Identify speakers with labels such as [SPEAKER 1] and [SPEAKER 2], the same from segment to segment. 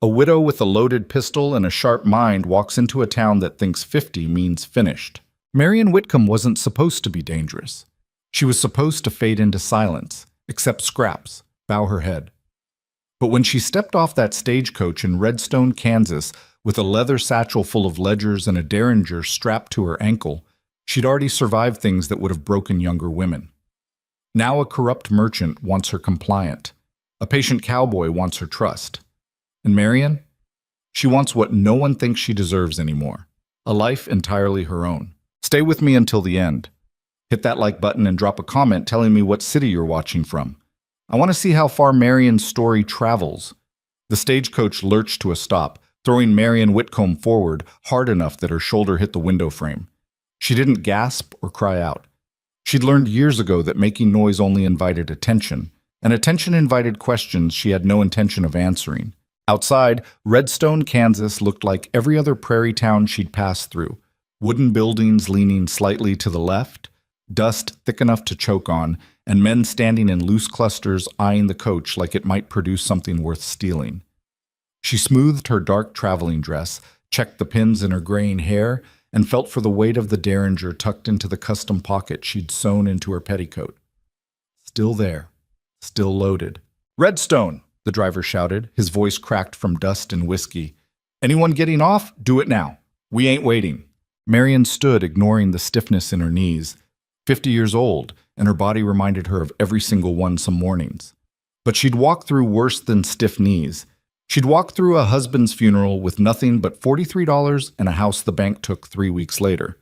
[SPEAKER 1] A widow with a loaded pistol and a sharp mind walks into a town that thinks 50 means finished. Marion Whitcomb wasn't supposed to be dangerous. She was supposed to fade into silence, accept scraps, bow her head. But when she stepped off that stagecoach in Redstone, Kansas, with a leather satchel full of ledgers and a derringer strapped to her ankle, she'd already survived things that would have broken younger women. Now a corrupt merchant wants her compliant. A patient cowboy wants her trust. And Marion? She wants what no one thinks she deserves anymore. A life entirely her own. Stay with me until the end. Hit that like button and drop a comment telling me what city you're watching from. I want to see how far Marion's story travels. The stagecoach lurched to a stop, throwing Marion Whitcomb forward hard enough that her shoulder hit the window frame. She didn't gasp or cry out. She'd learned years ago that making noise only invited attention, and attention invited questions she had no intention of answering. Outside, Redstone, Kansas looked like every other prairie town she'd passed through. Wooden buildings leaning slightly to the left, dust thick enough to choke on, and men standing in loose clusters eyeing the coach like it might produce something worth stealing. She smoothed her dark traveling dress, checked the pins in her graying hair, and felt for the weight of the derringer tucked into the custom pocket she'd sewn into her petticoat. Still there, still loaded. "Redstone!" the driver shouted, his voice cracked from dust and whiskey. "Anyone getting off? Do it now. We ain't waiting." Marion stood, ignoring the stiffness in her knees. 50 years old, and her body reminded her of every single one some mornings. But she'd walked through worse than stiff knees. She'd walked through a husband's funeral with nothing but $43 and a house the bank took 3 weeks later.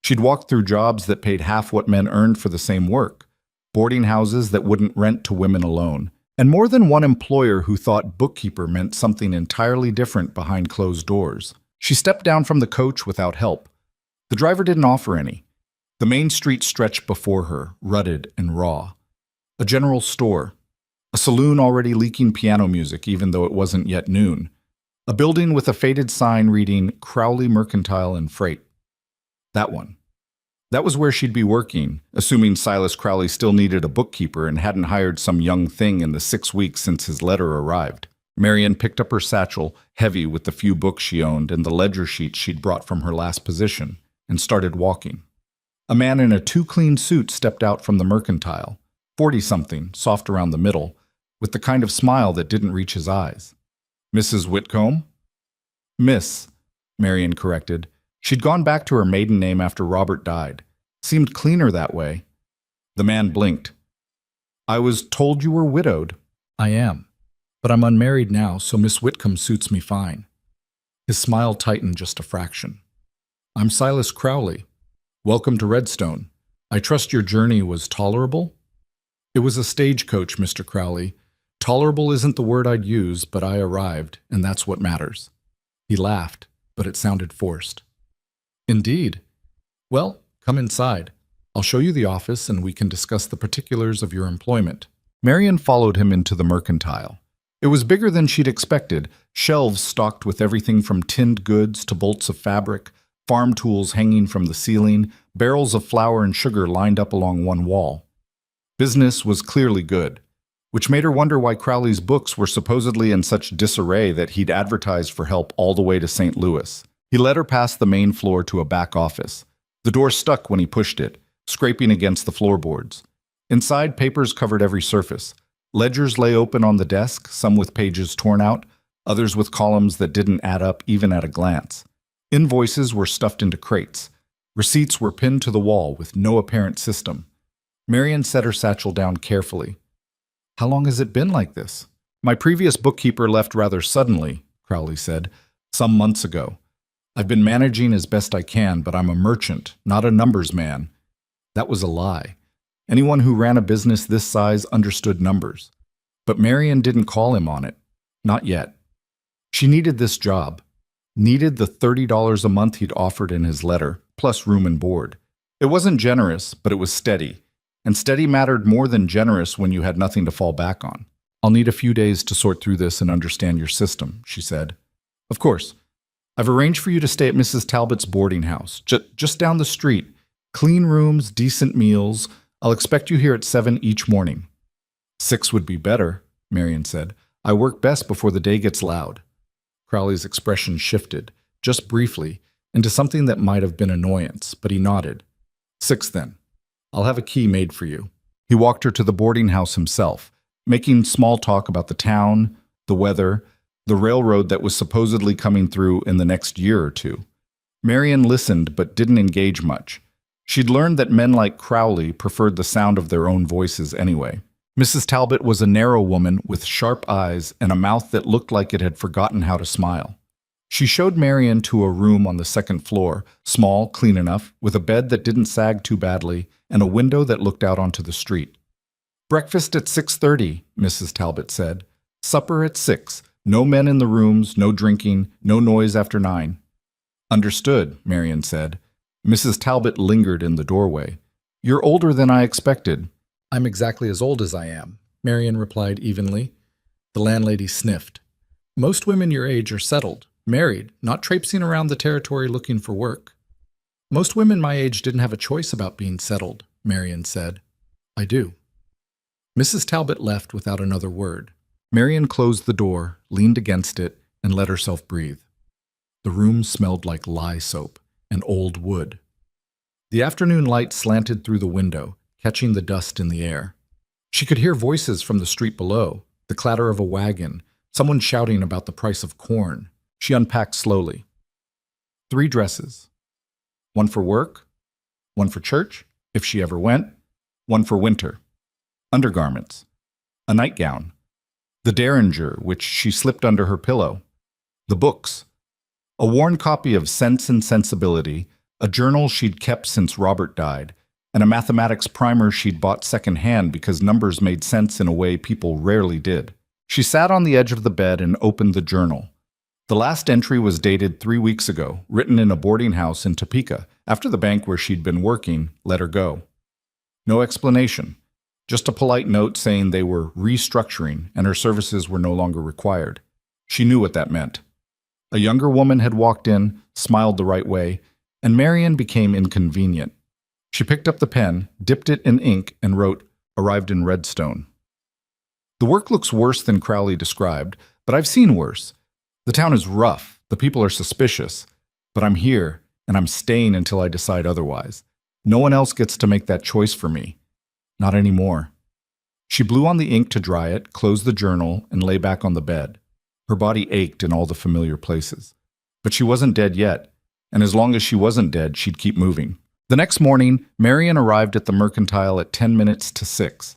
[SPEAKER 1] She'd walked through jobs that paid half what men earned for the same work, boarding houses that wouldn't rent to women alone, and more than one employer who thought bookkeeper meant something entirely different behind closed doors. She stepped down from the coach without help. The driver didn't offer any. The main street stretched before her, rutted and raw. A general store. A saloon already leaking piano music even though it wasn't yet noon. A building with a faded sign reading Crowley Mercantile and Freight. That one. That was where she'd be working, assuming Silas Crowley still needed a bookkeeper and hadn't hired some young thing in the 6 weeks since his letter arrived. Marion picked up her satchel, heavy with the few books she owned and the ledger sheets she'd brought from her last position, and started walking. A man in a too-clean suit stepped out from the mercantile, 40-something, soft around the middle, with the kind of smile that didn't reach his eyes. "Mrs. Whitcomb?" "Miss," Marion corrected. She'd gone back to her maiden name after Robert died. Seemed cleaner that way. The man blinked. "I was told you were widowed." "I am. But I'm unmarried now, so Miss Whitcomb suits me fine." His smile tightened just a fraction. "I'm Silas Crowley. Welcome to Redstone. I trust your journey was tolerable?" "It was a stagecoach, Mr. Crowley. Tolerable isn't the word I'd use, but I arrived, and that's what matters." He laughed, but it sounded forced. "Indeed. Well, come inside. I'll show you the office and we can discuss the particulars of your employment." Marion followed him into the mercantile. It was bigger than she'd expected, shelves stocked with everything from tinned goods to bolts of fabric, farm tools hanging from the ceiling, barrels of flour and sugar lined up along one wall. Business was clearly good, which made her wonder why Crowley's books were supposedly in such disarray that he'd advertised for help all the way to St. Louis. He led her past the main floor to a back office. The door stuck when he pushed it, scraping against the floorboards. Inside, papers covered every surface. Ledgers lay open on the desk, some with pages torn out, others with columns that didn't add up even at a glance. Invoices were stuffed into crates. Receipts were pinned to the wall with no apparent system. Marion set her satchel down carefully. "How long has it been like this?" "My previous bookkeeper left rather suddenly," Crowley said, "some months ago. I've been managing as best I can, but I'm a merchant, not a numbers man." That was a lie. Anyone who ran a business this size understood numbers. But Marion didn't call him on it. Not yet. She needed this job. Needed the $30 a month he'd offered in his letter, plus room and board. It wasn't generous, but it was steady. And steady mattered more than generous when you had nothing to fall back on. "I'll need a few days to sort through this and understand your system," she said. "Of course. I've arranged for you to stay at Mrs. Talbot's boarding house, just down the street. Clean rooms, decent meals. I'll expect you here at 7 each morning." "6 would be better," Marion said. "I work best before the day gets loud." Crowley's expression shifted, just briefly, into something that might have been annoyance, but he nodded. 6 then. I'll have a key made for you. He walked her to the boarding house himself, making small talk about the town, the weather, the railroad that was supposedly coming through in the next year or two. Marian listened but didn't engage much. She'd learned that men like Crowley preferred the sound of their own voices anyway. Mrs. Talbot was a narrow woman with sharp eyes and a mouth that looked like it had forgotten how to smile. She showed Marian to a room on the second floor, small, clean enough, with a bed that didn't sag too badly and a window that looked out onto the street. "Breakfast at 6:30, Mrs. Talbot said. "Supper at 6. No men in the rooms, no drinking, no noise after 9. "Understood," Marian said. Mrs. Talbot lingered in the doorway. "You're older than I expected." "I'm exactly as old as I am," Marian replied evenly. The landlady sniffed. "Most women your age are settled, married, not traipsing around the territory looking for work." "Most women my age didn't have a choice about being settled," Marian said. "I do." Mrs. Talbot left without another word. Marian closed the door, leaned against it, and let herself breathe. The room smelled like lye soap and old wood. The afternoon light slanted through the window, catching the dust in the air. She could hear voices from the street below, the clatter of a wagon, someone shouting about the price of corn. She unpacked slowly. 3 dresses. 1 for work, 1 for church, if she ever went, 1 for winter. Undergarments. A nightgown. The Derringer, which she slipped under her pillow. The books. A worn copy of Sense and Sensibility, a journal she'd kept since Robert died, and a mathematics primer she'd bought secondhand because numbers made sense in a way people rarely did. She sat on the edge of the bed and opened the journal. The last entry was dated 3 weeks ago, written in a boarding house in Topeka, after the bank where she'd been working let her go. No explanation, just a polite note saying they were restructuring and her services were no longer required. She knew what that meant. A younger woman had walked in, smiled the right way, and Marian became inconvenient. She picked up the pen, dipped it in ink, and wrote, "Arrived in Redstone." "The work looks worse than Crowley described, but I've seen worse. The town is rough, the people are suspicious, but I'm here, and I'm staying until I decide otherwise. No one else gets to make that choice for me. Not anymore." She blew on the ink to dry it, closed the journal, and lay back on the bed. Her body ached in all the familiar places. But she wasn't dead yet, and as long as she wasn't dead, she'd keep moving. The next morning, Marian arrived at the Mercantile at 10 minutes to 6.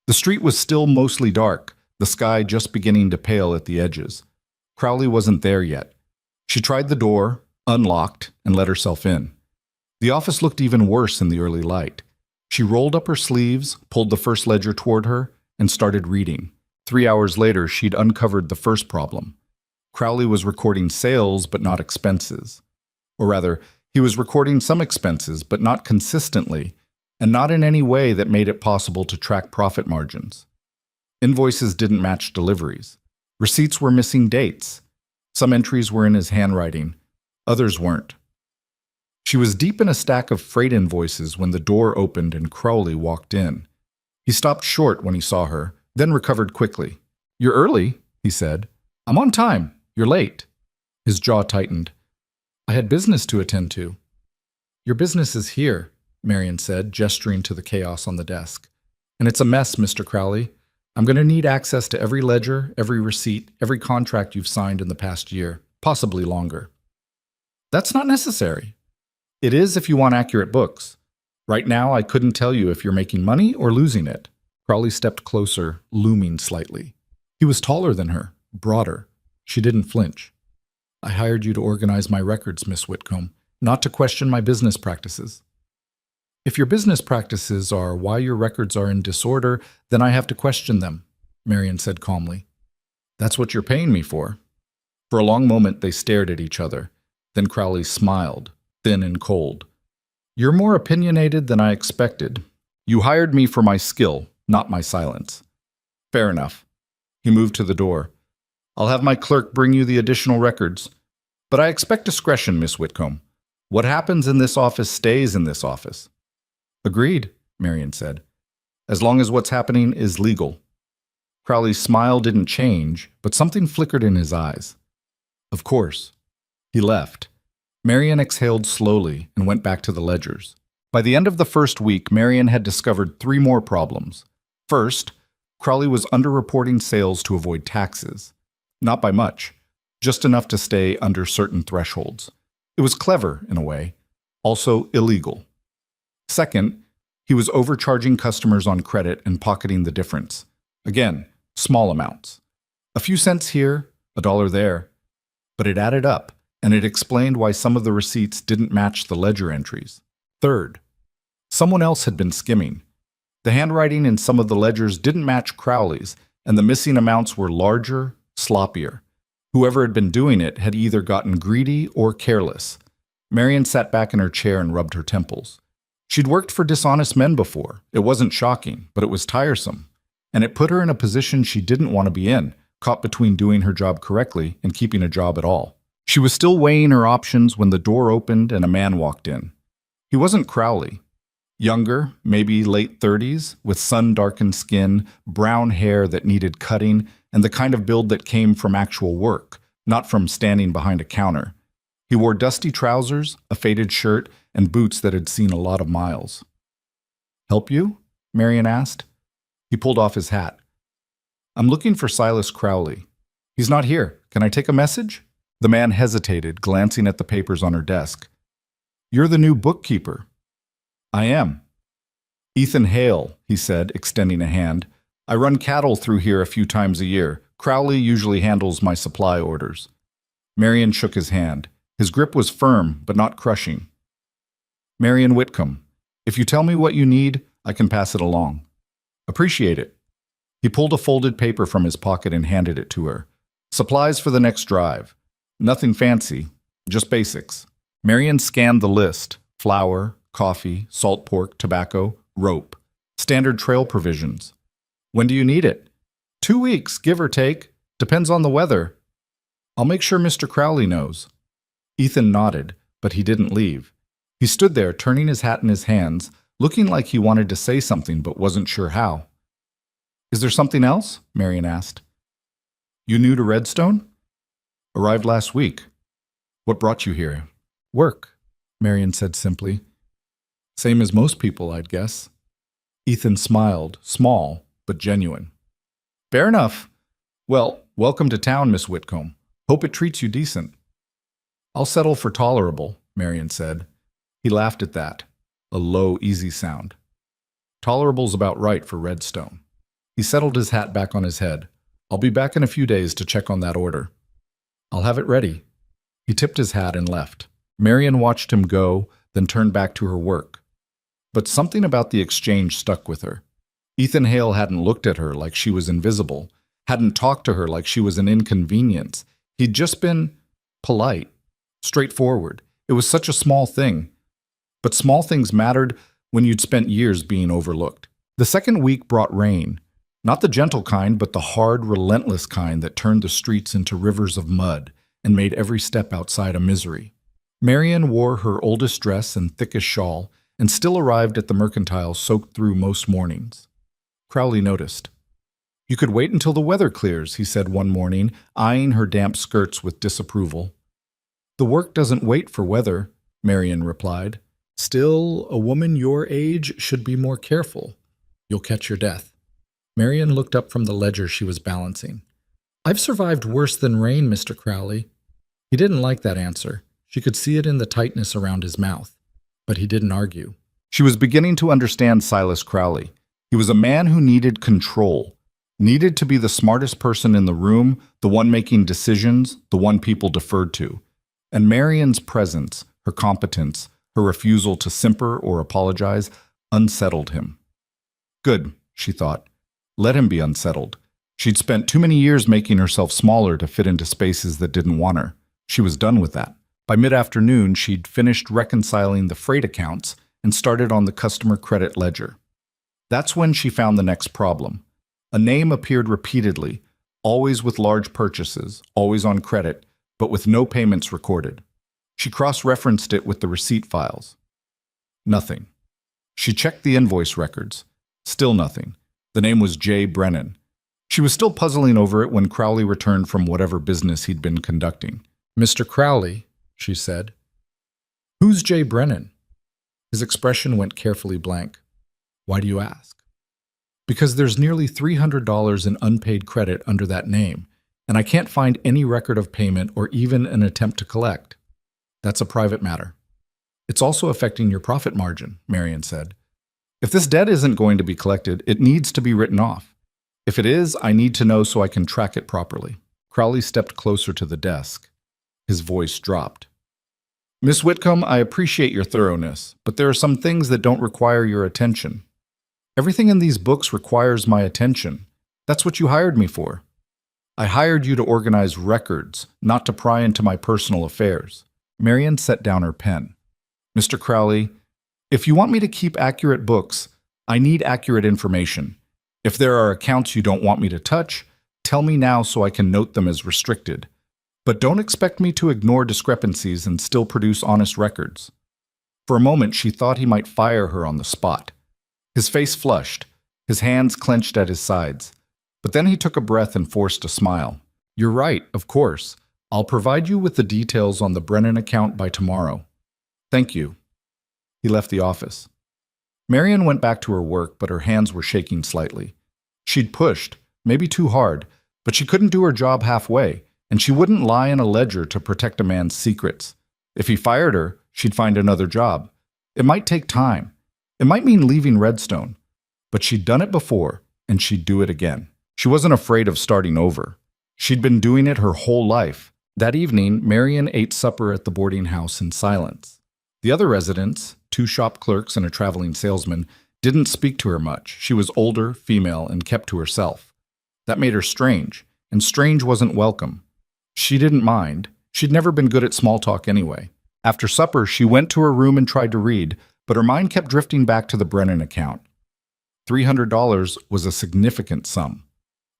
[SPEAKER 1] The street was still mostly dark, the sky just beginning to pale at the edges. Crowley wasn't there yet. She tried the door, unlocked, and let herself in. The office looked even worse in the early light. She rolled up her sleeves, pulled the first ledger toward her, and started reading. 3 hours later, she'd uncovered the first problem. Crowley was recording sales but not expenses. Or rather, he was recording some expenses but not consistently, and not in any way that made it possible to track profit margins. Invoices didn't match deliveries. Receipts were missing dates. Some entries were in his handwriting. Others weren't. She was deep in a stack of freight invoices when the door opened and Crowley walked in. He stopped short when he saw her, then recovered quickly. "You're early," he said. "I'm on time. You're late." His jaw tightened. "I had business to attend to." "Your business is here," Marian said, gesturing to the chaos on the desk. "And it's a mess, Mr. Crowley. I'm going to need access to every ledger, every receipt, every contract you've signed in the past year, possibly longer." "That's not necessary." "It is if you want accurate books. Right now, I couldn't tell you if you're making money or losing it." Crowley stepped closer, looming slightly. He was taller than her, broader. She didn't flinch. "I hired you to organize my records, Miss Whitcomb, not to question my business practices." "If your business practices are why your records are in disorder, then I have to question them," Marian said calmly. "That's what you're paying me for." For a long moment, they stared at each other. Then Crowley smiled, thin and cold. "You're more opinionated than I expected. You hired me for my skill, not my silence." "Fair enough." He moved to the door. "I'll have my clerk bring you the additional records. But I expect discretion, Miss Whitcomb. What happens in this office stays in this office." "Agreed," Marian said. "As long as what's happening is legal." Crowley's smile didn't change, but something flickered in his eyes. Of course. He left. Marian exhaled slowly and went back to the ledgers. By the end of the first week, Marian had discovered 3 more problems. First, Crowley was underreporting sales to avoid taxes. Not by much, just enough to stay under certain thresholds. It was clever, in a way, also illegal. Second, he was overcharging customers on credit and pocketing the difference. Again, small amounts. A few cents here, $1 there. But it added up, and it explained why some of the receipts didn't match the ledger entries. Third, someone else had been skimming. The handwriting in some of the ledgers didn't match Crowley's, and the missing amounts were larger, sloppier. Whoever had been doing it had either gotten greedy or careless. Marian sat back in her chair and rubbed her temples. She'd worked for dishonest men before. It wasn't shocking, but it was tiresome. And it put her in a position she didn't want to be in, caught between doing her job correctly and keeping a job at all. She was still weighing her options when the door opened and a man walked in. He wasn't Crowley. Younger, maybe late 30s, with sun-darkened skin, brown hair that needed cutting, and the kind of build that came from actual work, not from standing behind a counter. He wore dusty trousers, a faded shirt, and boots that had seen a lot of miles. "Help you?" Marian asked. He pulled off his hat. "I'm looking for Silas Crowley. He's not here. Can I take a message?" The man hesitated, glancing at the papers on her desk. "You're the new bookkeeper." "I am." "Ethan Hale," he said, extending a hand. "I run cattle through here a few times a year. Crowley usually handles my supply orders." Marian shook his hand. His grip was firm, but not crushing. "Marian Whitcomb, if you tell me what you need, I can pass it along." "Appreciate it." He pulled a folded paper from his pocket and handed it to her. "Supplies for the next drive. Nothing fancy, just basics." Marian scanned the list: flour, coffee, salt pork, tobacco, rope. Standard trail provisions. "When do you need it?" 2 weeks, give or take. Depends on the weather." "I'll make sure Mr. Crowley knows." Ethan nodded, but he didn't leave. He stood there, turning his hat in his hands, looking like he wanted to say something but wasn't sure how. "Is there something else?" Marian asked. "You new to Redstone?" "Arrived last week." "What brought you here?" "Work," Marian said simply. "Same as most people, I'd guess." Ethan smiled, small but genuine. "Fair enough. Well, welcome to town, Miss Whitcomb. Hope it treats you decent." "I'll settle for tolerable," Marian said. He laughed at that, a low, easy sound. "Tolerable's about right for Redstone." He settled his hat back on his head. "I'll be back in a few days to check on that order." "I'll have it ready." He tipped his hat and left. Marian watched him go, then turned back to her work. But something about the exchange stuck with her. Ethan Hale hadn't looked at her like she was invisible, hadn't talked to her like she was an inconvenience. He'd just been polite, straightforward. It was such a small thing. But small things mattered when you'd spent years being overlooked. The second week brought rain. Not the gentle kind, but the hard, relentless kind that turned the streets into rivers of mud and made every step outside a misery. Marian wore her oldest dress and thickest shawl and still arrived at the mercantile soaked through most mornings. Crowley noticed. "You could wait until the weather clears," he said one morning, eyeing her damp skirts with disapproval. "The work doesn't wait for weather," Marian replied. "Still, a woman your age should be more careful. You'll catch your death." Marian looked up from the ledger she was balancing. "I've survived worse than rain, Mr. Crowley." He didn't like that answer. She could see it in the tightness around his mouth. But he didn't argue. She was beginning to understand Silas Crowley. He was a man who needed control, needed to be the smartest person in the room, the one making decisions, the one people deferred to. And Marian's presence, her competence, her refusal to simper or apologize, unsettled him. Good, she thought. Let him be unsettled. She'd spent too many years making herself smaller to fit into spaces that didn't want her. She was done with that. By mid-afternoon, she'd finished reconciling the freight accounts and started on the customer credit ledger. That's when she found the next problem. A name appeared repeatedly, always with large purchases, always on credit, but with no payments recorded. She cross-referenced it with the receipt files. Nothing. She checked the invoice records. Still nothing. The name was J. Brennan. She was still puzzling over it when Crowley returned from whatever business he'd been conducting. Mr. Crowley, she said. Who's Jay Brennan? His expression went carefully blank. Why do you ask? Because there's nearly $300 in unpaid credit under that name, and I can't find any record of payment or even an attempt to collect. That's a private matter. It's also affecting your profit margin, Marion said. If this debt isn't going to be collected, it needs to be written off. If it is, I need to know so I can track it properly. Crowley stepped closer to the desk. His voice dropped. Miss Whitcomb, I appreciate your thoroughness, but there are some things that don't require your attention. Everything in these books requires my attention. That's what you hired me for. I hired you to organize records, not to pry into my personal affairs. Marion set down her pen. Mr. Crowley, if you want me to keep accurate books, I need accurate information. If there are accounts you don't want me to touch, tell me now so I can note them as restricted. But don't expect me to ignore discrepancies and still produce honest records. For a moment, she thought he might fire her on the spot. His face flushed, his hands clenched at his sides. But then he took a breath and forced a smile. You're right, of course. I'll provide you with the details on the Brennan account by tomorrow. Thank you. He left the office. Marion went back to her work, but her hands were shaking slightly. She'd pushed, maybe too hard, but she couldn't do her job halfway, and she wouldn't lie in a ledger to protect a man's secrets. If he fired her, she'd find another job. It might take time. It might mean leaving Redstone. But she'd done it before, and she'd do it again. She wasn't afraid of starting over. She'd been doing it her whole life. That evening, Marion ate supper at the boarding house in silence. The other residents, 2 shop clerks and a traveling salesman, didn't speak to her much. She was older, female, and kept to herself. That made her strange, and strange wasn't welcome. She didn't mind. She'd never been good at small talk anyway. After supper, she went to her room and tried to read, but her mind kept drifting back to the Brennan account. $300 was a significant sum.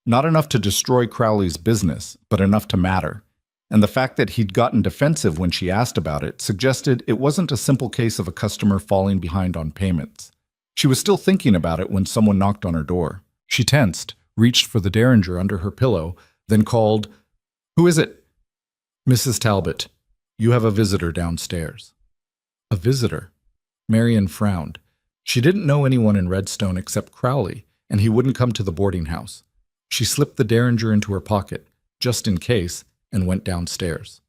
[SPEAKER 1] Not enough to destroy Crowley's business, but enough to matter. And the fact that he'd gotten defensive when she asked about it suggested it wasn't a simple case of a customer falling behind on payments. She was still thinking about it when someone knocked on her door. She tensed, reached for the Derringer under her pillow, then called, "Who is it?" "Mrs. Talbot, you have a visitor downstairs." A visitor? Marion frowned. She didn't know anyone in Redstone except Crowley, and he wouldn't come to the boarding house. She slipped the Derringer into her pocket, just in case, and went downstairs.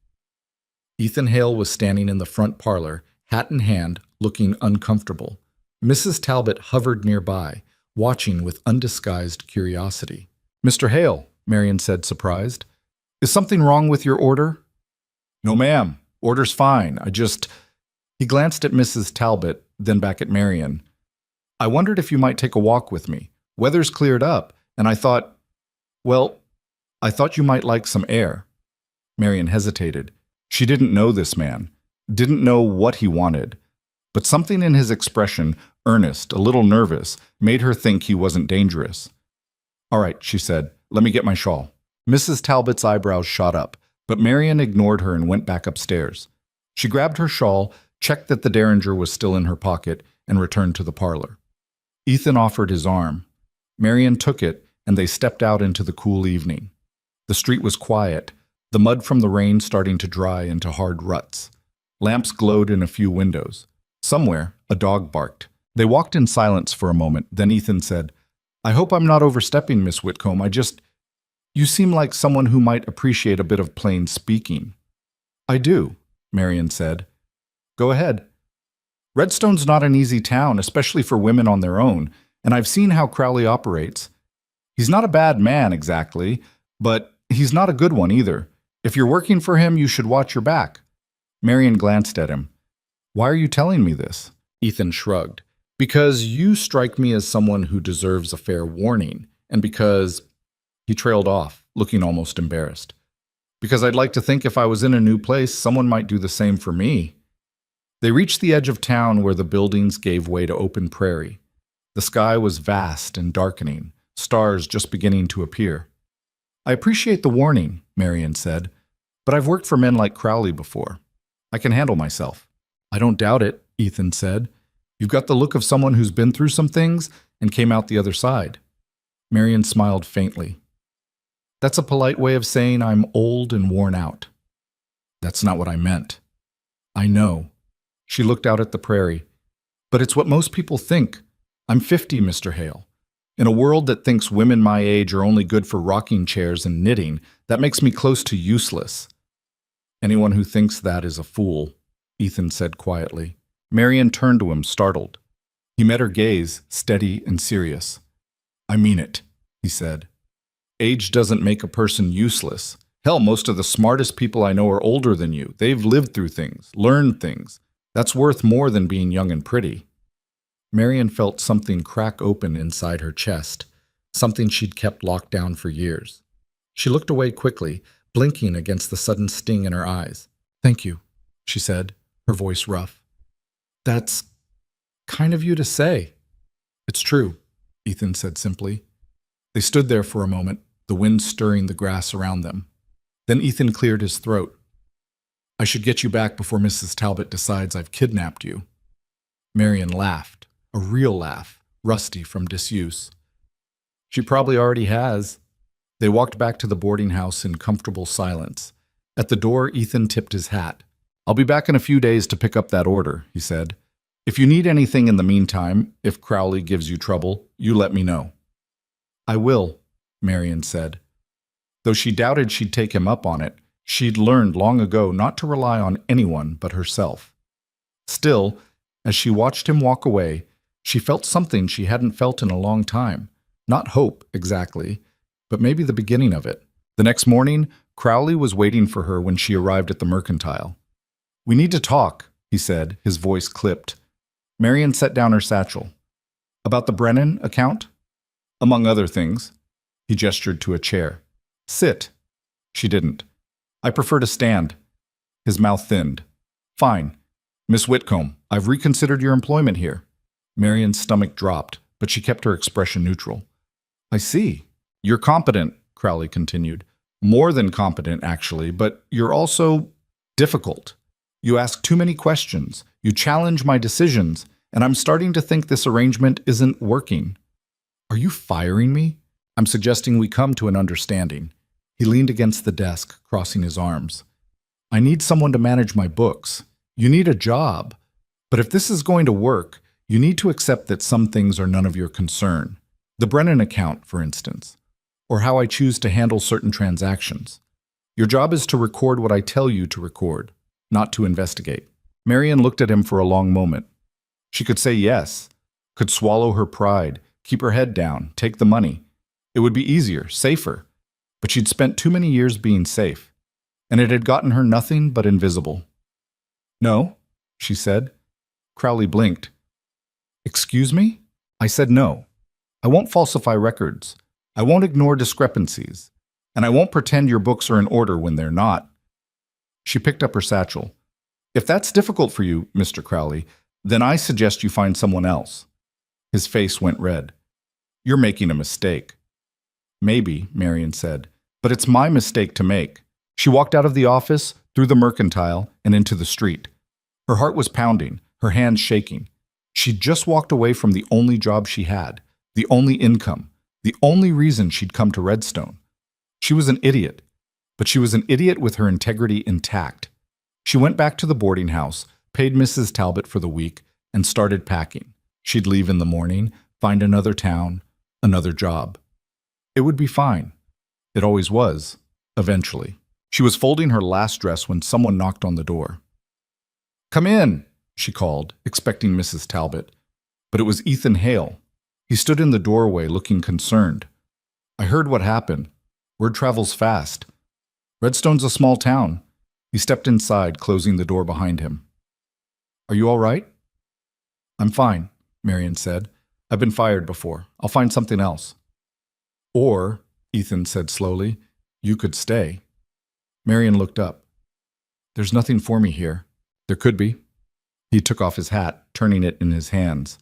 [SPEAKER 1] Ethan Hale was standing in the front parlor, hat in hand, looking uncomfortable. Mrs. Talbot hovered nearby, watching with undisguised curiosity. "Mr. Hale," Marion said, surprised. "Is something wrong with your order?" "No, ma'am. Order's fine. He glanced at Mrs. Talbot, then back at Marion. "I wondered if you might take a walk with me. Weather's cleared up, and I thought you might like some air." Marion hesitated. She didn't know this man, didn't know what he wanted. But something in his expression, earnest, a little nervous, made her think he wasn't dangerous. "All right," she said. "Let me get my shawl." Mrs. Talbot's eyebrows shot up, but Marion ignored her and went back upstairs. She grabbed her shawl, checked that the Derringer was still in her pocket, and returned to the parlor. Ethan offered his arm. Marion took it, and they stepped out into the cool evening. The street was quiet, the mud from the rain starting to dry into hard ruts. Lamps glowed in a few windows. Somewhere, a dog barked. They walked in silence for a moment, then Ethan said, "I hope I'm not overstepping, Miss Whitcomb. You seem like someone who might appreciate a bit of plain speaking." "I do," Marion said. "Go ahead." "Redstone's not an easy town, especially for women on their own, and I've seen how Crowley operates. He's not a bad man, exactly, but he's not a good one either. If you're working for him, you should watch your back." Marion glanced at him. "Why are you telling me this?" Ethan shrugged. "Because you strike me as someone who deserves a fair warning, and because—" He trailed off, looking almost embarrassed. "Because I'd like to think if I was in a new place, someone might do the same for me." They reached the edge of town where the buildings gave way to open prairie. The sky was vast and darkening, stars just beginning to appear. "I appreciate the warning," Marion said, "but I've worked for men like Crowley before. I can handle myself." "I don't doubt it," Ethan said. "You've got the look of someone who's been through some things and came out the other side." Marion smiled faintly. "That's a polite way of saying I'm old and worn out." That's not what I meant. I know. She looked out at the prairie. But it's what most people think. I'm 50, Mr. Hale. In a world that thinks women my age are only good for rocking chairs and knitting, that makes me close to useless. Anyone who thinks that is a fool, Ethan said quietly. Marion turned to him, startled. He met her gaze, steady and serious. I mean it, he said. Age doesn't make a person useless. Hell, most of the smartest people I know are older than you. They've lived through things, learned things. That's worth more than being young and pretty. Marion felt something crack open inside her chest, something she'd kept locked down for years. She looked away quickly, blinking against the sudden sting in her eyes. Thank you, she said, her voice rough. That's kind of you to say. It's true, Ethan said simply. They stood there for a moment, the wind stirring the grass around them. Then Ethan cleared his throat. I should get you back before Mrs. Talbot decides I've kidnapped you. Marion laughed, a real laugh, rusty from disuse. She probably already has. They walked back to the boarding house in comfortable silence. At the door, Ethan tipped his hat. I'll be back in a few days to pick up that order, he said. If you need anything in the meantime, if Crowley gives you trouble, you let me know. I will, Marion said. Though she doubted she'd take him up on it, she'd learned long ago not to rely on anyone but herself. Still, as she watched him walk away, she felt something she hadn't felt in a long time. Not hope, exactly, but maybe the beginning of it. The next morning, Crowley was waiting for her when she arrived at the mercantile. We need to talk, he said, his voice clipped. Marion set down her satchel. About the Brennan account? Among other things. He gestured to a chair. Sit. She didn't. I prefer to stand. His mouth thinned. Fine. Miss Whitcomb, I've reconsidered your employment here. Marion's stomach dropped, but she kept her expression neutral. I see. You're competent, Crowley continued. More than competent, actually, but you're also difficult. You ask too many questions. You challenge my decisions, and I'm starting to think this arrangement isn't working. Are you firing me? I'm suggesting we come to an understanding. He leaned against the desk, crossing his arms. I need someone to manage my books. You need a job. But if this is going to work, you need to accept that some things are none of your concern. The Brennan account, for instance, or how I choose to handle certain transactions. Your job is to record what I tell you to record, not to investigate. Marion looked at him for a long moment. She could say yes, could swallow her pride, keep her head down, take the money. It would be easier, safer. But she'd spent too many years being safe, and it had gotten her nothing but invisible. No, she said. Crowley blinked. Excuse me? I said no. I won't falsify records. I won't ignore discrepancies. And I won't pretend your books are in order when they're not. She picked up her satchel. If that's difficult for you, Mr. Crowley, then I suggest you find someone else. His face went red. You're making a mistake. Maybe, Marion said, but it's my mistake to make. She walked out of the office, through the mercantile, and into the street. Her heart was pounding, her hands shaking. She'd just walked away from the only job she had, the only income, the only reason she'd come to Redstone. She was an idiot, but she was an idiot with her integrity intact. She went back to the boarding house, paid Mrs. Talbot for the week, and started packing. She'd leave in the morning, find another town, another job. It would be fine. It always was, eventually. She was folding her last dress when someone knocked on the door. Come in, she called, expecting Mrs. Talbot. But it was Ethan Hale. He stood in the doorway looking concerned. I heard what happened. Word travels fast. Redstone's a small town. He stepped inside, closing the door behind him. Are you all right? I'm fine, Marion said. I've been fired before. I'll find something else. Or, Ethan said slowly, you could stay. Marion looked up. There's nothing for me here. There could be. He took off his hat, turning it in his hands.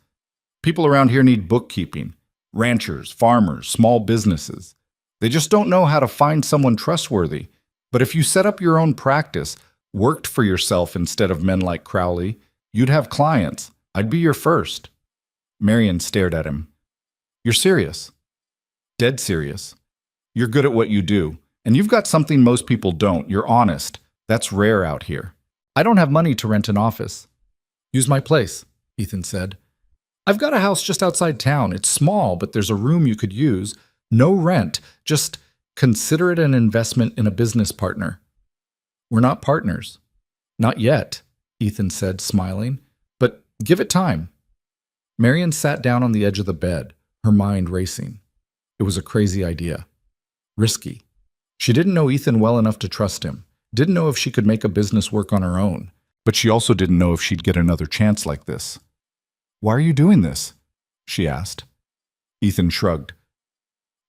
[SPEAKER 1] People around here need bookkeeping. Ranchers, farmers, small businesses. They just don't know how to find someone trustworthy. But if you set up your own practice, worked for yourself instead of men like Crowley, you'd have clients. I'd be your first. Marion stared at him. You're serious? Dead serious. You're good at what you do, and you've got something most people don't. You're honest. That's rare out here. I don't have money to rent an office. Use my place, Ethan said. I've got a house just outside town. It's small, but there's a room you could use. No rent. Just consider it an investment in a business partner. We're not partners. Not yet, Ethan said, smiling. But give it time. Marion sat down on the edge of the bed, her mind racing. It was a crazy idea. Risky. She didn't know Ethan well enough to trust him. Didn't know if she could make a business work on her own. But she also didn't know if she'd get another chance like this. Why are you doing this? She asked. Ethan shrugged.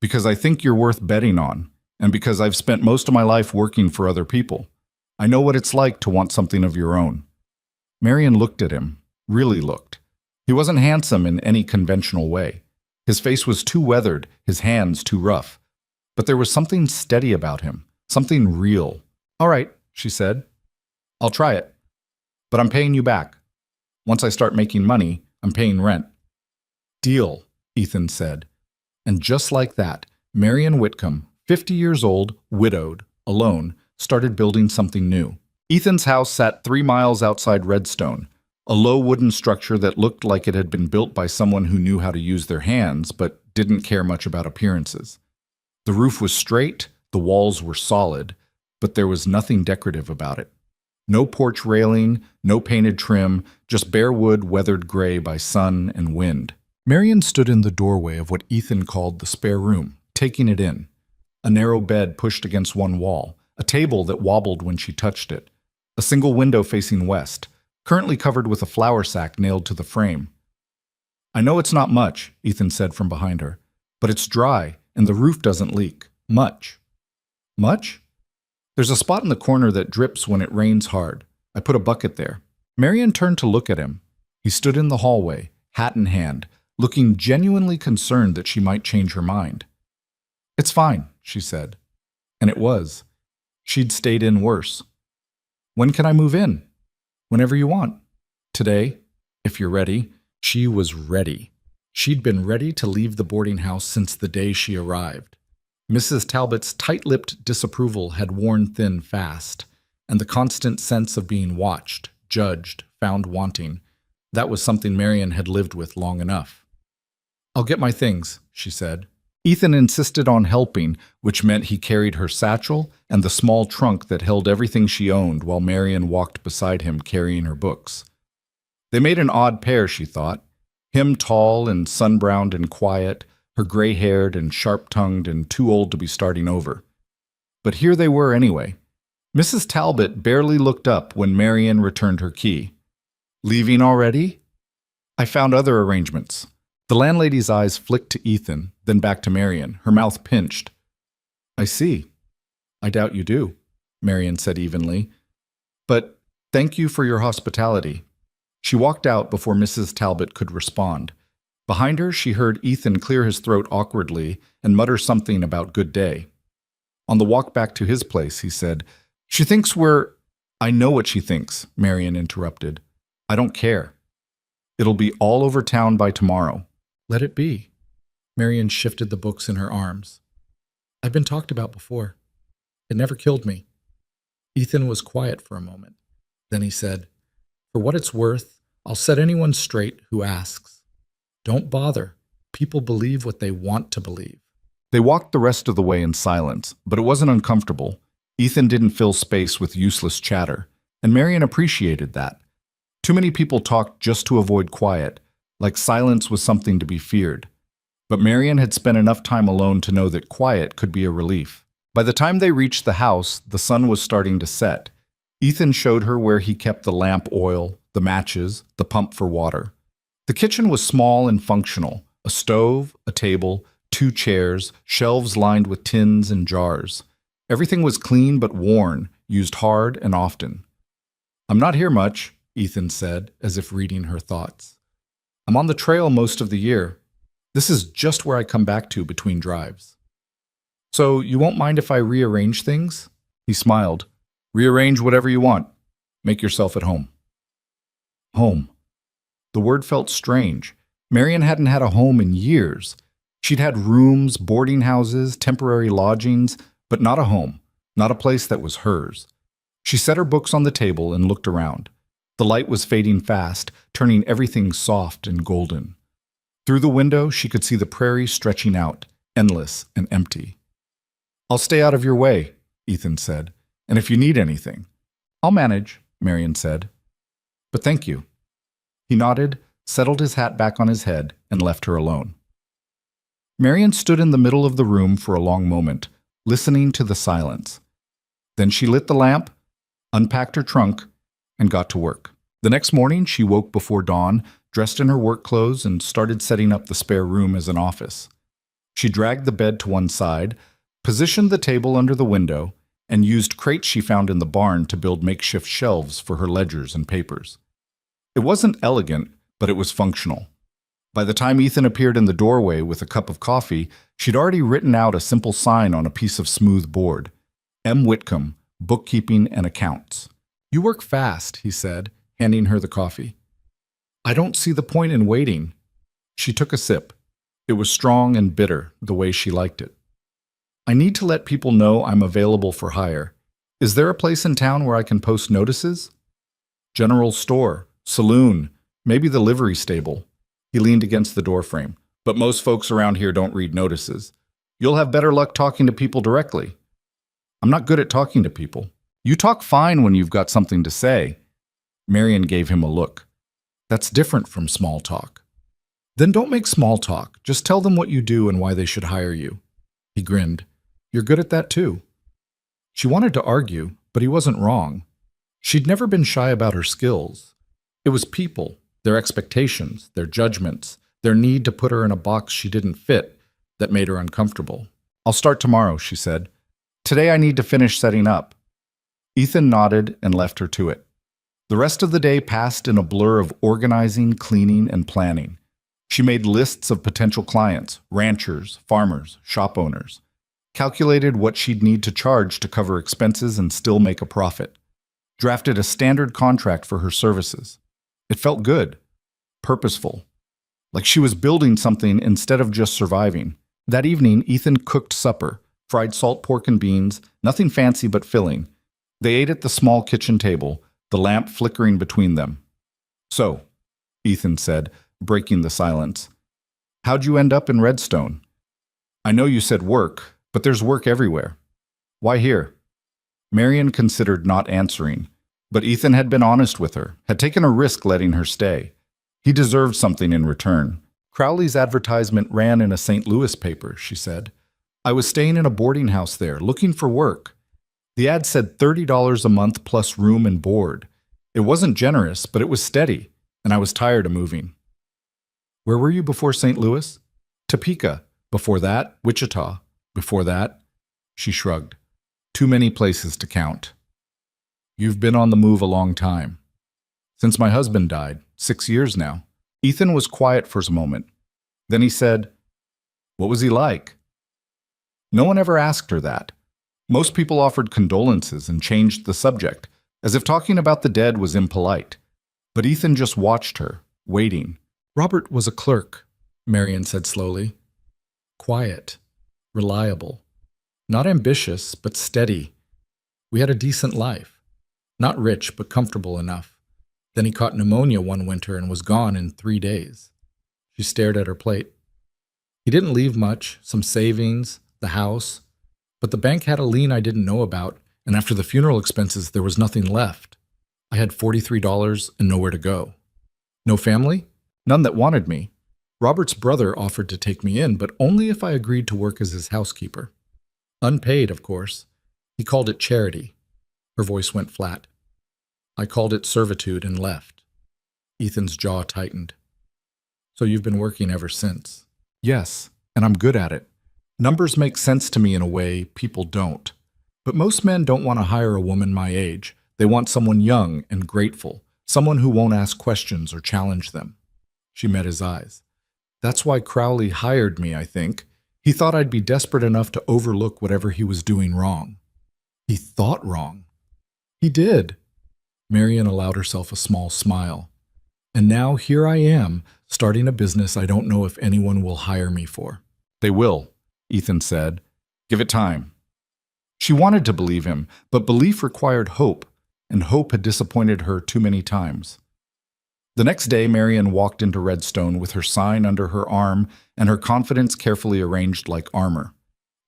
[SPEAKER 1] Because I think you're worth betting on, and because I've spent most of my life working for other people. I know what it's like to want something of your own. Marion looked at him, really looked. He wasn't handsome in any conventional way. His face was too weathered, his hands too rough. But there was something steady about him, something real. All right, she said. I'll try it. But I'm paying you back. Once I start making money, I'm paying rent. Deal, Ethan said. And just like that, Marion Whitcomb, 50 years old, widowed, alone, started building something new. Ethan's house sat 3 miles outside Redstone, a low wooden structure that looked like it had been built by someone who knew how to use their hands but didn't care much about appearances. The roof was straight, the walls were solid, but there was nothing decorative about it. No porch railing, no painted trim, just bare wood weathered gray by sun and wind. Marion stood in the doorway of what Ethan called the spare room, taking it in. A narrow bed pushed against one wall, a table that wobbled when she touched it, a single window facing west, currently covered with a flour sack nailed to the frame. I know it's not much, Ethan said from behind her, but it's dry and the roof doesn't leak. Much. Much? There's a spot in the corner that drips when it rains hard. I put a bucket there. Marion turned to look at him. He stood in the hallway, hat in hand, looking genuinely concerned that she might change her mind. It's fine, she said. And it was. She'd stayed in worse. When can I move in? Whenever you want. Today, if you're ready. She was ready. She'd been ready to leave the boarding house since the day she arrived. Mrs. Talbot's tight-lipped disapproval had worn thin fast, and the constant sense of being watched, judged, found wanting, that was something Marion had lived with long enough. I'll get my things, she said. Ethan insisted on helping, which meant he carried her satchel and the small trunk that held everything she owned while Marion walked beside him carrying her books. They made an odd pair, she thought. Him tall and sun-browned and quiet, her gray-haired and sharp-tongued and too old to be starting over. But here they were anyway. Mrs. Talbot barely looked up when Marion returned her key. Leaving already? I found other arrangements. The landlady's eyes flicked to Ethan, then back to Marion, her mouth pinched. I see. I doubt you do, Marion said evenly. But thank you for your hospitality. She walked out before Mrs. Talbot could respond. Behind her, she heard Ethan clear his throat awkwardly and mutter something about good day. On the walk back to his place, he said, She thinks we're— I know what she thinks, Marion interrupted. I don't care. It'll be all over town by tomorrow. Let it be. Marion shifted the books in her arms. I've been talked about before. It never killed me. Ethan was quiet for a moment. Then he said, For what it's worth, I'll set anyone straight who asks. Don't bother. People believe what they want to believe. They walked the rest of the way in silence, but it wasn't uncomfortable. Ethan didn't fill space with useless chatter, and Marion appreciated that. Too many people talked just to avoid quiet, like silence was something to be feared. But Marion had spent enough time alone to know that quiet could be a relief. By the time they reached the house, the sun was starting to set. Ethan showed her where he kept the lamp oil, the matches, the pump for water. The kitchen was small and functional. A stove, a table, 2 chairs, shelves lined with tins and jars. Everything was clean but worn, used hard and often. I'm not here much, Ethan said, as if reading her thoughts. I'm on the trail most of the year. This is just where I come back to between drives. So you won't mind if I rearrange things? He smiled. Rearrange whatever you want. Make yourself at home. Home. The word felt strange. Marion hadn't had a home in years. She'd had rooms, boarding houses, temporary lodgings, but not a home, not a place that was hers. She set her books on the table and looked around. The light was fading fast, turning everything soft and golden. Through the window, she could see the prairie stretching out, endless and empty. "I'll stay out of your way," Ethan said, "and if you need anything." "I'll manage," Marion said. "But thank you." He nodded, settled his hat back on his head, and left her alone. Marion stood in the middle of the room for a long moment, listening to the silence. Then she lit the lamp, unpacked her trunk, and got to work. The next morning, she woke before dawn, dressed in her work clothes, and started setting up the spare room as an office. She dragged the bed to one side, positioned the table under the window, and used crates she found in the barn to build makeshift shelves for her ledgers and papers. It wasn't elegant, but it was functional. By the time Ethan appeared in the doorway with a cup of coffee, she'd already written out a simple sign on a piece of smooth board. M. Whitcomb, Bookkeeping and Accounts. "You work fast," he said, handing her the coffee. "I don't see the point in waiting." She took a sip. It was strong and bitter, the way she liked it. "I need to let people know I'm available for hire. Is there a place in town where I can post notices?" "General store, saloon, maybe the livery stable." He leaned against the doorframe. "But most folks around here don't read notices. You'll have better luck talking to people directly." "I'm not good at talking to people." "You talk fine when you've got something to say." Marion gave him a look. "That's different from small talk." "Then don't make small talk. Just tell them what you do and why they should hire you." He grinned. "You're good at that too." She wanted to argue, but he wasn't wrong. She'd never been shy about her skills. It was people, their expectations, their judgments, their need to put her in a box she didn't fit that made her uncomfortable. "I'll start tomorrow," she said. "Today I need to finish setting up." Ethan nodded and left her to it. The rest of the day passed in a blur of organizing, cleaning, and planning. She made lists of potential clients, ranchers, farmers, shop owners, calculated what she'd need to charge to cover expenses and still make a profit, drafted a standard contract for her services. It felt good, purposeful, like she was building something instead of just surviving. That evening, Ethan cooked supper, fried salt pork and beans, nothing fancy but filling. They ate at the small kitchen table, the lamp flickering between them. "So," Ethan said, breaking the silence, "how'd you end up in Redstone? I know you said work, but there's work everywhere. Why here?" Marion considered not answering, but Ethan had been honest with her, had taken a risk letting her stay. He deserved something in return. "Crowley's advertisement ran in a St. Louis paper," she said. "I was staying in a boarding house there, looking for work. The ad said $30 a month plus room and board. It wasn't generous, but it was steady, and I was tired of moving." "Where were you before St. Louis?" "Topeka. Before that, Wichita. Before that," she shrugged. "Too many places to count." "You've been on the move a long time." "Since my husband died, 6 years now." Ethan was quiet for a moment. Then he said, "What was he like?" No one ever asked her that. Most people offered condolences and changed the subject, as if talking about the dead was impolite. But Ethan just watched her, waiting. "Robert was a clerk," Marion said slowly. "Quiet, reliable, not ambitious, but steady. We had a decent life. Not rich, but comfortable enough. Then he caught pneumonia one winter and was gone in 3 days." She stared at her plate. "He didn't leave much, some savings, the house. But the bank had a lien I didn't know about, and after the funeral expenses, there was nothing left. I had $43 and nowhere to go. No family? None that wanted me. Robert's brother offered to take me in, but only if I agreed to work as his housekeeper. Unpaid, of course. He called it charity." Her voice went flat. "I called it servitude and left." Ethan's jaw tightened. "So you've been working ever since?" "Yes, and I'm good at it. Numbers make sense to me in a way people don't. But most men don't want to hire a woman my age. They want someone young and grateful, someone who won't ask questions or challenge them." She met his eyes. "That's why Crowley hired me, I think. He thought I'd be desperate enough to overlook whatever he was doing wrong." "He thought wrong." "He did." Marion allowed herself a small smile. "And now here I am, starting a business I don't know if anyone will hire me for." "They will," Ethan said. "Give it time." She wanted to believe him, but belief required hope, and hope had disappointed her too many times. The next day, Marian walked into Redstone with her sign under her arm and her confidence carefully arranged like armor.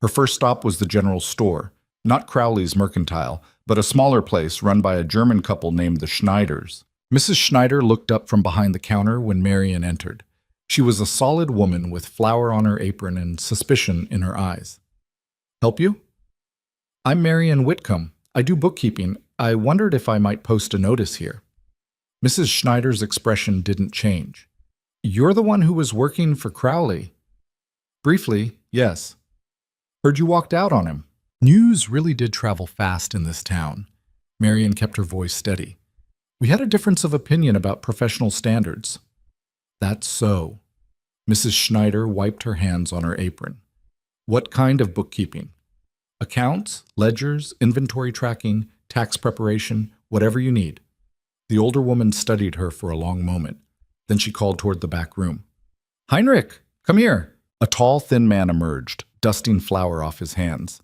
[SPEAKER 1] Her first stop was the general store, not Crowley's Mercantile, but a smaller place run by a German couple named the Schneiders. Mrs. Schneider looked up from behind the counter when Marian entered. She was a solid woman with flour on her apron and suspicion in her eyes. "Help you?" "I'm Marian Whitcomb. I do bookkeeping. I wondered if I might post a notice here." Mrs. Schneider's expression didn't change. "You're the one who was working for Crowley?" "Briefly, yes." "Heard you walked out on him." News really did travel fast in this town. Marian kept her voice steady. "We had a difference of opinion about professional standards." "That's so." Mrs. Schneider wiped her hands on her apron. "What kind of bookkeeping?" "Accounts, ledgers, inventory tracking, tax preparation, whatever you need." The older woman studied her for a long moment. Then she called toward the back room. "Heinrich, come here." A tall, thin man emerged, dusting flour off his hands.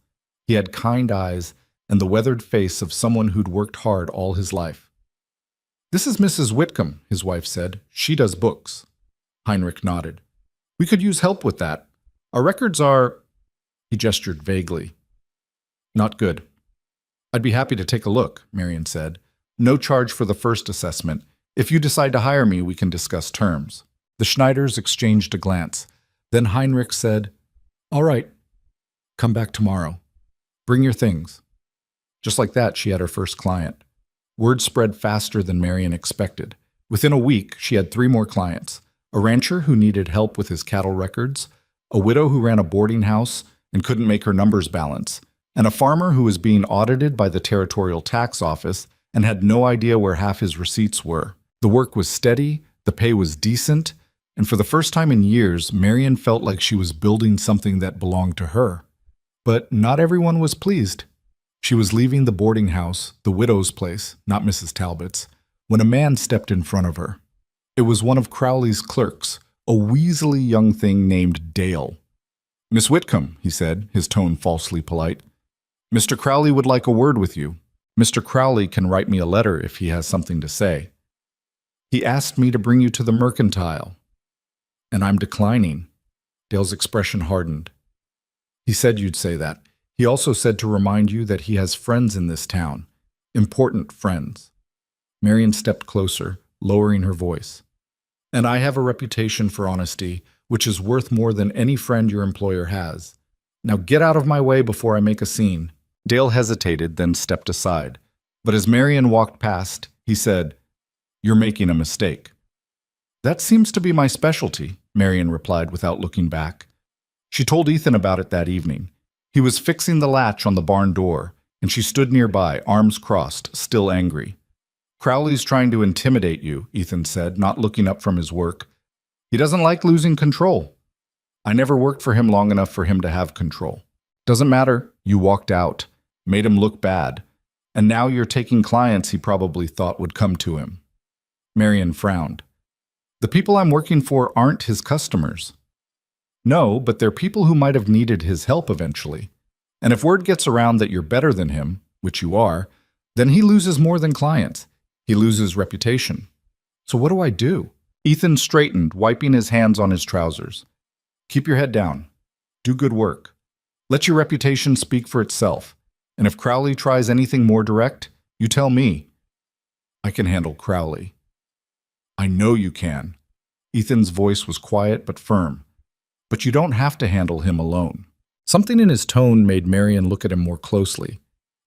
[SPEAKER 1] He had kind eyes and the weathered face of someone who'd worked hard all his life. "This is Mrs. Whitcomb," his wife said. "She does books." Heinrich nodded. "We could use help with that. Our records are—" He gestured vaguely. "Not good." "I'd be happy to take a look," Marian said. "No charge for the first assessment. If you decide to hire me, we can discuss terms." The Schneiders exchanged a glance. Then Heinrich said, "All right. Come back tomorrow. Bring your things." Just like that, she had her first client. Word spread faster than Marian expected. Within a week, she had 3 more clients: a rancher who needed help with his cattle records, a widow who ran a boarding house and couldn't make her numbers balance, and a farmer who was being audited by the territorial tax office and had no idea where half his receipts were. The work was steady, the pay was decent, and for the first time in years, Marian felt like she was building something that belonged to her. But not everyone was pleased. She was leaving the boarding house, the widow's place, not Mrs. Talbot's, when a man stepped in front of her. It was one of Crowley's clerks, a weaselly young thing named Dale. "Miss Whitcomb," he said, his tone falsely polite. "Mr. Crowley would like a word with you. Mr. Crowley can write me a letter if he has something to say. He asked me to bring you to the Mercantile." "And I'm declining." Dale's expression hardened. "He said you'd say that. He also said to remind you that he has friends in this town. Important friends." Marian stepped closer, lowering her voice. "And I have a reputation for honesty, which is worth more than any friend your employer has. Now get out of my way before I make a scene." Dale hesitated, then stepped aside. But as Marian walked past, he said, "You're making a mistake." "That seems to be my specialty," Marian replied without looking back. She told Ethan about it that evening. He was fixing the latch on the barn door, and she stood nearby, arms crossed, still angry. "Crowley's trying to intimidate you," Ethan said, not looking up from his work. "He doesn't like losing control. I never worked for him long enough for him to have control. Doesn't matter, you walked out, made him look bad, and now you're taking clients he probably thought would come to him." Marian frowned. "The people I'm working for aren't his customers." "No, but they're people who might have needed his help eventually. And if word gets around that you're better than him, which you are, then he loses more than clients. He loses reputation. So what do I do?" Ethan straightened, wiping his hands on his trousers. "Keep your head down. Do good work. Let your reputation speak for itself. And if Crowley tries anything more direct, you tell me. I can handle Crowley." "I know you can." Ethan's voice was quiet but firm. "But you don't have to handle him alone." Something in his tone made Marian look at him more closely.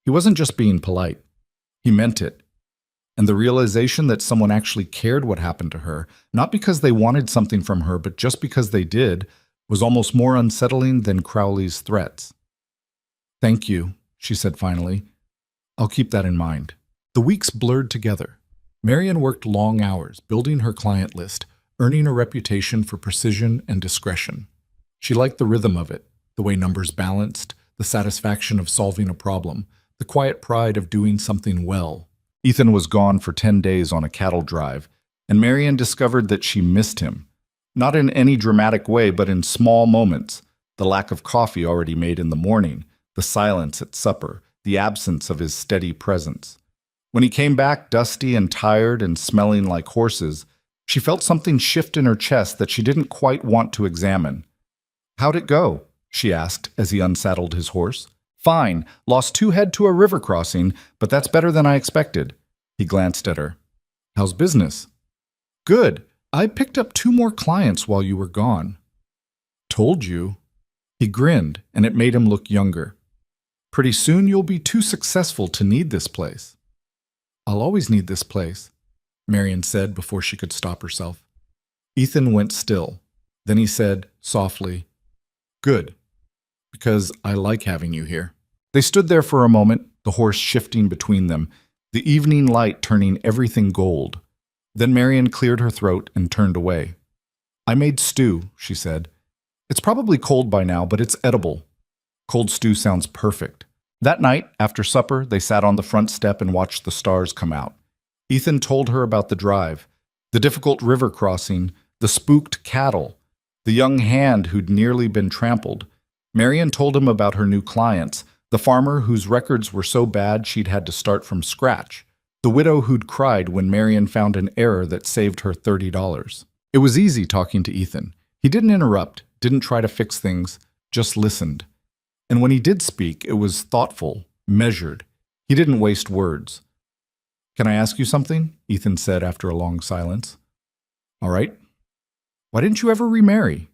[SPEAKER 1] He wasn't just being polite. He meant it. And the realization that someone actually cared what happened to her, not because they wanted something from her, but just because they did, was almost more unsettling than Crowley's threats. "Thank you," she said finally. "I'll keep that in mind." The weeks blurred together. Marian worked long hours, building her client list, earning a reputation for precision and discretion. She liked the rhythm of it, the way numbers balanced, the satisfaction of solving a problem, the quiet pride of doing something well. Ethan was gone for 10 days on a cattle drive, and Marian discovered that she missed him. Not in any dramatic way, but in small moments. The lack of coffee already made in the morning, the silence at supper, the absence of his steady presence. When he came back dusty and tired and smelling like horses, she felt something shift in her chest that she didn't quite want to examine. "How'd it go?" she asked as he unsaddled his horse. "Fine. Lost 2 head to a river crossing, but that's better than I expected." He glanced at her. "How's business?" "Good. I picked up 2 more clients while you were gone." "Told you." He grinned, and it made him look younger. "Pretty soon you'll be too successful to need this place." "I'll always need this place," Marion said before she could stop herself. Ethan went still. Then he said, softly, "Good, because I like having you here." They stood there for a moment, the horse shifting between them, the evening light turning everything gold. Then Marion cleared her throat and turned away. "I made stew," she said. "It's probably cold by now, but it's edible." Cold stew sounds perfect. That night, after supper, they sat on the front step and watched the stars come out. Ethan told her about the drive, the difficult river crossing, the spooked cattle, the young hand who'd nearly been trampled. Marion told him about her new clients, the farmer whose records were so bad she'd had to start from scratch, the widow who'd cried when Marion found an error that saved her $30. It was easy talking to Ethan. He didn't interrupt, didn't try to fix things, just listened. And when he did speak, it was thoughtful, measured. He didn't waste words. "Can I ask you something?" Ethan said after a long silence. "All right. Why didn't you ever remarry?"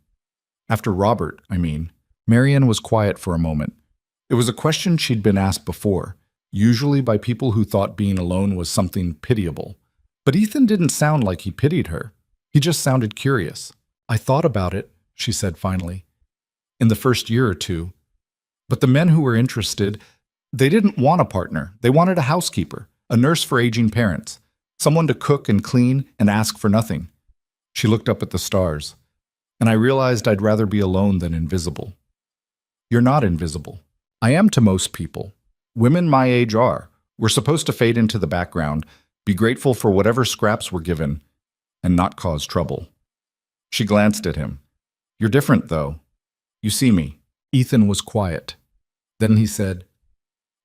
[SPEAKER 1] "After Robert, I mean." Marion was quiet for a moment. It was a question she'd been asked before, usually by people who thought being alone was something pitiable. But Ethan didn't sound like he pitied her. He just sounded curious. "I thought about it," she said finally, "in the first year or 2. But the men who were interested, they didn't want a partner. They wanted a housekeeper, a nurse for aging parents, someone to cook and clean and ask for nothing." She looked up at the stars. "And I realized I'd rather be alone than invisible." "You're not invisible." "I am to most people. Women my age are. We're supposed to fade into the background, be grateful for whatever scraps we're given, and not cause trouble." She glanced at him. "You're different, though. You see me." Ethan was quiet. Then he said,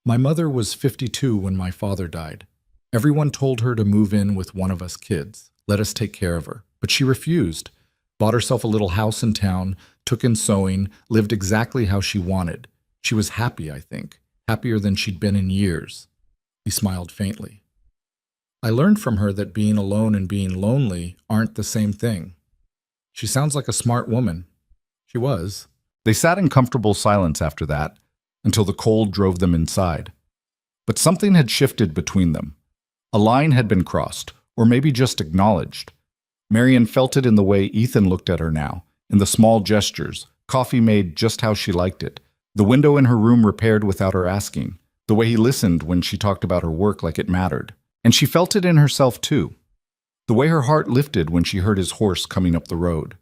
[SPEAKER 1] "My mother was 52 when my father died. Everyone told her to move in with one of us kids, let us take care of her. But she refused, bought herself a little house in town, took in sewing, lived exactly how she wanted. She was happy, I think, happier than she'd been in years." He smiled faintly. "I learned from her that being alone and being lonely aren't the same thing. She sounds like a smart woman." She was. They sat in comfortable silence after that, until the cold drove them inside. But something had shifted between them. A line had been crossed, or maybe just acknowledged. Marion felt it in the way Ethan looked at her now, in the small gestures, coffee made just how she liked it, the window in her room repaired without her asking, the way he listened when she talked about her work like it mattered. And she felt it in herself too. The way her heart lifted when she heard his horse coming up the road.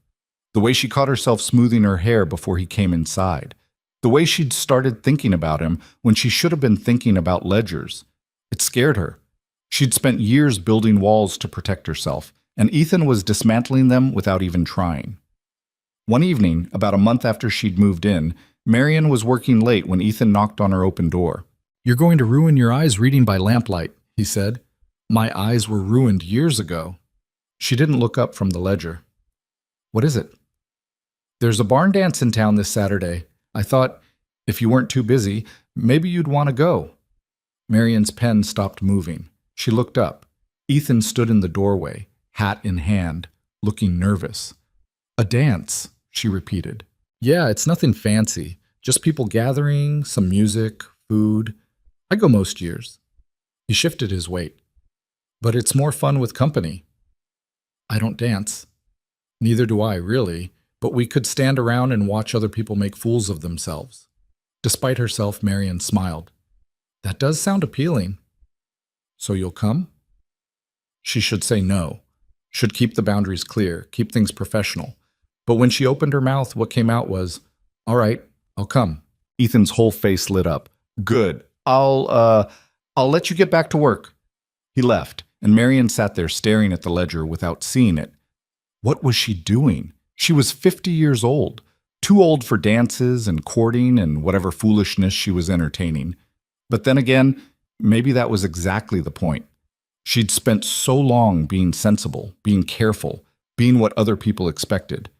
[SPEAKER 1] The way she caught herself smoothing her hair before he came inside. The way she'd started thinking about him when she should have been thinking about ledgers. It scared her. She'd spent years building walls to protect herself, and Ethan was dismantling them without even trying. One evening, about a month after she'd moved in, Marion was working late when Ethan knocked on her open door. "You're going to ruin your eyes reading by lamplight," he said. "My eyes were ruined years ago." She didn't look up from the ledger. "What is it?" "There's a barn dance in town this Saturday. I thought, if you weren't too busy, maybe you'd want to go." Marion's pen stopped moving. She looked up. Ethan stood in the doorway, hat in hand, looking nervous. "A dance," she repeated. "Yeah, it's nothing fancy. Just people gathering, some music, food. I go most years." He shifted his weight. "But it's more fun with company." "I don't dance." "Neither do I, really. But we could stand around and watch other people make fools of themselves." Despite herself, Marion smiled. "That does sound appealing." "So you'll come?" She should say no. Should keep the boundaries clear, keep things professional. But when she opened her mouth, what came out was, "All right, I'll come." Ethan's whole face lit up. "Good. I'll let you get back to work." He left, and Marion sat there staring at the ledger without seeing it. What was she doing? She was 50 years old, too old for dances and courting and whatever foolishness she was entertaining. But then again, maybe that was exactly the point. She'd spent so long being sensible, being careful, being what other people expected.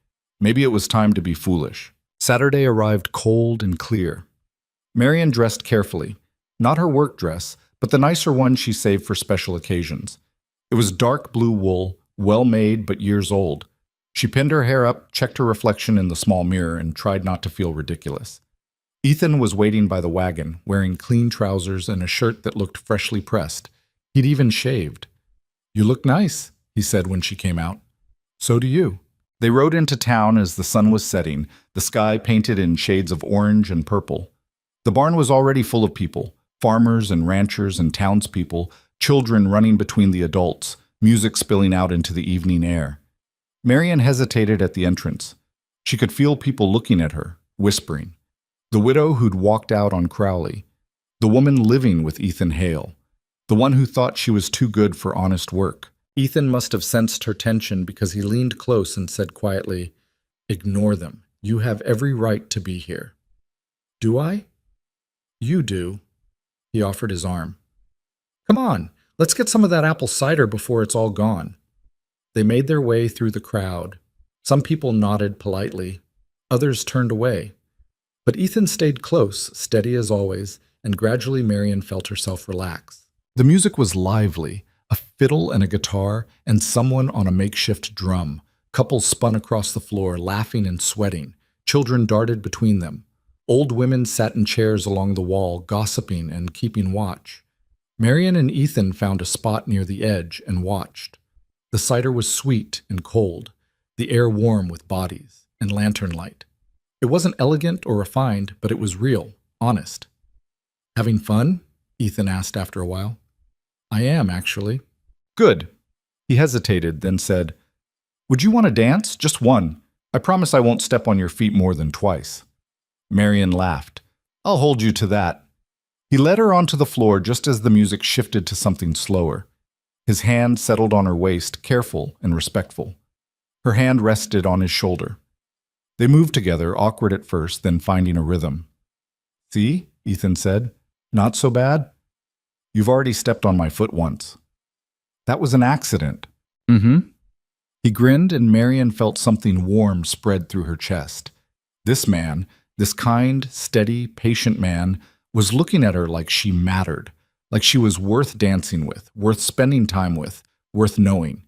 [SPEAKER 1] Maybe it was time to be foolish. Saturday arrived cold and clear. Marian dressed carefully, not her work dress, but the nicer one she saved for special occasions. It was dark blue wool, well made but years old. She pinned her hair up, checked her reflection in the small mirror, and tried not to feel ridiculous. Ethan was waiting by the wagon, wearing clean trousers and a shirt that looked freshly pressed. He'd even shaved. "You look nice," he said when she came out. "So do you." They rode into town as the sun was setting, the sky painted in shades of orange and purple. The barn was already full of people, farmers and ranchers and townspeople, children running between the adults, music spilling out into the evening air. Marian hesitated at the entrance. She could feel people looking at her, whispering. The widow who'd walked out on Crowley. The woman living with Ethan Hale. The one who thought she was too good for honest work. Ethan must have sensed her tension because he leaned close and said quietly, "Ignore them. You have every right to be here." "Do I?" "You do." He offered his arm. "Come on, let's get some of that apple cider before it's all gone." They made their way through the crowd. Some people nodded politely. Others turned away. But Ethan stayed close, steady as always, and gradually Marian felt herself relax. The music was lively, a fiddle and a guitar, and someone on a makeshift drum. Couples spun across the floor, laughing and sweating. Children darted between them. Old women sat in chairs along the wall, gossiping and keeping watch. Marian and Ethan found a spot near the edge and watched. The cider was sweet and cold, the air warm with bodies and lantern light. It wasn't elegant or refined, but it was real, honest. "Having fun?" Ethan asked after a while. "I am, actually." "Good." He hesitated, then said, "Would you want to dance? Just one. I promise I won't step on your feet more than twice." Marian laughed. "I'll hold you to that." He led her onto the floor just as the music shifted to something slower. His hand settled on her waist, careful and respectful. Her hand rested on his shoulder. They moved together, awkward at first, then finding a rhythm. "See?" Ethan said. "Not so bad? You've already stepped on my foot once." "That was an accident." "Mm-hmm." He grinned, and Marian felt something warm spread through her chest. This man, this kind, steady, patient man, was looking at her like she mattered, like she was worth dancing with, worth spending time with, worth knowing.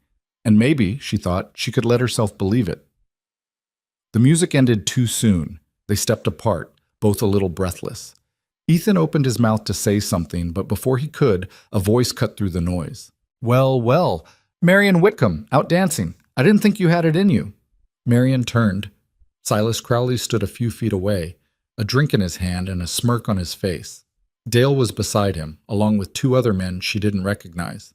[SPEAKER 1] And maybe, she thought, she could let herself believe it. The music ended too soon. They stepped apart, both a little breathless. Ethan opened his mouth to say something, but before he could, a voice cut through the noise. "Well, well, Marian Whitcomb, out dancing. I didn't think you had it in you." Marian turned. Silas Crowley stood a few feet away, a drink in his hand and a smirk on his face. Dale was beside him, along with two other men she didn't recognize.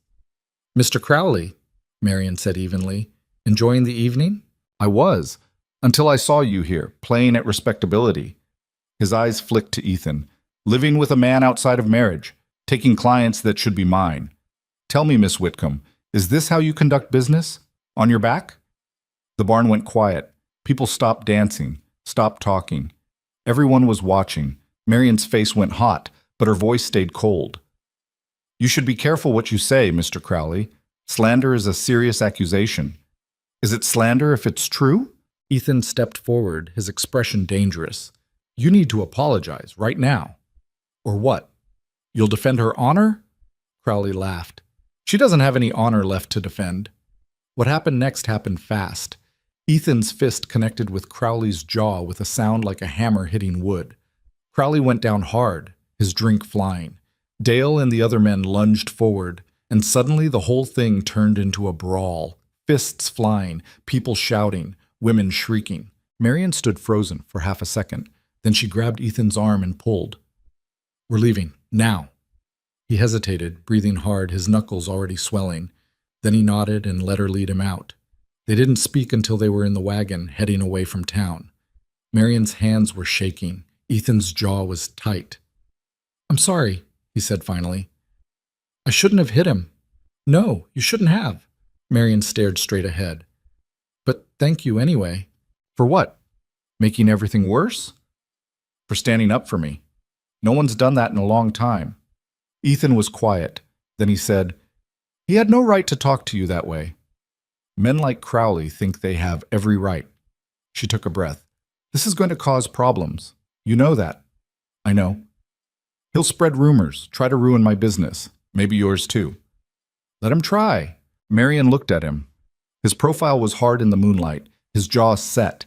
[SPEAKER 1] "Mr. Crowley," Marian said evenly, "enjoying the evening?" "I was, until I saw you here, playing at respectability." His eyes flicked to Ethan. "Living with a man outside of marriage, taking clients that should be mine. Tell me, Miss Whitcomb, is this how you conduct business? On your back?" The barn went quiet. People stopped dancing, stopped talking. Everyone was watching. Marian's face went hot, but her voice stayed cold. "You should be careful what you say, Mr. Crowley. Slander is a serious accusation." "Is it slander if it's true?" Ethan stepped forward, his expression dangerous. "You need to apologize, right now." "Or what? You'll defend her honor?" Crowley laughed. "She doesn't have any honor left to defend." What happened next happened fast. Ethan's fist connected with Crowley's jaw with a sound like a hammer hitting wood. Crowley went down hard, his drink flying. Dale and the other men lunged forward, and suddenly the whole thing turned into a brawl. Fists flying, people shouting, women shrieking. Marian stood frozen for half a second. Then she grabbed Ethan's arm and pulled. "We're leaving, now." He hesitated, breathing hard, his knuckles already swelling. Then he nodded and let her lead him out. They didn't speak until they were in the wagon, heading away from town. Marian's hands were shaking. Ethan's jaw was tight. "I'm sorry," he said finally. "I shouldn't have hit him." "No, you shouldn't have." Marian stared straight ahead. "But thank you anyway." "For what? Making everything worse?" "For standing up for me. No one's done that in a long time." Ethan was quiet. Then he said, "He had no right to talk to you that way. Men like Crowley think they have every right." She took a breath. "This is going to cause problems. You know that." "I know. He'll spread rumors, try to ruin my business, maybe yours too." "Let him try." Marion looked at him. His profile was hard in the moonlight, his jaw set,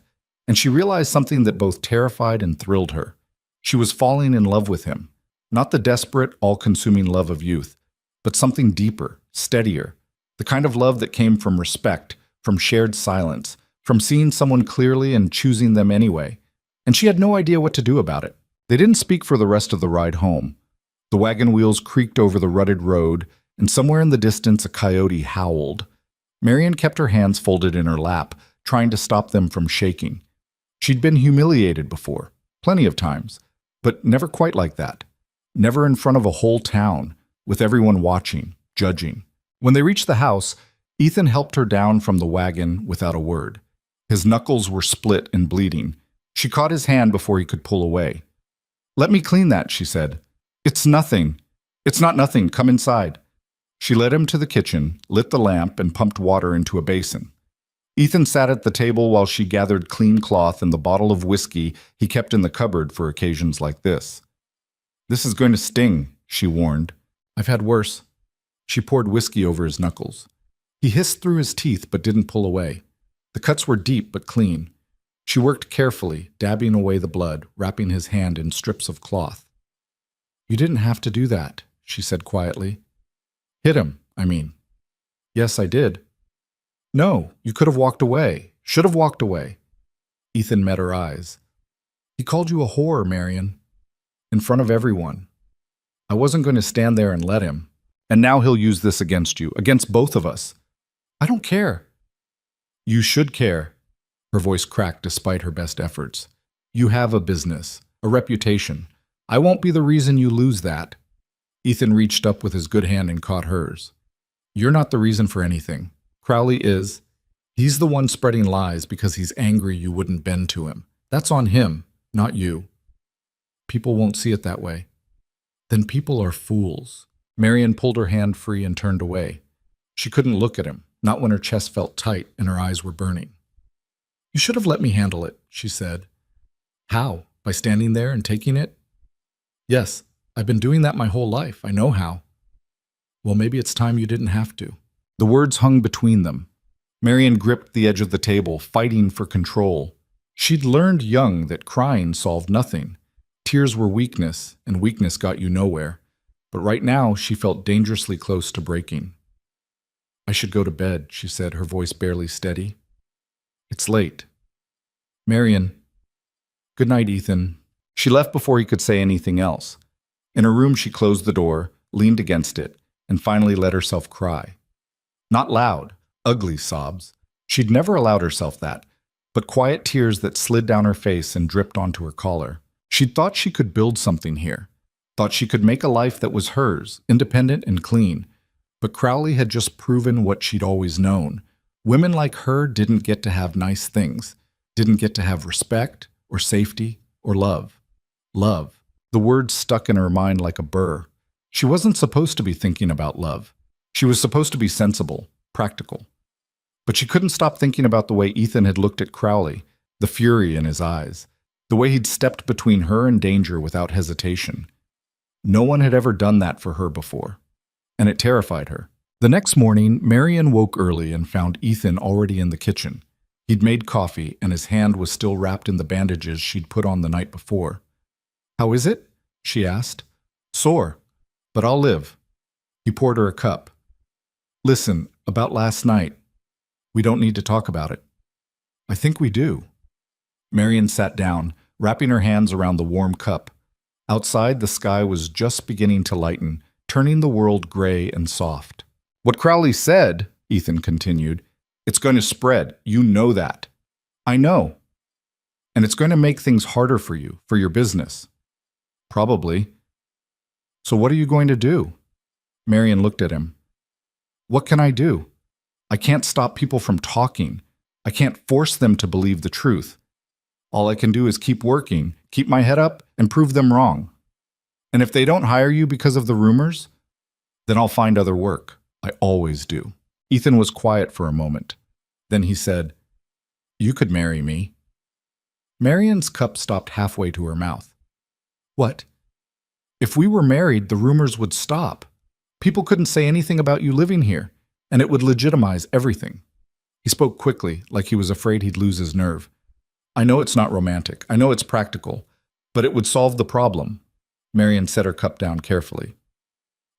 [SPEAKER 1] and she realized something that both terrified and thrilled her. She was falling in love with him, not the desperate, all-consuming love of youth, but something deeper, steadier, the kind of love that came from respect, from shared silence, from seeing someone clearly and choosing them anyway. And she had no idea what to do about it. They didn't speak for the rest of the ride home. The wagon wheels creaked over the rutted road, and somewhere in the distance a coyote howled. Marion kept her hands folded in her lap, trying to stop them from shaking. She'd been humiliated before, plenty of times, but never quite like that. Never in front of a whole town, with everyone watching, judging. When they reached the house, Ethan helped her down from the wagon without a word. His knuckles were split and bleeding. She caught his hand before he could pull away. "Let me clean that," she said. "It's nothing. It's not nothing. Come inside." She led him to the kitchen, lit the lamp, and pumped water into a basin. Ethan sat at the table while she gathered clean cloth and the bottle of whiskey he kept in the cupboard for occasions like this. "This is going to sting," she warned. "I've had worse." She poured whiskey over his knuckles. He hissed through his teeth but didn't pull away. The cuts were deep but clean. She worked carefully, dabbing away the blood, wrapping his hand in strips of cloth. "You didn't have to do that," she said quietly. "Hit him, I mean." "Yes, I did." "No, you could have walked away. Should have walked away." Ethan met her eyes. "He called you a whore, Marion. In front of everyone. I wasn't going to stand there and let him. And now he'll use this against you, against both of us." "I don't care." "You should care." Her voice cracked despite her best efforts. "You have a business, a reputation. I won't be the reason you lose that." Ethan reached up with his good hand and caught hers. "You're not the reason for anything. Crowley is. He's the one spreading lies because he's angry you wouldn't bend to him. That's on him, not you. People won't see it that way." "Then people are fools." Marion pulled her hand free and turned away. She couldn't look at him, not when her chest felt tight and her eyes were burning. "You should have let me handle it," she said. "How? By standing there and taking it?" "Yes, I've been doing that my whole life. I know how." "Well, maybe it's time you didn't have to." The words hung between them. Marion gripped the edge of the table, fighting for control. She'd learned young that crying solved nothing. Tears were weakness, and weakness got you nowhere. But right now, she felt dangerously close to breaking. "I should go to bed," she said, her voice barely steady. "It's late." "Marion." "Good night, Ethan." She left before he could say anything else. In her room, she closed the door, leaned against it, and finally let herself cry. Not loud, ugly sobs. She'd never allowed herself that, but quiet tears that slid down her face and dripped onto her collar. She'd thought she could build something here, thought she could make a life that was hers, independent and clean. But Crowley had just proven what she'd always known. Women like her didn't get to have nice things, didn't get to have respect or safety or love. Love. The word stuck in her mind like a burr. She wasn't supposed to be thinking about love. She was supposed to be sensible, practical. But she couldn't stop thinking about the way Ethan had looked at Crowley, the fury in his eyes, the way he'd stepped between her and danger without hesitation. No one had ever done that for her before, and it terrified her. The next morning, Marion woke early and found Ethan already in the kitchen. He'd made coffee, and his hand was still wrapped in the bandages she'd put on the night before. "How is it?" she asked. "Sore, but I'll live." He poured her a cup. "Listen, about last night. We don't need to talk about it." "I think we do." Marion sat down, wrapping her hands around the warm cup. Outside, the sky was just beginning to lighten, turning the world gray and soft. "What Crowley said," Ethan continued, "it's going to spread. You know that." "I know. And it's going to make things harder for you, for your business." "Probably." "So what are you going to do?" Marion looked at him. "What can I do? I can't stop people from talking. I can't force them to believe the truth. All I can do is keep working, keep my head up, and prove them wrong." And if they don't hire you because of the rumors, then I'll find other work. I always do. Ethan was quiet for a moment. Then he said, "You could marry me." Marian's cup stopped halfway to her mouth. "What?" "If we were married, the rumors would stop. People couldn't say anything about you living here, and it would legitimize everything." He spoke quickly, like he was afraid he'd lose his nerve. "I know it's not romantic. I know it's practical. But it would solve the problem." Marian set her cup down carefully.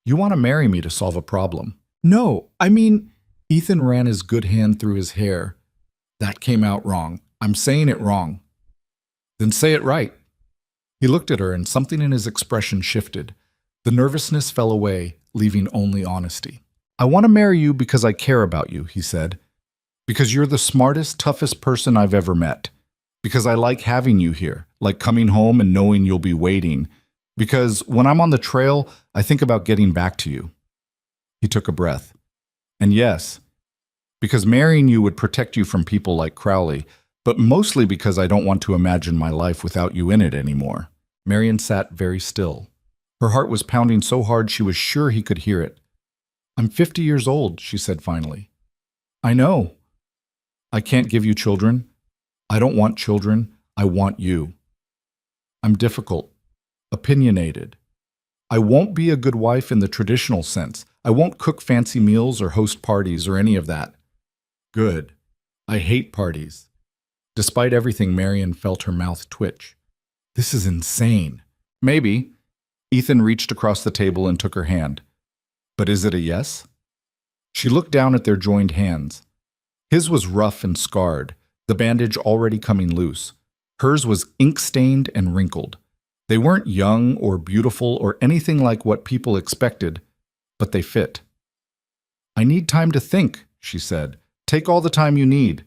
[SPEAKER 1] "You want to marry me to solve a problem?" "No, I mean—" Ethan ran his good hand through his hair. "That came out wrong. I'm saying it wrong." "Then say it right." He looked at her and something in his expression shifted. The nervousness fell away, leaving only honesty. "I want to marry you because I care about you," he said. "Because you're the smartest, toughest person I've ever met. Because I like having you here, like coming home and knowing you'll be waiting. Because when I'm on the trail, I think about getting back to you." He took a breath. "And yes, because marrying you would protect you from people like Crowley, but mostly because I don't want to imagine my life without you in it anymore." Marian sat very still. Her heart was pounding so hard she was sure he could hear it. "I'm 50 years old," she said finally. "I know. I can't give you children. I don't want children. I want you. I'm difficult, opinionated. I won't be a good wife in the traditional sense. I won't cook fancy meals or host parties or any of that." "Good. I hate parties." Despite everything, Marian felt her mouth twitch. "This is insane." "Maybe." Ethan reached across the table and took her hand. "But is it a yes?" She looked down at their joined hands. His was rough and scarred, the bandage already coming loose. Hers was ink-stained and wrinkled. They weren't young or beautiful or anything like what people expected, but they fit. "I need time to think," she said. "Take all the time you need."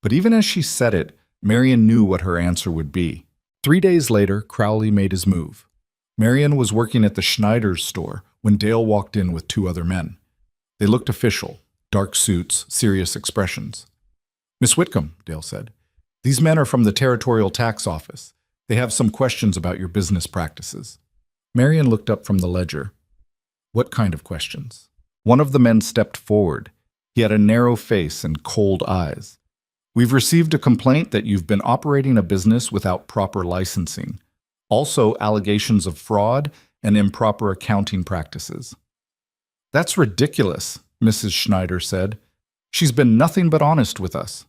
[SPEAKER 1] But even as she said it, Marian knew what her answer would be. 3 days later, Crowley made his move. Marian was working at the Schneider's store when Dale walked in with 2 other men. They looked official, dark suits, serious expressions. "Miss Whitcomb," Dale said, "these men are from the Territorial Tax Office. They have some questions about your business practices." Marian looked up from the ledger. "What kind of questions?" One of the men stepped forward. He had a narrow face and cold eyes. "We've received a complaint that you've been operating a business without proper licensing. Also, allegations of fraud and improper accounting practices." "That's ridiculous," Mrs. Schneider said. "She's been nothing but honest with us."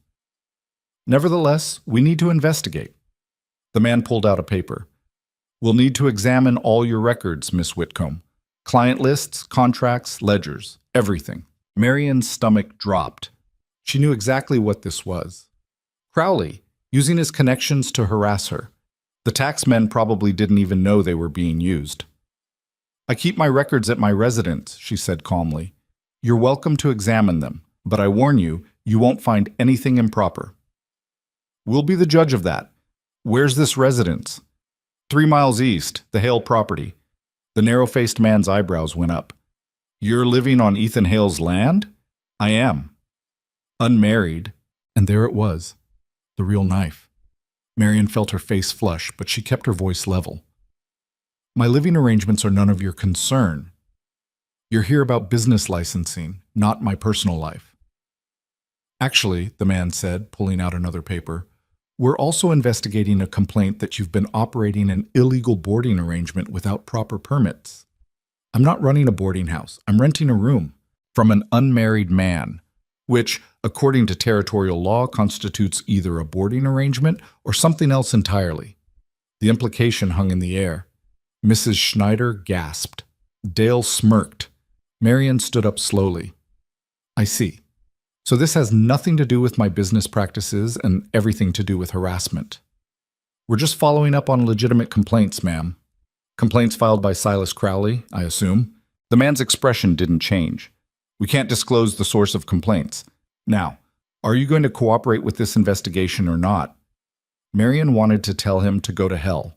[SPEAKER 1] "Nevertheless, we need to investigate." The man pulled out a paper. "We'll need to examine all your records, Miss Whitcomb. Client lists, contracts, ledgers, everything." Marian's stomach dropped. She knew exactly what this was. Crowley, using his connections to harass her. The taxmen probably didn't even know they were being used. "I keep my records at my residence," she said calmly. "You're welcome to examine them, but I warn you, you won't find anything improper." "We'll be the judge of that. Where's this residence?" 3 miles east, the Hale property." The narrow-faced man's eyebrows went up. "You're living on Ethan Hale's land?" "I am." "Unmarried." And there it was, the real knife. Marian felt her face flush, but she kept her voice level. "My living arrangements are none of your concern. You're here about business licensing, not my personal life." "Actually," the man said, pulling out another paper, "we're also investigating a complaint that you've been operating an illegal boarding arrangement without proper permits." "I'm not running a boarding house. I'm renting a room from an unmarried man, which, according to territorial law, constitutes either a boarding arrangement or something else entirely." The implication hung in the air. Mrs. Schneider gasped. Dale smirked. Marian stood up slowly. "I see. So this has nothing to do with my business practices and everything to do with harassment. We're just following up on legitimate complaints, ma'am." "Complaints filed by Silas Crowley, I assume?" The man's expression didn't change. "We can't disclose the source of complaints. Now, are you going to cooperate with this investigation or not?" Marian wanted to tell him to go to hell,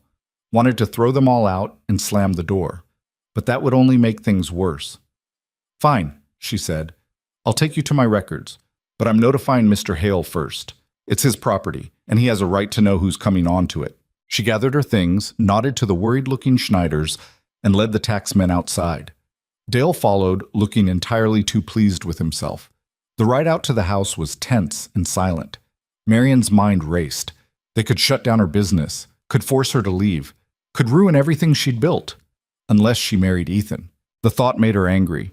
[SPEAKER 1] wanted to throw them all out and slam the door. But that would only make things worse. "Fine," she said. "I'll take you to my records, but I'm notifying Mr. Hale first. It's his property, and he has a right to know who's coming onto it." She gathered her things, nodded to the worried-looking Schneiders, and led the taxmen outside. Dale followed, looking entirely too pleased with himself. The ride out to the house was tense and silent. Marion's mind raced. They could shut down her business, could force her to leave, could ruin everything she'd built. Unless she married Ethan. The thought made her angry.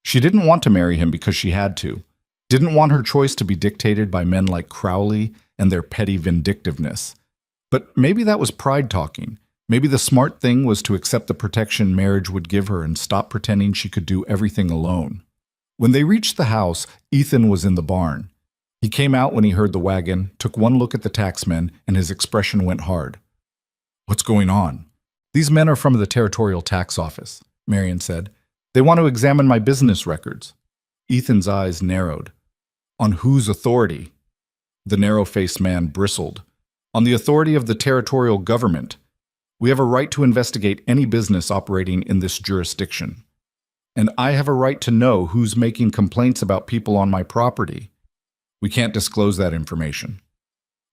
[SPEAKER 1] She didn't want to marry him because she had to. Didn't want her choice to be dictated by men like Crowley and their petty vindictiveness. But maybe that was pride talking. Maybe the smart thing was to accept the protection marriage would give her and stop pretending she could do everything alone. When they reached the house, Ethan was in the barn. He came out when he heard the wagon, took one look at the taxmen, and his expression went hard. "What's going on?" "These men are from the Territorial Tax Office," Marion said. "They want to examine my business records." Ethan's eyes narrowed. "On whose authority?" The narrow-faced man bristled. "On the authority of the territorial government. We have a right to investigate any business operating in this jurisdiction. And I have a right to know who's making complaints about people on my property. We can't disclose that information."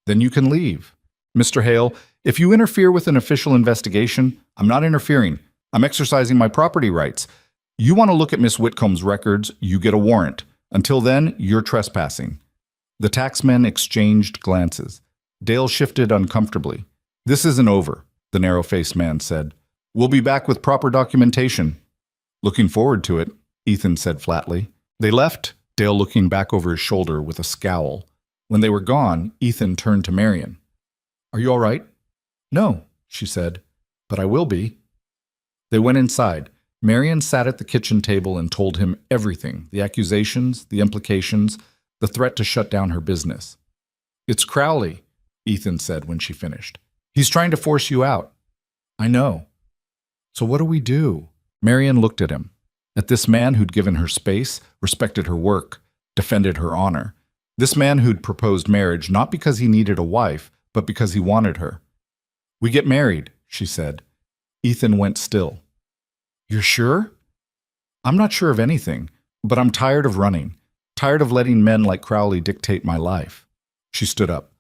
[SPEAKER 1] "Then you can leave. Mr. Hale, if you interfere with an official investigation, I'm not interfering. I'm exercising my property rights. You want to look at Miss Whitcomb's records, you get a warrant. Until then, you're trespassing." The taxmen exchanged glances. Dale shifted uncomfortably. "This isn't over," the narrow-faced man said. "We'll be back with proper documentation." "Looking forward to it," Ethan said flatly. They left, Dale looking back over his shoulder with a scowl. When they were gone, Ethan turned to Marion. "Are you all right?" "No," she said, "but I will be." They went inside. Marion sat at the kitchen table and told him everything, the accusations, the implications, the threat to shut down her business. "It's Crowley," Ethan said when she finished. "He's trying to force you out." "I know." "So what do we do?" Marion looked at him, at this man who'd given her space, respected her work, defended her honor. This man who'd proposed marriage not because he needed a wife, but because he wanted her. "We get married," she said. Ethan went still. "You're sure?" "I'm not sure of anything, but I'm tired of running, tired of letting men like Crowley dictate my life." She stood up.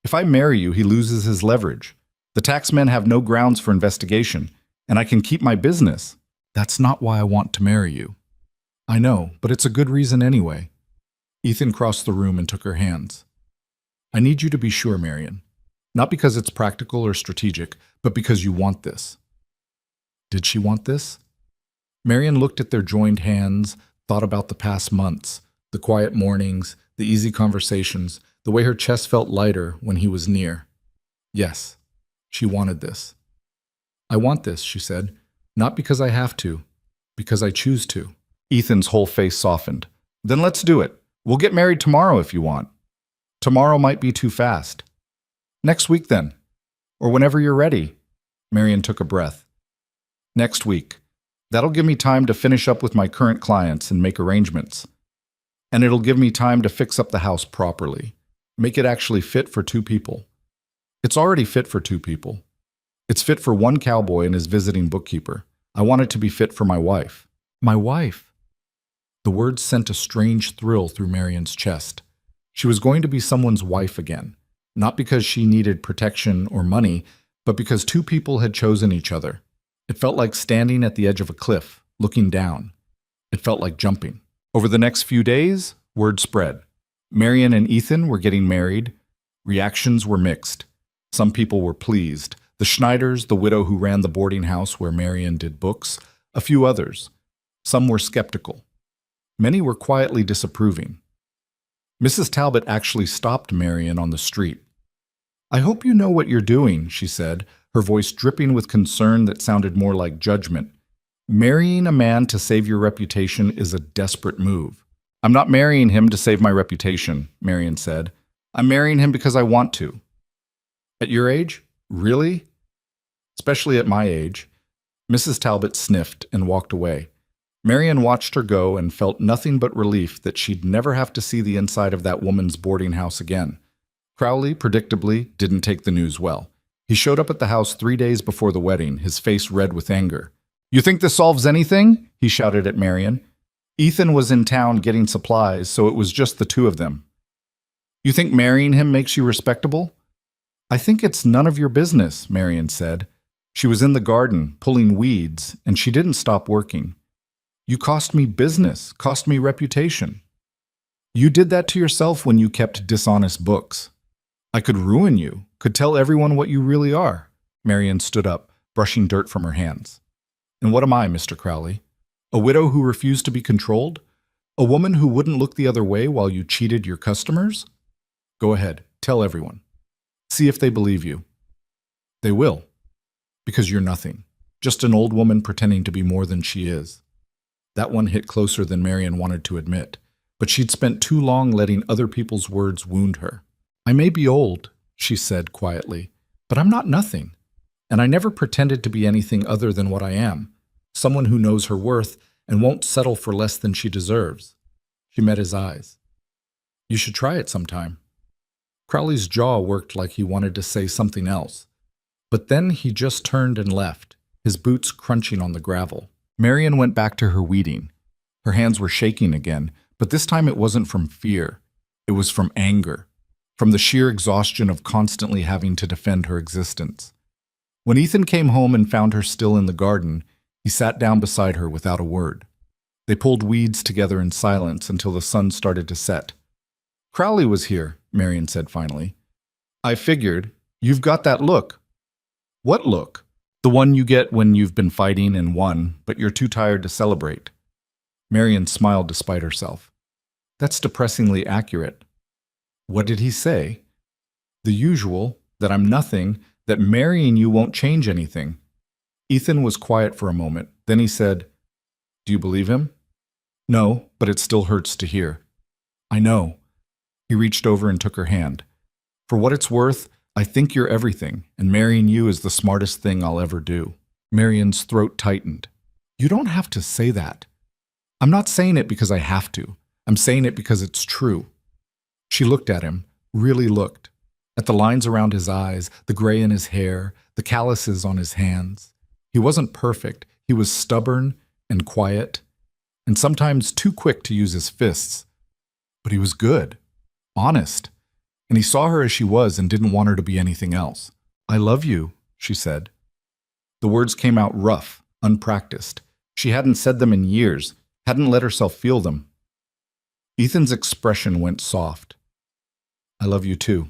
[SPEAKER 1] "If I marry you, he loses his leverage. The taxmen have no grounds for investigation, and I can keep my business." "That's not why I want to marry you." "I know, but it's a good reason anyway." Ethan crossed the room and took her hands. "I need you to be sure, Marion. Not because it's practical or strategic, but because you want this." Did she want this? Marion looked at their joined hands, thought about the past months, the quiet mornings, the easy conversations, the way her chest felt lighter when he was near. Yes, she wanted this. "I want this," she said, "not because I have to, because I choose to." Ethan's whole face softened. "Then let's do it. We'll get married tomorrow if you want." "Tomorrow might be too fast." "Next week then, or whenever you're ready." Marion took a breath. "Next week. That'll give me time to finish up with my current clients and make arrangements. And it'll give me time to fix up the house properly, make it actually fit for 2 people. It's already fit for 2 people. It's fit for one cowboy and his visiting bookkeeper. I want it to be fit for my wife." "My wife?" The words sent a strange thrill through Marion's chest. She was going to be someone's wife again, not because she needed protection or money, but because 2 people had chosen each other. It felt like standing at the edge of a cliff, looking down. It felt like jumping. Over the next few days, word spread. Marion and Ethan were getting married. Reactions were mixed. Some people were pleased. The Schneiders, the widow who ran the boarding house where Marion did books, a few others. Some were skeptical. Many were quietly disapproving. Mrs. Talbot actually stopped Marion on the street. "I hope you know what you're doing," she said, her voice dripping with concern that sounded more like judgment. "Marrying a man to save your reputation is a desperate move." "I'm not marrying him to save my reputation," Marion said. "I'm marrying him because I want to." "At your age? Really?" "Especially at my age." Mrs. Talbot sniffed and walked away. Marion watched her go and felt nothing but relief that she'd never have to see the inside of that woman's boarding house again. Crowley, predictably, didn't take the news well. He showed up at the house 3 days before the wedding, his face red with anger. "You think this solves anything?" he shouted at Marion. Ethan was in town getting supplies, so it was just the 2 of them. "You think marrying him makes you respectable?" "I think it's none of your business," Marion said. She was in the garden, pulling weeds, and she didn't stop working. You cost me business, cost me reputation. You did that to yourself when you kept dishonest books. I could ruin you, could tell everyone what you really are. Marian stood up, brushing dirt from her hands. And what am I, Mr. Crowley? A widow who refused to be controlled? A woman who wouldn't look the other way while you cheated your customers? Go ahead, tell everyone. See if they believe you. They will. Because you're nothing. Just an old woman pretending to be more than she is. That one hit closer than Marian wanted to admit, but she'd spent too long letting other people's words wound her. I may be old, she said quietly, but I'm not nothing. And I never pretended to be anything other than what I am. Someone who knows her worth and won't settle for less than she deserves. She met his eyes. You should try it sometime. Crowley's jaw worked like he wanted to say something else. But then he just turned and left, his boots crunching on the gravel. Marian went back to her weeding. Her hands were shaking again, but this time it wasn't from fear. It was from anger, from the sheer exhaustion of constantly having to defend her existence. When Ethan came home and found her still in the garden, he sat down beside her without a word. They pulled weeds together in silence until the sun started to set. Crowley was here, Marian said finally. I figured, you've got that look. What look? The one you get when you've been fighting and won, but you're too tired to celebrate. Marian smiled despite herself. That's depressingly accurate. What did he say? The usual, that I'm nothing, that marrying you won't change anything. Ethan was quiet for a moment. Then he said, Do you believe him? No, but it still hurts to hear. I know. He reached over and took her hand. For what it's worth, I think you're everything, and marrying you is the smartest thing I'll ever do. Marian's throat tightened. You don't have to say that. I'm not saying it because I have to. I'm saying it because it's true. She looked at him, really looked. At the lines around his eyes, the gray in his hair, the calluses on his hands. He wasn't perfect. He was stubborn and quiet, and sometimes too quick to use his fists. But he was good, honest, and he saw her as she was and didn't want her to be anything else. I love you, she said. The words came out rough, unpracticed. She hadn't said them in years, hadn't let herself feel them. Ethan's expression went soft. I love you too.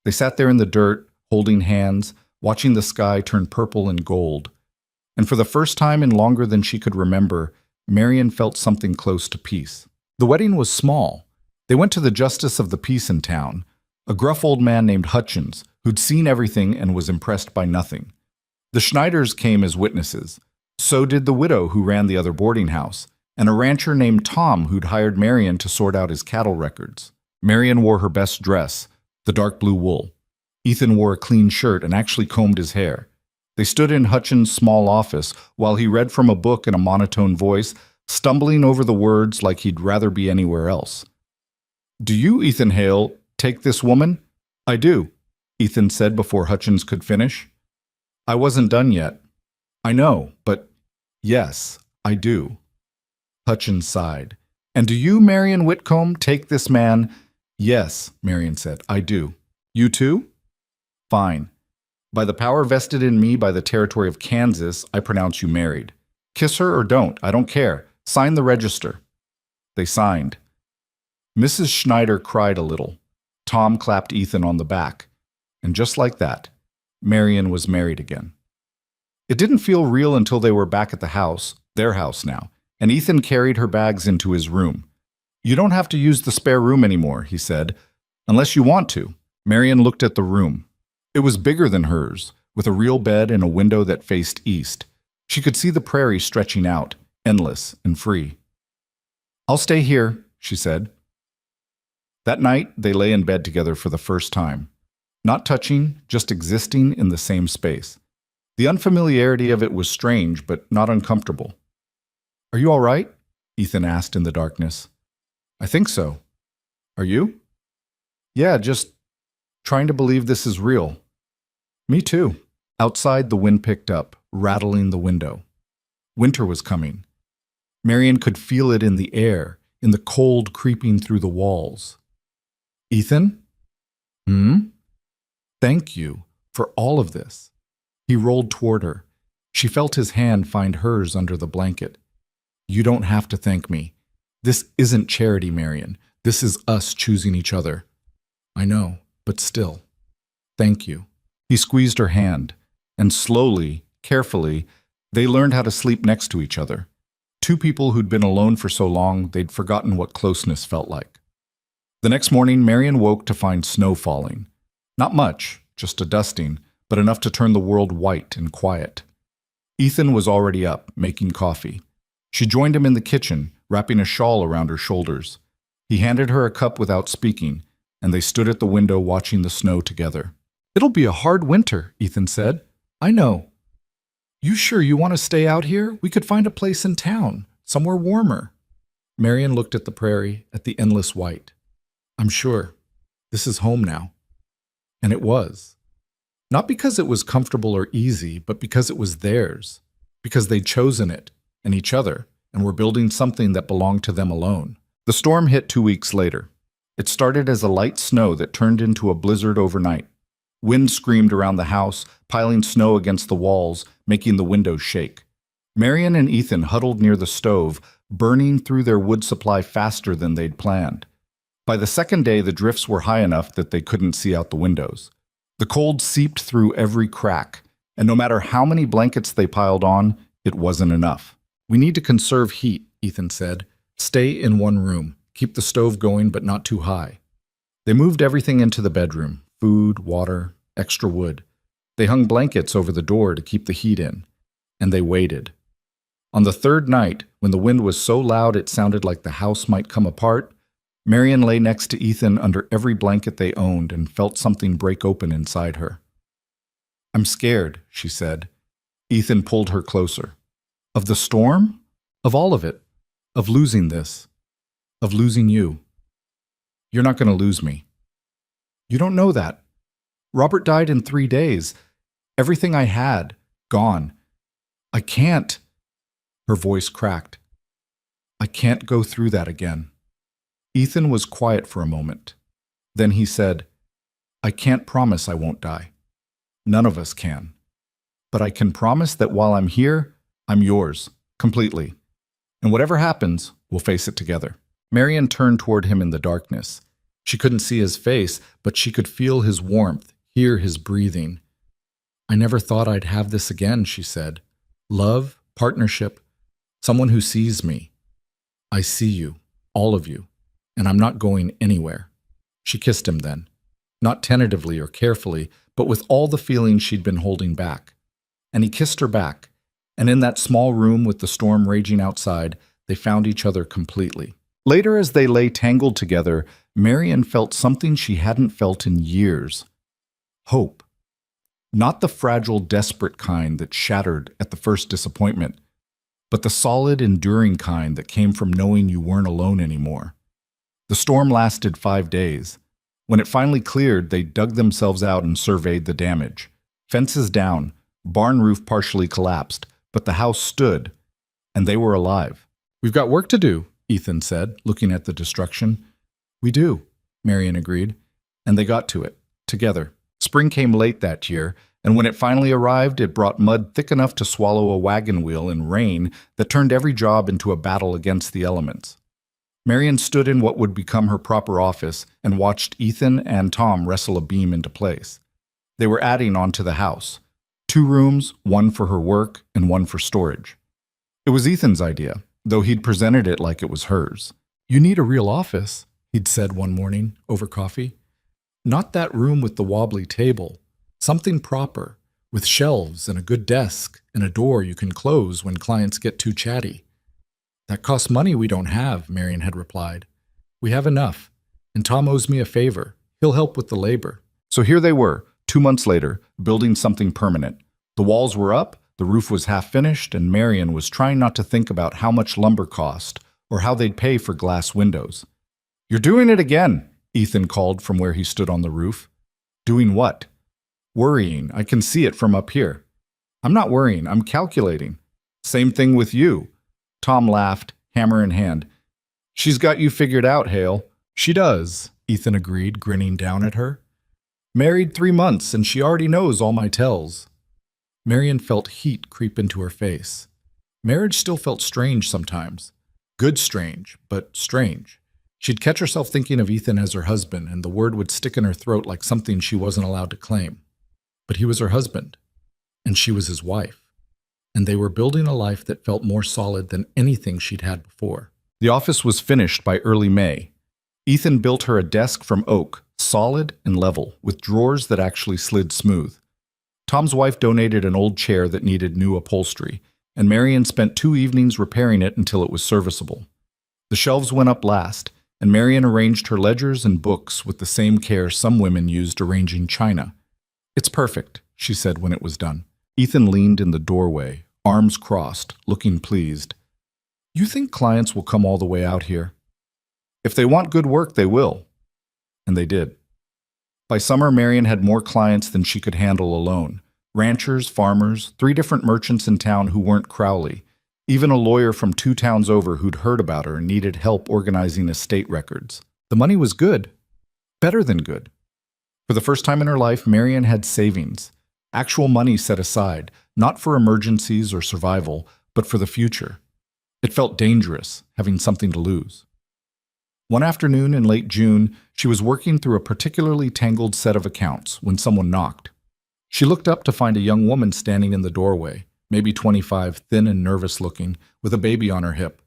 [SPEAKER 1] They sat there in the dirt, holding hands, watching the sky turn purple and gold. And for the first time in longer than she could remember, Marian felt something close to peace. The wedding was small. They went to the justice of the peace in town, a gruff old man named Hutchins, who'd seen everything and was impressed by nothing. The Schneiders came as witnesses. So did the widow who ran the other boarding house, and a rancher named Tom who'd hired Marian to sort out his cattle records. Marian wore her best dress, the dark blue wool. Ethan wore a clean shirt and actually combed his hair. They stood in Hutchins' small office while he read from a book in a monotone voice, stumbling over the words like he'd rather be anywhere else. Do you, Ethan Hale, take this woman? I do, Ethan said before Hutchins could finish. I wasn't done yet. I know, but yes, I do. Hutchins sighed. And do you, Marian Whitcomb, take this man? Yes, Marian said, I do. You too? Fine. By the power vested in me by the territory of Kansas, I pronounce you married. Kiss her or don't, I don't care. Sign the register. They signed. Mrs. Schneider cried a little. Tom clapped Ethan on the back. And just like that, Marian was married again. It didn't feel real until they were back at the house, their house now, and Ethan carried her bags into his room. You don't have to use the spare room anymore, he said, unless you want to. Marian looked at the room. It was bigger than hers, with a real bed and a window that faced east. She could see the prairie stretching out, endless and free. I'll stay here, she said. That night, they lay in bed together for the first time. Not touching, just existing in the same space. The unfamiliarity of it was strange, but not uncomfortable. Are you all right? Ethan asked in the darkness. I think so. Are you? Yeah, just trying to believe this is real. Me too. Outside, the wind picked up, rattling the window. Winter was coming. Marian could feel it in the air, in the cold creeping through the walls. Ethan? Thank you for all of this. He rolled toward her. She felt his hand find hers under the blanket. You don't have to thank me. This isn't charity, Marion. This is us choosing each other. I know, but still. Thank you. He squeezed her hand, and slowly, carefully, they learned how to sleep next to each other. Two people who'd been alone for so long they'd forgotten what closeness felt like. The next morning, Marion woke to find snow falling. Not much, just a dusting, but enough to turn the world white and quiet. Ethan was already up, making coffee. She joined him in the kitchen, wrapping a shawl around her shoulders. He handed her a cup without speaking, and they stood at the window watching the snow together. It'll be a hard winter, Ethan said. I know. You sure you want to stay out here? We could find a place in town, somewhere warmer. Marion looked at the prairie, at the endless white. I'm sure. This is home now. And it was. Not because it was comfortable or easy, but because it was theirs. Because they'd chosen it, and each other, and were building something that belonged to them alone. The storm hit 2 weeks later. It started as a light snow that turned into a blizzard overnight. Wind screamed around the house, piling snow against the walls, making the windows shake. Marion and Ethan huddled near the stove, burning through their wood supply faster than they'd planned. By the second day, the drifts were high enough that they couldn't see out the windows. The cold seeped through every crack, and no matter how many blankets they piled on, it wasn't enough. We need to conserve heat, Ethan said. Stay in one room. Keep the stove going, but not too high. They moved everything into the bedroom. Food, water, extra wood. They hung blankets over the door to keep the heat in. And they waited. On the third night, when the wind was so loud it sounded like the house might come apart, Marion lay next to Ethan under every blanket they owned and felt something break open inside her. I'm scared, she said. Ethan pulled her closer. Of the storm? Of all of it. Of losing this. Of losing you. You're not going to lose me. You don't know that. Robert died in 3 days. Everything I had, gone. I can't. Her voice cracked. I can't go through that again. Ethan was quiet for a moment. Then he said, I can't promise I won't die. None of us can. But I can promise that while I'm here, I'm yours, completely. And whatever happens, we'll face it together. Marion turned toward him in the darkness. She couldn't see his face, but she could feel his warmth, hear his breathing. I never thought I'd have this again, she said. Love, partnership, someone who sees me. I see you, all of you, and I'm not going anywhere. She kissed him then, not tentatively or carefully, but with all the feelings she'd been holding back. And he kissed her back, and in that small room with the storm raging outside, they found each other completely. Later, as they lay tangled together, Marion felt something she hadn't felt in years. Hope. Not the fragile, desperate kind that shattered at the first disappointment, but the solid, enduring kind that came from knowing you weren't alone anymore. The storm lasted 5 days. When it finally cleared, they dug themselves out and surveyed the damage. Fences down, barn roof partially collapsed, but the house stood, and they were alive. We've got work to do, Ethan said, looking at the destruction. We do, Marion agreed, and they got to it, together. Spring came late that year, and when it finally arrived, it brought mud thick enough to swallow a wagon wheel and rain that turned every job into a battle against the elements. Marion stood in what would become her proper office and watched Ethan and Tom wrestle a beam into place. They were adding onto the house. 2 rooms, one for her work and one for storage. It was Ethan's idea, though he'd presented it like it was hers. You need a real office, he'd said one morning over coffee. Not that room with the wobbly table. Something proper, with shelves and a good desk and a door you can close when clients get too chatty. That costs money we don't have, Marion had replied. We have enough, and Tom owes me a favor. He'll help with the labor. So here they were, 2 months later, building something permanent. The walls were up, the roof was half finished, and Marion was trying not to think about how much lumber cost or how they'd pay for glass windows. You're doing it again, Ethan called from where he stood on the roof. Doing what? Worrying. I can see it from up here. I'm not worrying. I'm calculating. Same thing with you. Tom laughed, hammer in hand. She's got you figured out, Hale. She does, Ethan agreed, grinning down at her. Married 3 months, and she already knows all my tells. Marian felt heat creep into her face. Marriage still felt strange sometimes. Good strange, but strange. She'd catch herself thinking of Ethan as her husband, and the word would stick in her throat like something she wasn't allowed to claim. But he was her husband, and she was his wife. And they were building a life that felt more solid than anything she'd had before. The office was finished by early May. Ethan built her a desk from oak, solid and level, with drawers that actually slid smooth. Tom's wife donated an old chair that needed new upholstery, and Marian spent 2 evenings repairing it until it was serviceable. The shelves went up last, and Marian arranged her ledgers and books with the same care some women used arranging china. "It's perfect," she said when it was done. Ethan leaned in the doorway, arms crossed, looking pleased. "You think clients will come all the way out here?" "If they want good work, they will." And they did. By summer, Marian had more clients than she could handle alone. Ranchers, farmers, 3 different merchants in town who weren't Crowley, even a lawyer from 2 towns over who'd heard about her and needed help organizing estate records. The money was good. Better than good. For the first time in her life, Marian had savings. Actual money set aside, not for emergencies or survival, but for the future. It felt dangerous, having something to lose. One afternoon in late June, she was working through a particularly tangled set of accounts when someone knocked. She looked up to find a young woman standing in the doorway, maybe 25, thin and nervous looking, with a baby on her hip.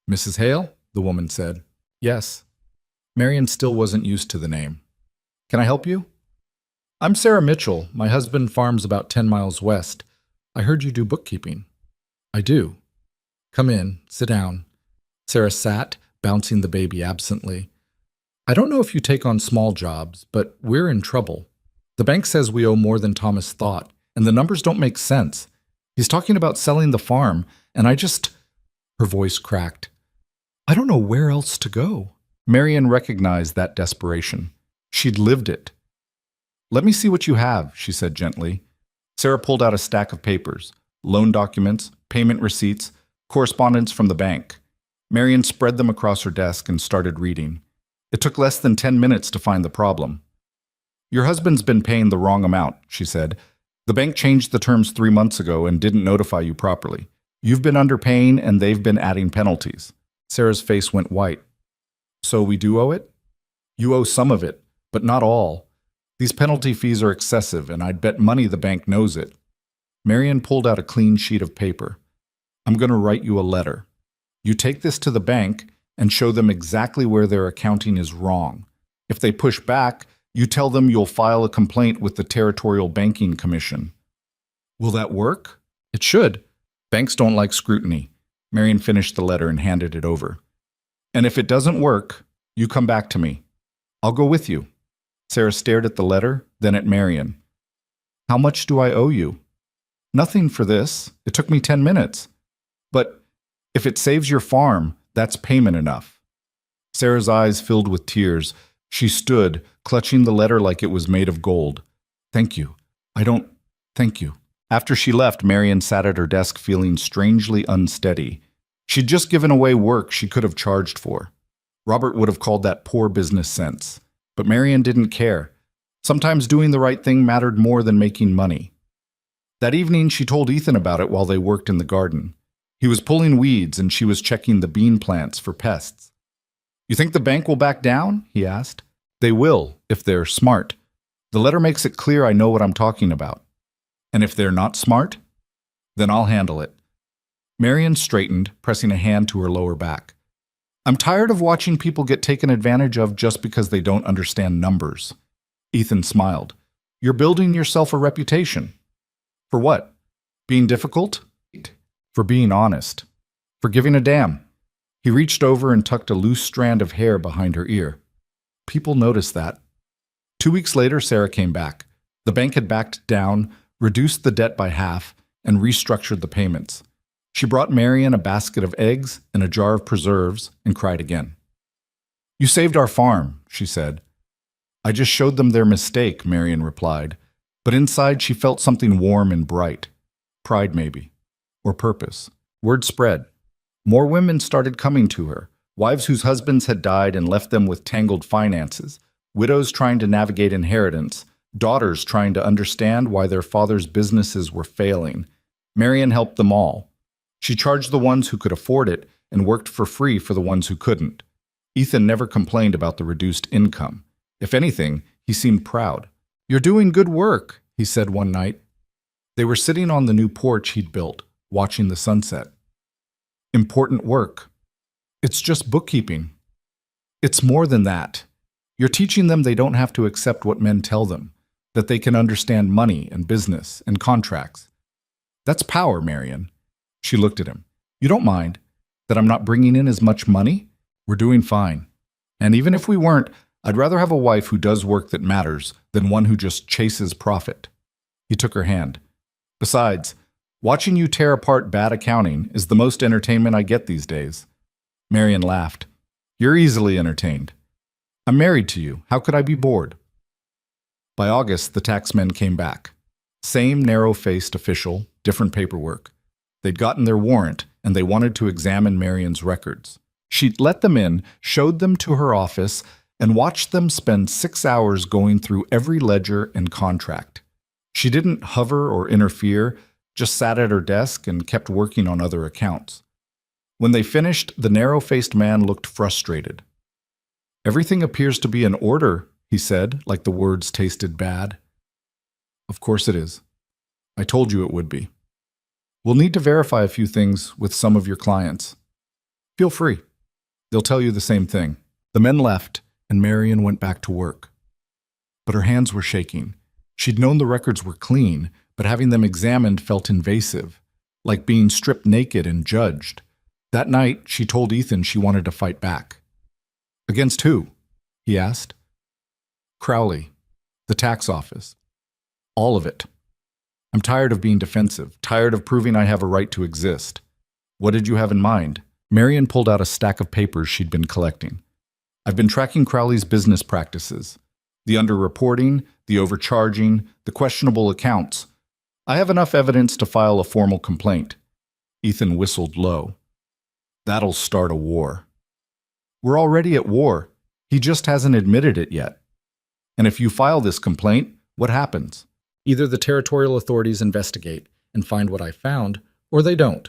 [SPEAKER 1] "Mrs. Hale?" the woman said. "Yes." Marian still wasn't used to the name. "Can I help you?" "I'm Sarah Mitchell. My husband farms about 10 miles west. I heard you do bookkeeping." "I do." "Come in. Sit down." Sarah sat, bouncing the baby absently. "I don't know if you take on small jobs, but we're in trouble. The bank says we owe more than Thomas thought, and the numbers don't make sense. He's talking about selling the farm, and Her voice cracked. "I don't know where else to go." Marian recognized that desperation. She'd lived it. "Let me see what you have," she said gently. Sarah pulled out a stack of papers, loan documents, payment receipts, correspondence from the bank. Marian spread them across her desk and started reading. It took less than 10 minutes to find the problem. "Your husband's been paying the wrong amount," she said. "The bank changed the terms 3 months ago and didn't notify you properly. You've been underpaying and they've been adding penalties." Sarah's face went white. "So we do owe it?" "You owe some of it, but not all. These penalty fees are excessive, and I'd bet money the bank knows it." Marian pulled out a clean sheet of paper. "I'm going to write you a letter. You take this to the bank and show them exactly where their accounting is wrong. If they push back, you tell them you'll file a complaint with the Territorial Banking Commission." "Will that work?" "It should. Banks don't like scrutiny." Marian finished the letter and handed it over. "And if it doesn't work, you come back to me. I'll go with you." Sarah stared at the letter, then at Marian. "How much do I owe you?" "Nothing for this. It took me 10 minutes. But if it saves your farm, that's payment enough." Sarah's eyes filled with tears. She stood, clutching the letter like it was made of gold. "Thank you. Thank you." After she left, Marian sat at her desk feeling strangely unsteady. She'd just given away work she could have charged for. Robert would have called that poor business sense. But Marian didn't care. Sometimes doing the right thing mattered more than making money. That evening, she told Ethan about it while they worked in the garden. He was pulling weeds and she was checking the bean plants for pests. "You think the bank will back down?" he asked. "They will, if they're smart. The letter makes it clear I know what I'm talking about. And if they're not smart, then I'll handle it." Marian straightened, pressing a hand to her lower back. "I'm tired of watching people get taken advantage of just because they don't understand numbers." Ethan smiled. "You're building yourself a reputation." "For what? Being difficult?" "For being honest. For giving a damn." He reached over and tucked a loose strand of hair behind her ear. "People notice that." 2 weeks later, Sarah came back. The bank had backed down, reduced the debt by half, and restructured the payments. She brought Marian a basket of eggs and a jar of preserves and cried again. "You saved our farm," she said. "I just showed them their mistake," Marian replied. But inside she felt something warm and bright. Pride, maybe. Or purpose. Word spread. More women started coming to her, wives whose husbands had died and left them with tangled finances, widows trying to navigate inheritance, daughters trying to understand why their father's businesses were failing. Marion helped them all. She charged the ones who could afford it and worked for free for the ones who couldn't. Ethan never complained about the reduced income. If anything, he seemed proud. "You're doing good work," he said one night. They were sitting on the new porch he'd built, watching the sunset. "Important work. It's just bookkeeping." "It's more than that. You're teaching them they don't have to accept what men tell them, that they can understand money and business and contracts. That's power, Marion." She looked at him. "You don't mind that I'm not bringing in as much money? We're doing fine. And even if we weren't, I'd rather have a wife who does work that matters than one who just chases profit." He took her hand. "Besides, watching you tear apart bad accounting is the most entertainment I get these days." Marion laughed. "You're easily entertained. I'm married to you. How could I be bored?" By August, the taxmen came back. Same narrow-faced official, different paperwork. They'd gotten their warrant, and they wanted to examine Marion's records. She'd let them in, showed them to her office, and watched them spend 6 hours going through every ledger and contract. She didn't hover or interfere, just sat at her desk and kept working on other accounts. When they finished, the narrow-faced man looked frustrated. "Everything appears to be in order," he said, like the words tasted bad. "Of course it is. I told you it would be. We'll need to verify a few things with some of your clients. Feel free. They'll tell you the same thing." The men left, and Marion went back to work. But her hands were shaking. She'd known the records were clean, but having them examined felt invasive, like being stripped naked and judged. That night, she told Ethan she wanted to fight back. "Against who?" he asked. "Crowley, the tax office. All of it. I'm tired of being defensive, tired of proving I have a right to exist. What did you have in mind?" Marion pulled out a stack of papers she'd been collecting. "I've been tracking Crowley's business practices. The underreporting, the overcharging, the questionable accounts. I have enough evidence to file a formal complaint." Ethan whistled low. "That'll start a war." "We're already at war. He just hasn't admitted it yet. And if you file this complaint, what happens? Either the territorial authorities investigate and find what I found, or they don't.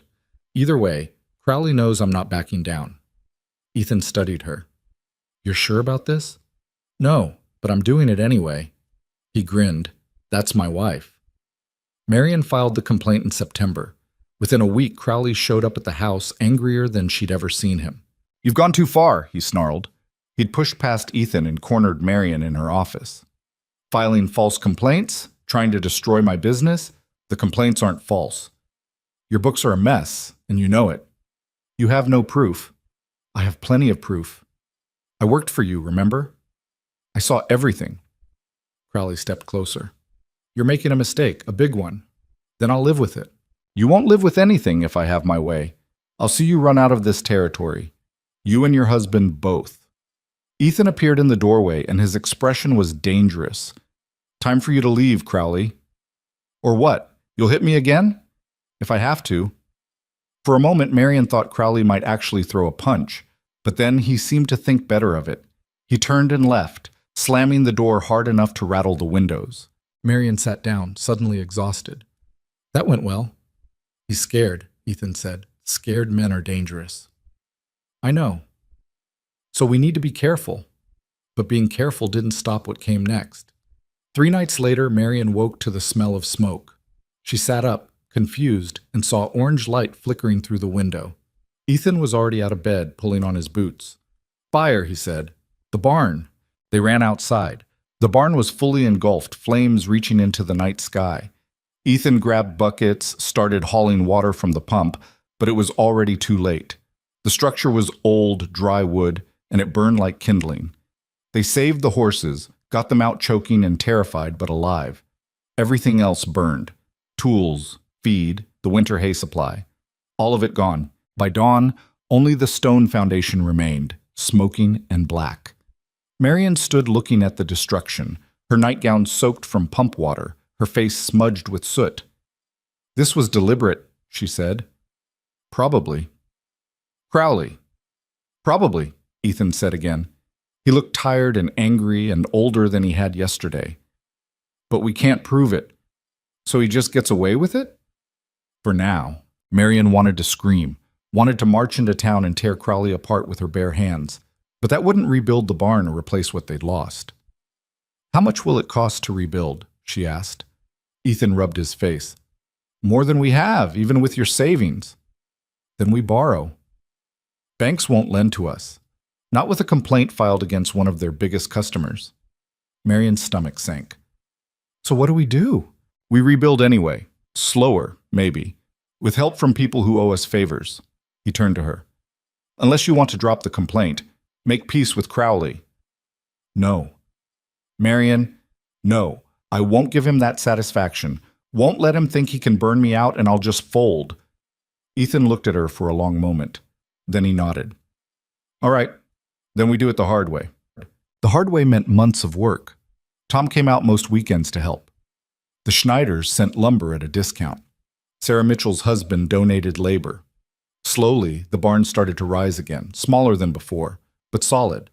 [SPEAKER 1] Either way, Crowley knows I'm not backing down." Ethan studied her. "You're sure about this?" "No, but I'm doing it anyway." He grinned. "That's my wife." Marion filed the complaint in September. Within a week, Crowley showed up at the house angrier than she'd ever seen him. "You've gone too far," he snarled. He'd pushed past Ethan and cornered Marion in her office. "Filing false complaints? Trying to destroy my business? The complaints aren't false. Your books are a mess, and you know it. You have no proof. I have plenty of proof. I worked for you, remember? I saw everything." Crowley stepped closer. "You're making a mistake, a big one. Then I'll live with it." "You won't live with anything if I have my way. I'll see you run out of this territory. You and your husband both." Ethan appeared in the doorway, and his expression was dangerous. "Time for you to leave, Crowley." "Or what? You'll hit me again?" "If I have to." For a moment, Marion thought Crowley might actually throw a punch, but then he seemed to think better of it. He turned and left, slamming the door hard enough to rattle the windows. Marion sat down, suddenly exhausted. "That went well." "He's scared," Ethan said. "Scared men are dangerous." "I know. So we need to be careful." But being careful didn't stop what came next. 3 nights later, Marion woke to the smell of smoke. She sat up, confused, and saw orange light flickering through the window. Ethan was already out of bed, pulling on his boots. "Fire," he said. "The barn." They ran outside. The barn was fully engulfed, flames reaching into the night sky. Ethan grabbed buckets, started hauling water from the pump, but it was already too late. The structure was old, dry wood, and it burned like kindling. They saved the horses, got them out choking and terrified but alive. Everything else burned. Tools, feed, the winter hay supply. All of it gone. By dawn, only the stone foundation remained, smoking and black. Marion stood looking at the destruction, her nightgown soaked from pump water, her face smudged with soot. "This was deliberate," she said. "Probably." "Crowley." "Probably," Ethan said again. He looked tired and angry and older than he had yesterday. But we can't prove it. So he just gets away with it? For now. Marion wanted to scream, wanted to march into town and tear Crowley apart with her bare hands. But that wouldn't rebuild the barn or replace what they'd lost. How much will it cost to rebuild? She asked. Ethan rubbed his face. More than we have, even with your savings. Then we borrow. Banks won't lend to us. Not with a complaint filed against one of their biggest customers. Marion's stomach sank. So what do we do? We rebuild anyway. Slower, maybe. With help from people who owe us favors. He turned to her. Unless you want to drop the complaint, make peace with Crowley. No. Marion, no. I won't give him that satisfaction. Won't let him think he can burn me out and I'll just fold. Ethan looked at her for a long moment. Then he nodded. All right. Then we do it the hard way. The hard way meant months of work. Tom came out most weekends to help. The Schneiders sent lumber at a discount. Sarah Mitchell's husband donated labor. Slowly, the barn started to rise again, smaller than before, but solid.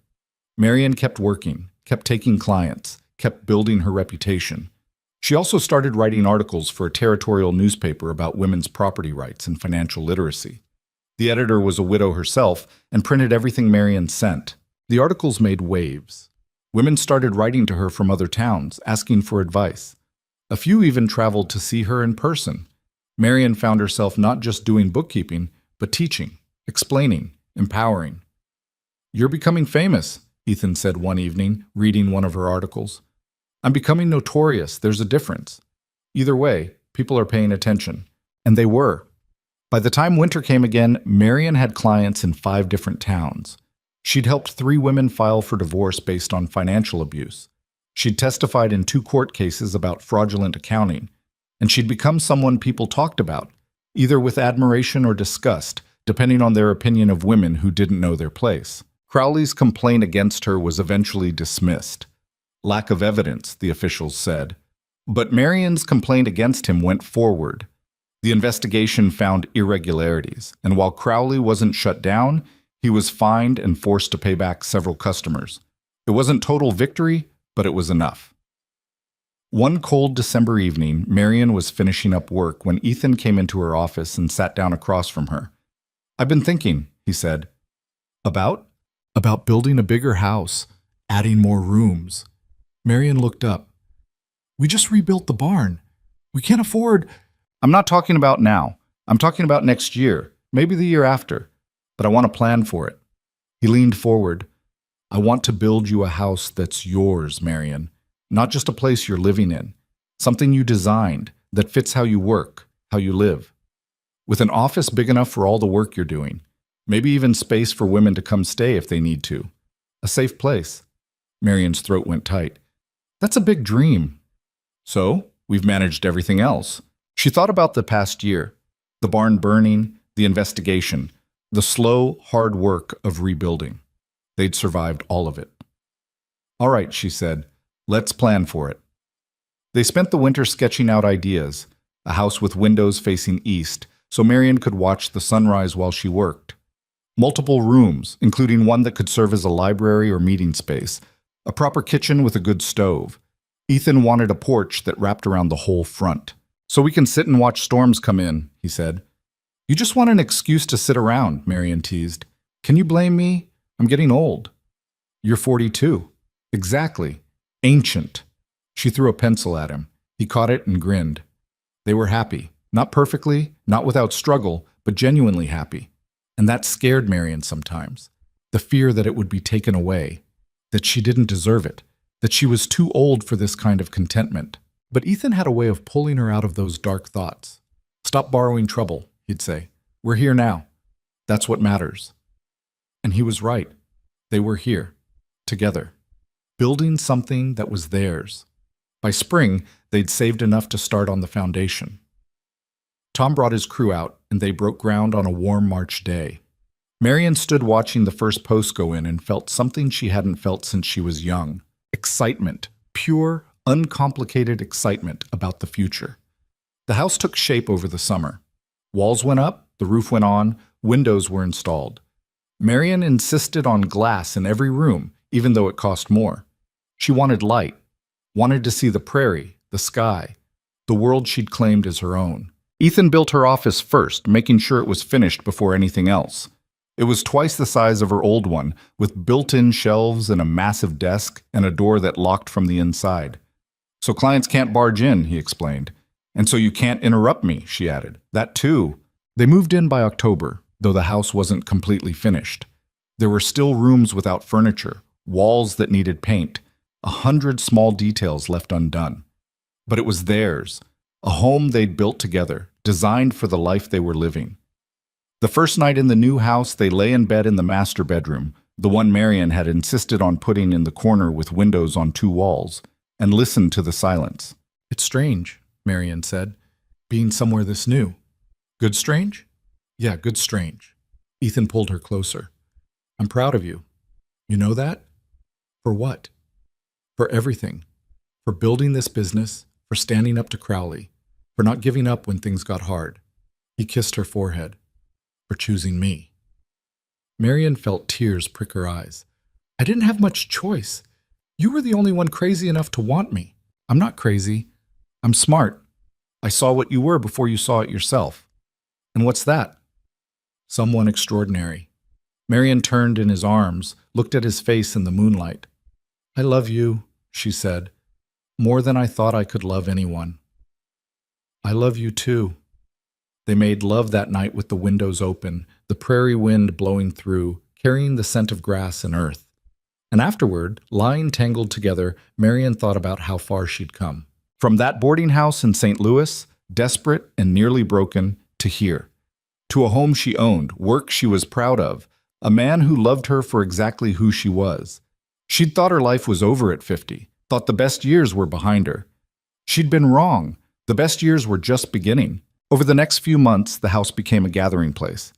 [SPEAKER 1] Marion kept working, kept taking clients, kept building her reputation. She also started writing articles for a territorial newspaper about women's property rights and financial literacy. The editor was a widow herself and printed everything Marion sent. The articles made waves. Women started writing to her from other towns, asking for advice. A few even traveled to see her in person. Marion found herself not just doing bookkeeping, but teaching, explaining, empowering. You're becoming famous, Ethan said one evening, reading one of her articles. I'm becoming notorious. There's a difference. Either way, people are paying attention. And they were. By the time winter came again, Marion had clients in 5 different towns. She'd helped 3 women file for divorce based on financial abuse. She'd testified in 2 court cases about fraudulent accounting. And she'd become someone people talked about, either with admiration or disgust, depending on their opinion of women who didn't know their place. Crowley's complaint against her was eventually dismissed. Lack of evidence, the officials said. But Marion's complaint against him went forward. The investigation found irregularities, and while Crowley wasn't shut down, he was fined and forced to pay back several customers. It wasn't total victory, but it was enough. One cold December evening, Marion was finishing up work when Ethan came into her office and sat down across from her. I've been thinking, he said. About? About building a bigger house, adding more rooms. Marion looked up. We just rebuilt the barn. We can't afford... I'm not talking about now. I'm talking about next year, maybe the year after. But I want to plan for it. He leaned forward. I want to build you a house that's yours, Marion. Not just a place you're living in. Something you designed that fits how you work, how you live. With an office big enough for all the work you're doing. Maybe even space for women to come stay if they need to. A safe place. Marion's throat went tight. That's a big dream. So, we've managed everything else. She thought about the past year. The barn burning, the investigation, the slow, hard work of rebuilding. They'd survived all of it. All right, she said. Let's plan for it. They spent the winter sketching out ideas. A house with windows facing east, so Marion could watch the sunrise while she worked. Multiple rooms, including one that could serve as a library or meeting space. A proper kitchen with a good stove. Ethan wanted a porch that wrapped around the whole front. So we can sit and watch storms come in, he said. You just want an excuse to sit around, Marion teased. Can you blame me? I'm getting old. You're 42. Exactly. Ancient. She threw a pencil at him. He caught it and grinned. They were happy. Not perfectly, not without struggle, but genuinely happy. And that scared Marion sometimes. The fear that it would be taken away. That she didn't deserve it. That she was too old for this kind of contentment. But Ethan had a way of pulling her out of those dark thoughts. Stop borrowing trouble, he'd say. We're here now. That's what matters. And he was right. They were here. Together. Building something that was theirs. By spring, they'd saved enough to start on the foundation. Tom brought his crew out, and they broke ground on a warm March day. Marion stood watching the first post go in and felt something she hadn't felt since she was young. Excitement. Pure, uncomplicated excitement about the future. The house took shape over the summer. Walls went up, the roof went on, windows were installed. Marion insisted on glass in every room, even though it cost more. She wanted light, wanted to see the prairie, the sky, the world she'd claimed as her own. Ethan built her office first, making sure it was finished before anything else. It was twice the size of her old one, with built-in shelves and a massive desk and a door that locked from the inside. "So clients can't barge in," he explained. "And so you can't interrupt me," she added. "That too." They moved in by October, though the house wasn't completely finished. There were still rooms without furniture, walls that needed paint, 100 small details left undone. But it was theirs, a home they'd built together, designed for the life they were living. The first night in the new house, they lay in bed in the master bedroom, the one Marion had insisted on putting in the corner with windows on 2 walls, and listened to the silence. "It's strange," Marion said, "being somewhere this new." "Good strange?" "Yeah, good strange." Ethan pulled her closer. "I'm proud of you. You know that?" "For what?" "For everything. For building this business, for standing up to Crowley, for not giving up when things got hard." He kissed her forehead. "For choosing me." Marion felt tears prick her eyes. "I didn't have much choice. You were the only one crazy enough to want me." "I'm not crazy. I'm smart. I saw what you were before you saw it yourself." "And what's that?" "Someone extraordinary." Marion turned in his arms, looked at his face in the moonlight. "I love you," she said, "more than I thought I could love anyone." "I love you too." They made love that night with the windows open, the prairie wind blowing through, carrying the scent of grass and earth. And afterward, lying tangled together, Marion thought about how far she'd come. From that boarding house in St. Louis, desperate and nearly broken, to here. To a home she owned, work she was proud of, a man who loved her for exactly who she was. She'd thought her life was over at 50, thought the best years were behind her. She'd been wrong. The best years were just beginning. Over the next few months, the house became a gathering place.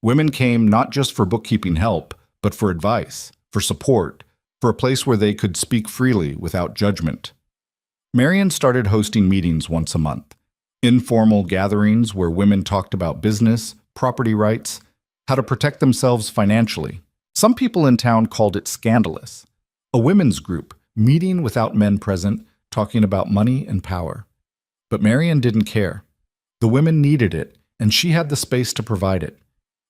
[SPEAKER 1] Women came not just for bookkeeping help, but for advice, for support, for a place where they could speak freely without judgment. Marion started hosting meetings once a month, informal gatherings where women talked about business, property rights, how to protect themselves financially. Some people in town called it scandalous. A women's group, meeting without men present, talking about money and power. But Marion didn't care. The women needed it, and she had the space to provide it.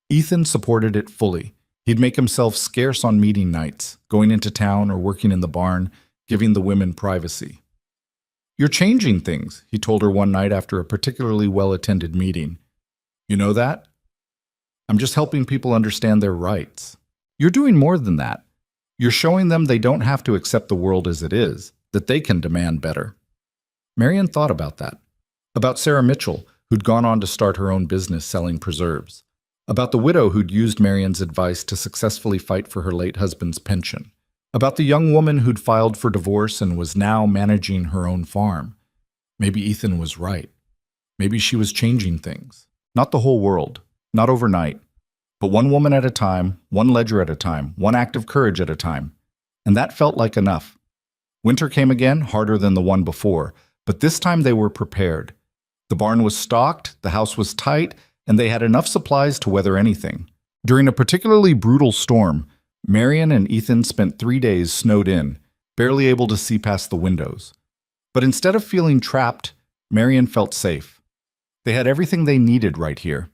[SPEAKER 1] Ethan supported it fully. He'd make himself scarce on meeting nights, going into town or working in the barn, giving the women privacy. "You're changing things," he told her one night after a particularly well-attended meeting. "You know that? I'm just helping people understand their rights." "You're doing more than that. You're showing them they don't have to accept the world as it is, that they can demand better." Marion thought about that. About Sarah Mitchell, who'd gone on to start her own business selling preserves. About the widow who'd used Marion's advice to successfully fight for her late husband's pension. About the young woman who'd filed for divorce and was now managing her own farm. Maybe Ethan was right. Maybe she was changing things. Not the whole world, not overnight, but one woman at a time, one ledger at a time, one act of courage at a time. And that felt like enough. Winter came again, harder than the one before, but this time they were prepared. The barn was stocked, the house was tight, and they had enough supplies to weather anything. During a particularly brutal storm, Marion and Ethan spent 3 days snowed in, barely able to see past the windows. But instead of feeling trapped, Marion felt safe. They had everything they needed right here.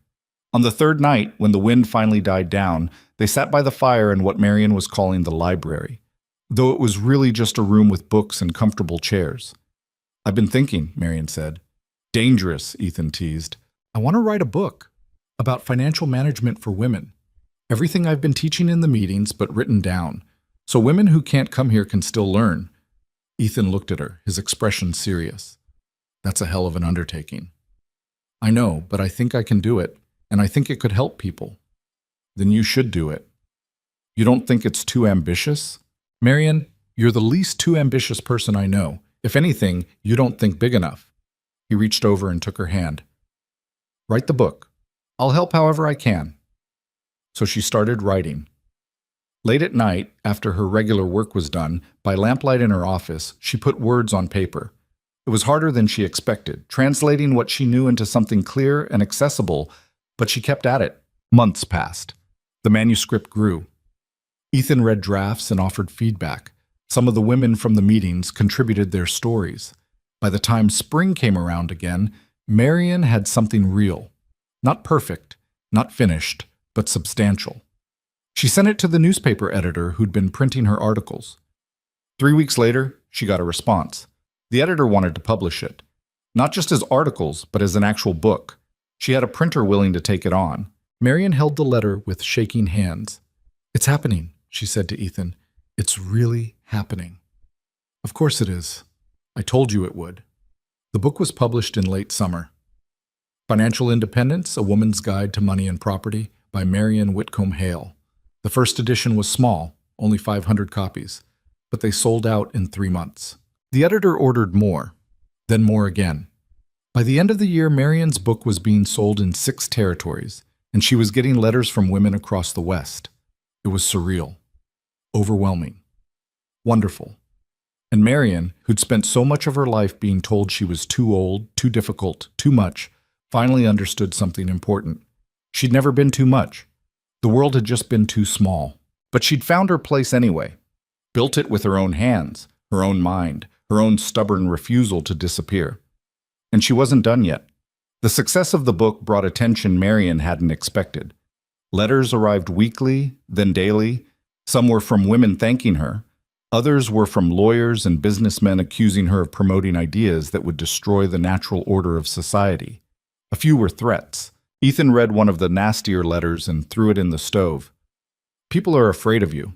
[SPEAKER 1] On the third night, when the wind finally died down, they sat by the fire in what Marion was calling the library, though it was really just a room with books and comfortable chairs. "I've been thinking," Marion said. "Dangerous," Ethan teased. "I want to write a book about financial management for women. Everything I've been teaching in the meetings, but written down, so women who can't come here can still learn." Ethan looked at her, his expression serious. "That's a hell of an undertaking." "I know, but I think I can do it, and I think it could help people." "Then you should do it." "You don't think it's too ambitious?" "Marion, you're the least too ambitious person I know. If anything, you don't think big enough." He reached over and took her hand. "Write the book. I'll help however I can." So she started writing. Late at night, after her regular work was done, by lamplight in her office, she put words on paper. It was harder than she expected, translating what she knew into something clear and accessible, but she kept at it. Months passed. The manuscript grew. Ethan read drafts and offered feedback. Some of the women from the meetings contributed their stories. By the time spring came around again, Marian had something real. Not perfect, not finished, but substantial. She sent it to the newspaper editor who'd been printing her articles. 3 weeks later, she got a response. The editor wanted to publish it. Not just as articles, but as an actual book. She had a printer willing to take it on. Marian held the letter with shaking hands. "It's happening," she said to Ethan. "It's really happening." "Of course it is. I told you it would." The book was published in late summer. Financial Independence, A Woman's Guide to Money and Property by Marian Whitcomb Hale. The first edition was small, only 500 copies, but they sold out in 3 months. The editor ordered more, then more again. By the end of the year, Marian's book was being sold in 6 territories, and she was getting letters from women across the West. It was surreal, overwhelming, wonderful. And Marian, who'd spent so much of her life being told she was too old, too difficult, too much, finally understood something important. She'd never been too much. The world had just been too small. But she'd found her place anyway. Built it with her own hands, her own mind, her own stubborn refusal to disappear. And she wasn't done yet. The success of the book brought attention Marian hadn't expected. Letters arrived weekly, then daily. Some were from women thanking her. Others were from lawyers and businessmen accusing her of promoting ideas that would destroy the natural order of society. A few were threats. Ethan read one of the nastier letters and threw it in the stove. "People are afraid of you."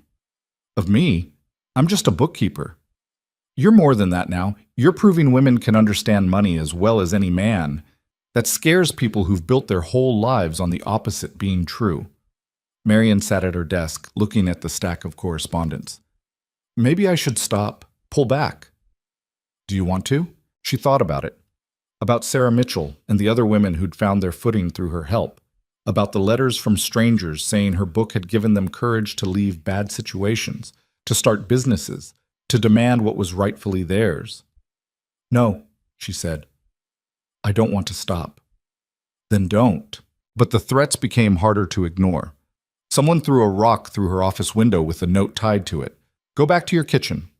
[SPEAKER 1] "Of me? I'm just a bookkeeper." "You're more than that now. You're proving women can understand money as well as any man. That scares people who've built their whole lives on the opposite being true." Marian sat at her desk, looking at the stack of correspondence. "Maybe I should stop, pull back." "Do you want to?" She thought about it. About Sarah Mitchell and the other women who'd found their footing through her help. About the letters from strangers saying her book had given them courage to leave bad situations, to start businesses, to demand what was rightfully theirs. "No," she said. "I don't want to stop." "Then don't." But the threats became harder to ignore. Someone threw a rock through her office window with a note tied to it. "Go back to your kitchen."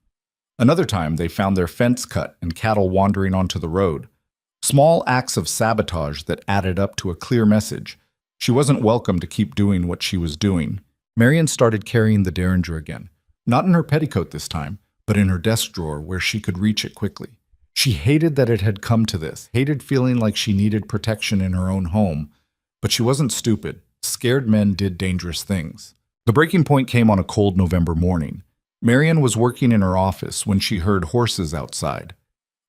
[SPEAKER 1] Another time, they found their fence cut and cattle wandering onto the road. Small acts of sabotage that added up to a clear message. She wasn't welcome to keep doing what she was doing. Marian started carrying the Derringer again. Not in her petticoat this time, but in her desk drawer where she could reach it quickly. She hated that it had come to this, hated feeling like she needed protection in her own home. But she wasn't stupid. Scared men did dangerous things. The breaking point came on a cold November morning. Marian was working in her office when she heard horses outside.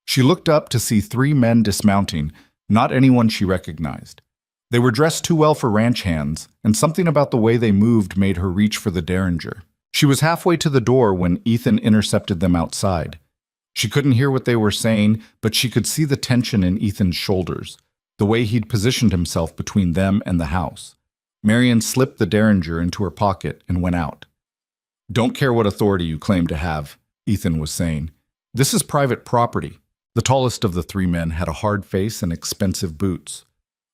[SPEAKER 1] She looked up to see 3 men dismounting, not anyone she recognized. They were dressed too well for ranch hands, and something about the way they moved made her reach for the Derringer. She was halfway to the door when Ethan intercepted them outside. She couldn't hear what they were saying, but she could see the tension in Ethan's shoulders, the way he'd positioned himself between them and the house. Marian slipped the Derringer into her pocket and went out. "Don't care what authority you claim to have," Ethan was saying. "This is private property." The tallest of the 3 men had a hard face and expensive boots.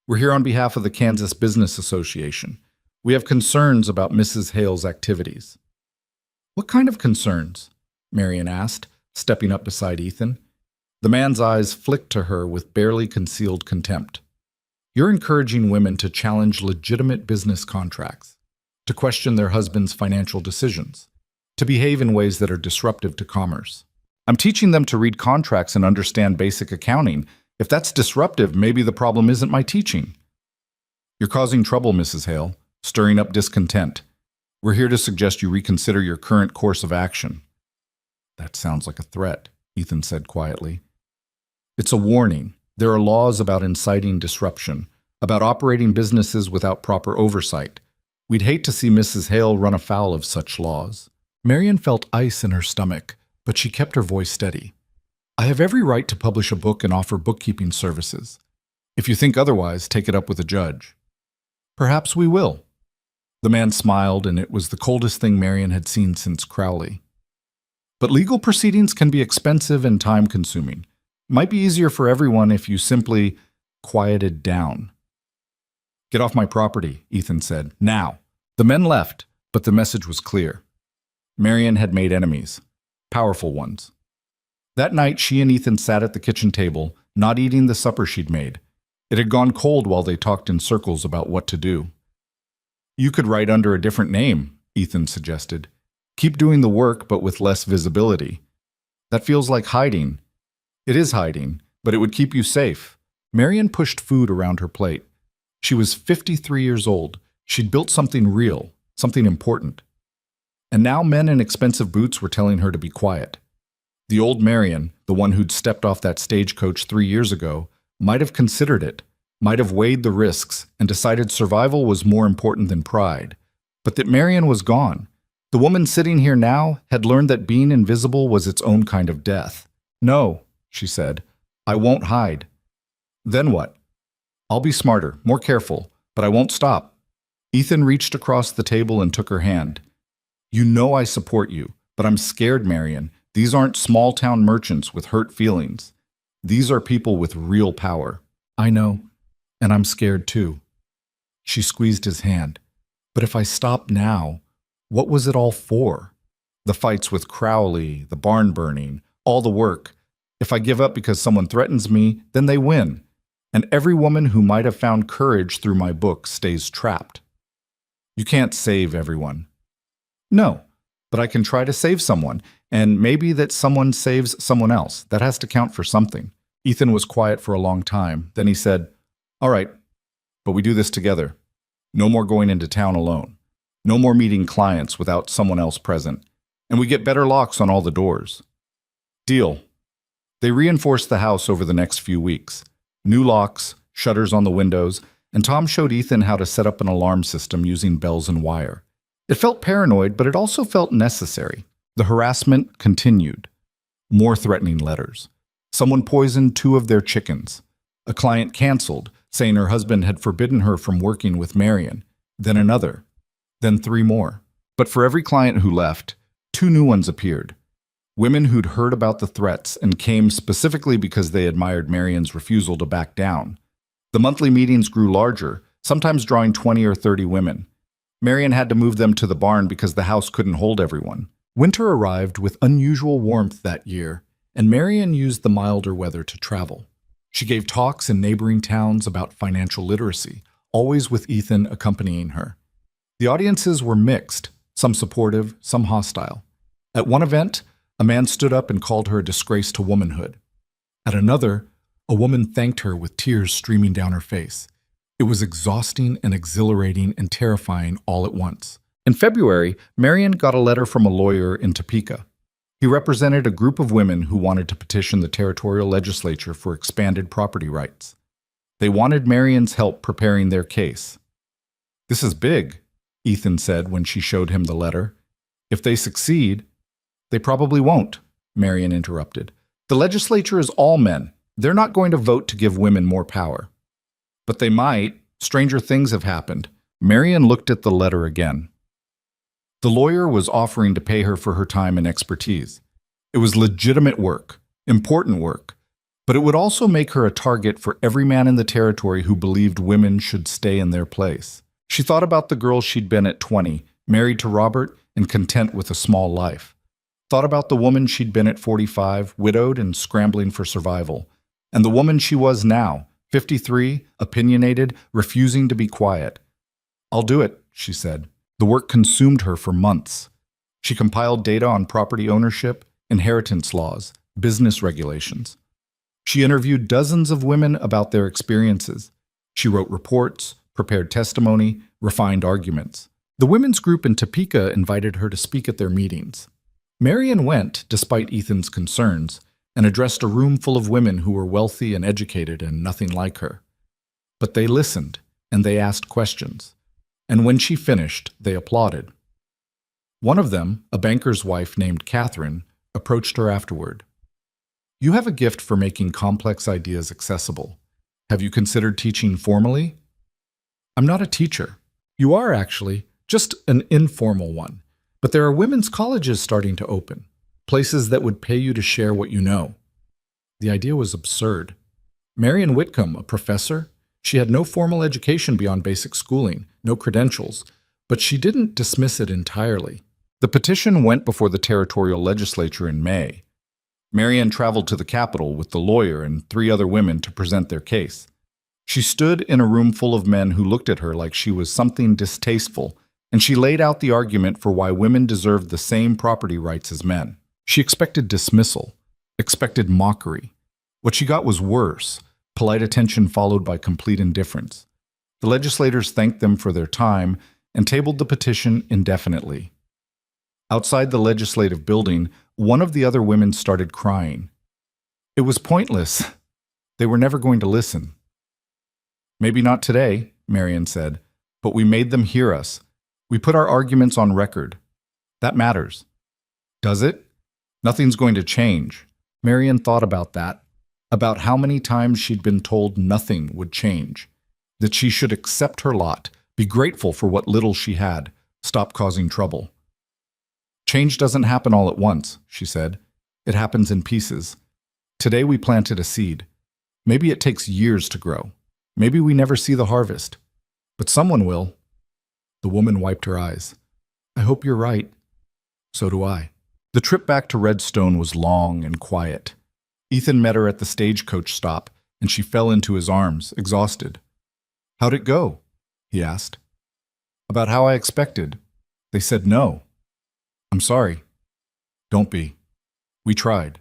[SPEAKER 1] "We're here on behalf of the Kansas Business Association. We have concerns about Mrs. Hale's activities." "What kind of concerns?" Marian asked, stepping up beside Ethan. The man's eyes flicked to her with barely concealed contempt. "You're encouraging women to challenge legitimate business contracts, to question their husbands' financial decisions, to behave in ways that are disruptive to commerce. I'm teaching them to read contracts and understand basic accounting. If that's disruptive, maybe the problem isn't my teaching." "You're causing trouble, Mrs. Hale, stirring up discontent. We're here to suggest you reconsider your current course of action." "That sounds like a threat," Ethan said quietly. "It's a warning. There are laws about inciting disruption, about operating businesses without proper oversight. We'd hate to see Mrs. Hale run afoul of such laws." Marian felt ice in her stomach, but she kept her voice steady. "I have every right to publish a book and offer bookkeeping services. If you think otherwise, take it up with a judge." "Perhaps we will." The man smiled, and it was the coldest thing Marian had seen since Crowley. "But legal proceedings can be expensive and time-consuming. Might be easier for everyone if you simply quieted down." "Get off my property," Ethan said. "Now." The men left, but the message was clear. Marian had made enemies. Powerful ones. That night, she and Ethan sat at the kitchen table, not eating the supper she'd made. It had gone cold while they talked in circles about what to do. You could write under a different name, Ethan suggested. Keep doing the work, but with less visibility. That feels like hiding. It is hiding, but it would keep you safe. Marian pushed food around her plate. She was 53 years old. She'd built something real, something important. And now men in expensive boots were telling her to be quiet. The old Marian, the one who'd stepped off that stagecoach 3 years ago, might have considered it, might have weighed the risks and decided survival was more important than pride. But that Marian was gone. The woman sitting here now had learned that being invisible was its own kind of death. No, she said, I won't hide. Then what? I'll be smarter, more careful, but I won't stop. Ethan reached across the table and took her hand. You know I support you, but I'm scared, Marian. These aren't small-town merchants with hurt feelings. These are people with real power. I know, and I'm scared too. She squeezed his hand. But if I stop now, what was it all for? The fights with Crowley, the barn burning, all the work. If I give up because someone threatens me, then they win. And every woman who might have found courage through my book stays trapped. You can't save everyone. No, but I can try to save someone, and maybe that someone saves someone else. That has to count for something. Ethan was quiet for a long time. Then he said, All right, but we do this together. No more going into town alone. No more meeting clients without someone else present. And we get better locks on all the doors. Deal. They reinforced the house over the next few weeks. New locks, shutters on the windows, and Tom showed Ethan how to set up an alarm system using bells and wire. It felt paranoid, but it also felt necessary. The harassment continued. More threatening letters. Someone poisoned 2 of their chickens. A client canceled, saying her husband had forbidden her from working with Marian. Then another. Then 3 more. But for every client who left, 2 new ones appeared. Women who'd heard about the threats and came specifically because they admired Marian's refusal to back down. The monthly meetings grew larger, sometimes drawing 20 or 30 women. Marian had to move them to the barn because the house couldn't hold everyone. Winter arrived with unusual warmth that year, and Marian used the milder weather to travel. She gave talks in neighboring towns about financial literacy, always with Ethan accompanying her. The audiences were mixed, some supportive, some hostile. At one event, a man stood up and called her a disgrace to womanhood. At another, a woman thanked her with tears streaming down her face. It was exhausting and exhilarating and terrifying all at once. In February, Marian got a letter from a lawyer in Topeka. He represented a group of women who wanted to petition the territorial legislature for expanded property rights. They wanted Marian's help preparing their case. This is big, Ethan said when she showed him the letter. If they succeed, they probably won't, Marian interrupted. The legislature is all men. They're not going to vote to give women more power. But they might. Stranger things have happened. Marian looked at the letter again. The lawyer was offering to pay her for her time and expertise. It was legitimate work, important work, but it would also make her a target for every man in the territory who believed women should stay in their place. She thought about the girl she'd been at 20, married to Robert and content with a small life. Thought about the woman she'd been at 45, widowed and scrambling for survival. And the woman she was now, 53, opinionated, refusing to be quiet. I'll do it, she said. The work consumed her for months. She compiled data on property ownership, inheritance laws, business regulations. She interviewed dozens of women about their experiences. She wrote reports, prepared testimony, refined arguments. The women's group in Topeka invited her to speak at their meetings. Marian went, despite Ethan's concerns, and addressed a room full of women who were wealthy and educated and nothing like her. But they listened, and they asked questions. And when she finished, they applauded. One of them, a banker's wife named Catherine, approached her afterward. You have a gift for making complex ideas accessible. Have you considered teaching formally? I'm not a teacher. You are, actually, just an informal one. But there are women's colleges starting to open, places that would pay you to share what you know. The idea was absurd. Marian Whitcomb, a professor, she had no formal education beyond basic schooling, no credentials, but she didn't dismiss it entirely. The petition went before the territorial legislature in May. Marian traveled to the Capitol with the lawyer and 3 other women to present their case. She stood in a room full of men who looked at her like she was something distasteful, and she laid out the argument for why women deserved the same property rights as men. She expected dismissal, expected mockery. What she got was worse, polite attention followed by complete indifference. The legislators thanked them for their time and tabled the petition indefinitely. Outside the legislative building, one of the other women started crying. It was pointless. They were never going to listen. "Maybe not today," Marian said, "but we made them hear us. We put our arguments on record. That matters." "Does it?" "Nothing's going to change." Marian thought about that, about how many times she'd been told nothing would change, that she should accept her lot, be grateful for what little she had, stop causing trouble. "Change doesn't happen all at once," she said. "It happens in pieces. Today we planted a seed. Maybe it takes years to grow. Maybe we never see the harvest. But someone will." The woman wiped her eyes. "I hope you're right." "So do I." The trip back to Redstone was long and quiet. Ethan met her at the stagecoach stop, and she fell into his arms, exhausted. "How'd it go?" he asked. "About how I expected. They said no." "I'm sorry." "Don't be. We tried.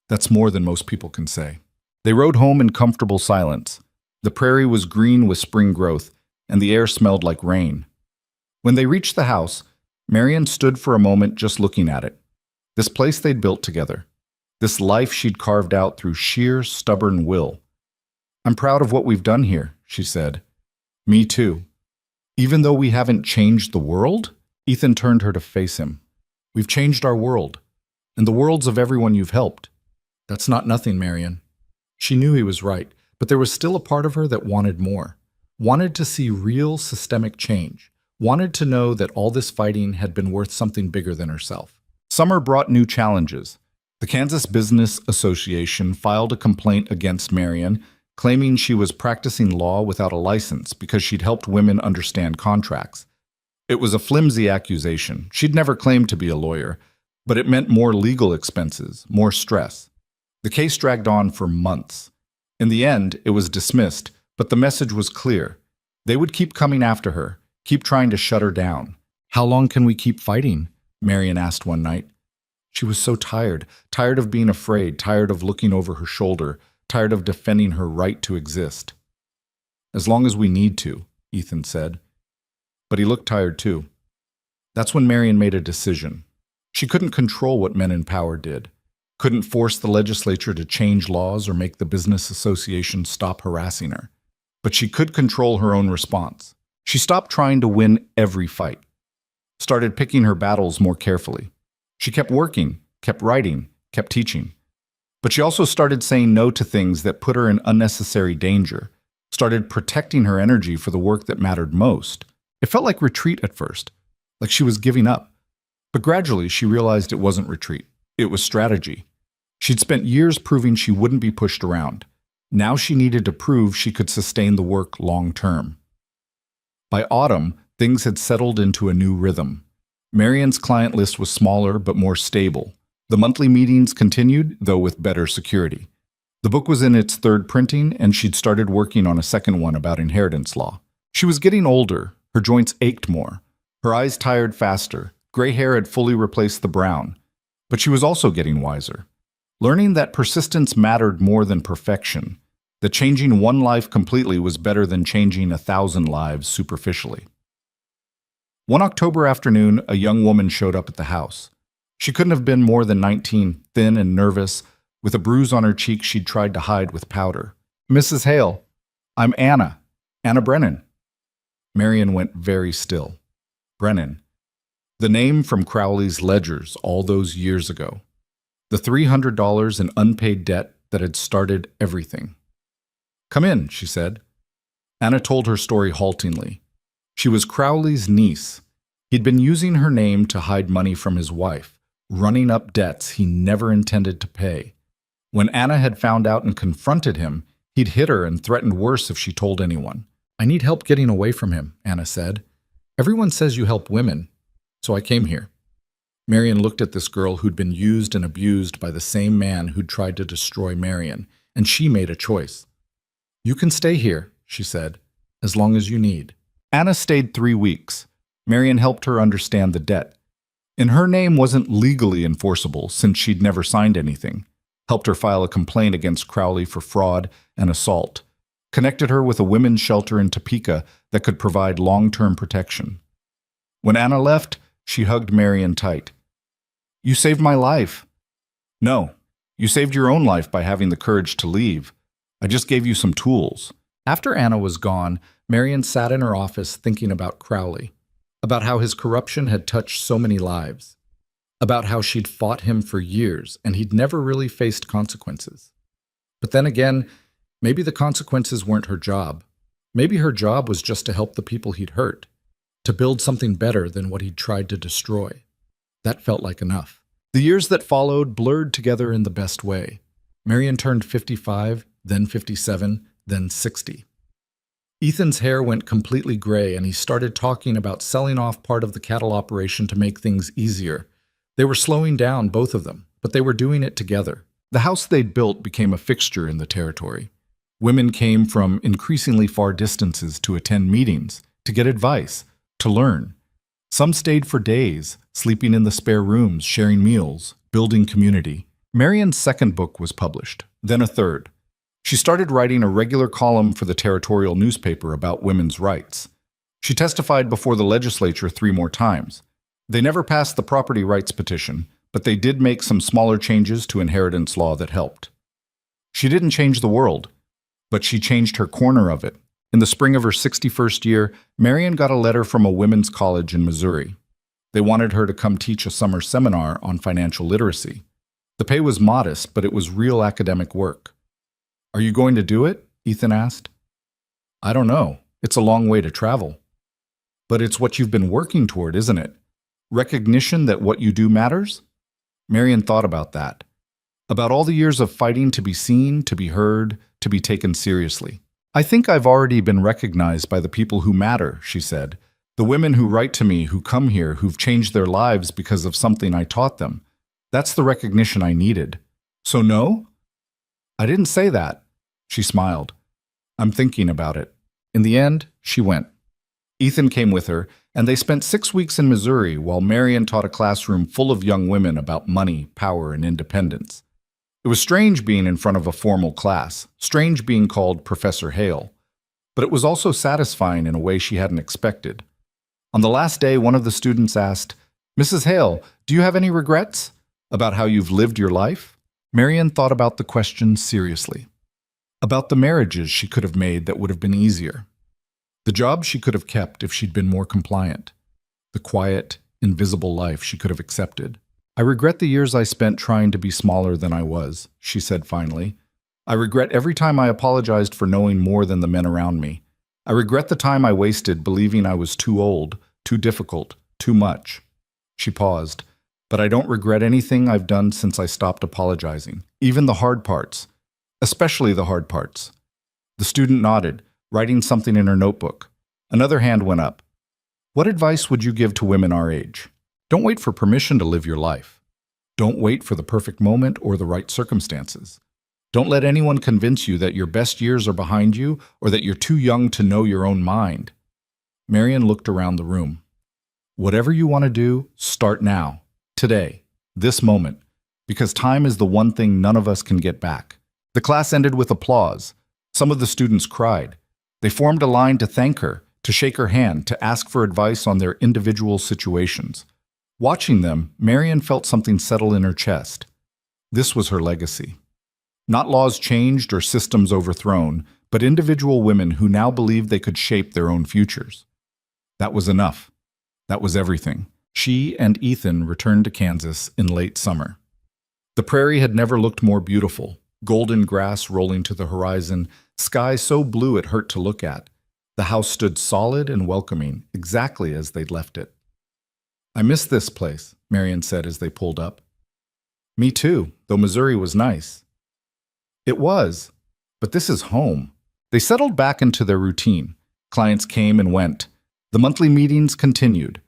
[SPEAKER 1] That's more than most people can say." They rode home in comfortable silence. The prairie was green with spring growth, and the air smelled like rain. When they reached the house, Marian stood for a moment just looking at it. This place they'd built together. This life she'd carved out through sheer, stubborn will. "I'm proud of what we've done here," she said. "Me too." "Even though we haven't changed the world?" Ethan turned her to face him. "We've changed our world, and the worlds of everyone you've helped." "That's not nothing, Marian." She knew he was right, but there was still a part of her that wanted more, wanted to see real systemic change, wanted to know that all this fighting had been worth something bigger than herself. Summer brought new challenges. The Kansas Business Association filed a complaint against Marian, claiming she was practicing law without a license because she'd helped women understand contracts. It was a flimsy accusation. She'd never claimed to be a lawyer, but it meant more legal expenses, more stress. The case dragged on for months. In the end, it was dismissed, but the message was clear. They would keep coming after her, keep trying to shut her down. "How long can we keep fighting?" Marian asked one night. She was so tired, tired of being afraid, tired of looking over her shoulder, tired of defending her right to exist. "As long as we need to," Ethan said. But he looked tired too. That's when Marian made a decision. She couldn't control what men in power did, couldn't force the legislature to change laws or make the business association stop harassing her. But she could control her own response. She stopped trying to win every fight, started picking her battles more carefully. She kept working, kept writing, kept teaching. But she also started saying no to things that put her in unnecessary danger, started protecting her energy for the work that mattered most. It felt like retreat at first, like she was giving up. But gradually she realized it wasn't retreat. It was strategy. She'd spent years proving she wouldn't be pushed around. Now she needed to prove she could sustain the work long term. By autumn, things had settled into a new rhythm. Marian's client list was smaller but more stable. The monthly meetings continued, though with better security. The book was in its 3rd printing, and she'd started working on a second one about inheritance law. She was getting older. Her joints ached more. Her eyes tired faster. Gray hair had fully replaced the brown. But she was also getting wiser, learning that persistence mattered more than perfection, that changing one life completely was better than changing 1,000 lives superficially. One October afternoon, a young woman showed up at the house. She couldn't have been more than 19, thin and nervous, with a bruise on her cheek she'd tried to hide with powder. "Mrs. Hale, I'm Anna Brennan." Marian went very still. Brennan. The name from Crowley's ledgers all those years ago. The $300 in unpaid debt that had started everything. "Come in," she said. Anna told her story haltingly. She was Crowley's niece. He'd been using her name to hide money from his wife, running up debts he never intended to pay. When Anna had found out and confronted him, he'd hit her and threatened worse if she told anyone. "I need help getting away from him," Anna said. "Everyone says you help women, so I came here." Marion looked at this girl who'd been used and abused by the same man who'd tried to destroy Marion, and she made a choice. "You can stay here," she said, "as long as you need." Anna stayed 3 weeks. Marion helped her understand the debt. And her name wasn't legally enforceable since she'd never signed anything. Helped her file a complaint against Crowley for fraud and assault. Connected her with a women's shelter in Topeka that could provide long-term protection. When Anna left, she hugged Marion tight. "You saved my life." "No, you saved your own life by having the courage to leave. I just gave you some tools." After Anna was gone, Marion sat in her office thinking about Crowley, about how his corruption had touched so many lives, about how she'd fought him for years and he'd never really faced consequences. But then again, maybe the consequences weren't her job. Maybe her job was just to help the people he'd hurt, to build something better than what he'd tried to destroy. That felt like enough. The years that followed blurred together in the best way. Marion turned 55, then 57, then 60. Ethan's hair went completely gray, and he started talking about selling off part of the cattle operation to make things easier. They were slowing down, both of them, but they were doing it together. The house they'd built became a fixture in the territory. Women came from increasingly far distances to attend meetings, to get advice, to learn. Some stayed for days, sleeping in the spare rooms, sharing meals, building community. Marion's second book was published, then a third. She started writing a regular column for the territorial newspaper about women's rights. She testified before the legislature 3 more times. They never passed the property rights petition, but they did make some smaller changes to inheritance law that helped. She didn't change the world, but she changed her corner of it. In the spring of her 61st year, Marion got a letter from a women's college in Missouri. They wanted her to come teach a summer seminar on financial literacy. The pay was modest, but it was real academic work. "Are you going to do it?" Ethan asked. "I don't know. It's a long way to travel." "But it's what you've been working toward, isn't it? Recognition that what you do matters?" Marion thought about that. About all the years of fighting to be seen, to be heard, to be taken seriously. "I think I've already been recognized by the people who matter," she said. "The women who write to me, who come here, who've changed their lives because of something I taught them. That's the recognition I needed." "So no?" "I didn't say that." She smiled. "I'm thinking about it." In the end, she went. Ethan came with her, and they spent 6 weeks in Missouri while Marion taught a classroom full of young women about money, power, and independence. It was strange being in front of a formal class, strange being called Professor Hale, but it was also satisfying in a way she hadn't expected. On the last day, one of the students asked, "Mrs. Hale, do you have any regrets about how you've lived your life?" Marion thought about the question seriously. About the marriages she could have made that would have been easier. The job she could have kept if she'd been more compliant. The quiet, invisible life she could have accepted. "I regret the years I spent trying to be smaller than I was," she said finally. "I regret every time I apologized for knowing more than the men around me. I regret the time I wasted believing I was too old, too difficult, too much." She paused. "But I don't regret anything I've done since I stopped apologizing, even the hard parts, especially the hard parts." The student nodded, writing something in her notebook. Another hand went up. "What advice would you give to women our age? Don't wait for permission to live your life. Don't wait for the perfect moment or the right circumstances. Don't let anyone convince you that your best years are behind you or that you're too young to know your own mind." Marion looked around the room. "Whatever you want to do, start now, today, this moment, because time is the one thing none of us can get back." The class ended with applause. Some of the students cried. They formed a line to thank her, to shake her hand, to ask for advice on their individual situations. Watching them, Marion felt something settle in her chest. This was her legacy. Not laws changed or systems overthrown, but individual women who now believed they could shape their own futures. That was enough. That was everything. She and Ethan returned to Kansas in late summer. The prairie had never looked more beautiful. Golden grass rolling to the horizon, sky so blue it hurt to look at. The house stood solid and welcoming, exactly as they'd left it. "I miss this place," Marion said as they pulled up. "Me too, though Missouri was nice." "It was, but this is home." They settled back into their routine. Clients came and went. The monthly meetings continued.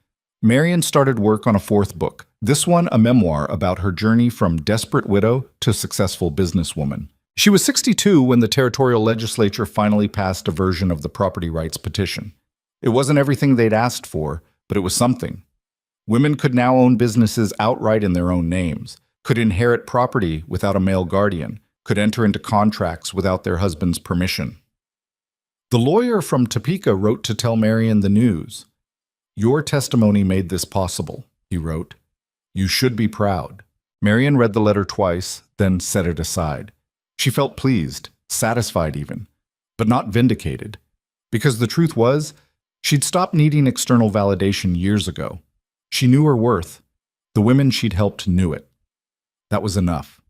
[SPEAKER 1] Marian started work on a fourth book, this one a memoir about her journey from desperate widow to successful businesswoman. She was 62 when the territorial legislature finally passed a version of the property rights petition. It wasn't everything they'd asked for, but it was something. Women could now own businesses outright in their own names, could inherit property without a male guardian, could enter into contracts without their husband's permission. The lawyer from Topeka wrote to tell Marian the news. "Your testimony made this possible," he wrote. "You should be proud." Marian read the letter twice, then set it aside. She felt pleased, satisfied even, but not vindicated. Because the truth was, she'd stopped needing external validation years ago. She knew her worth. The women she'd helped knew it. That was enough.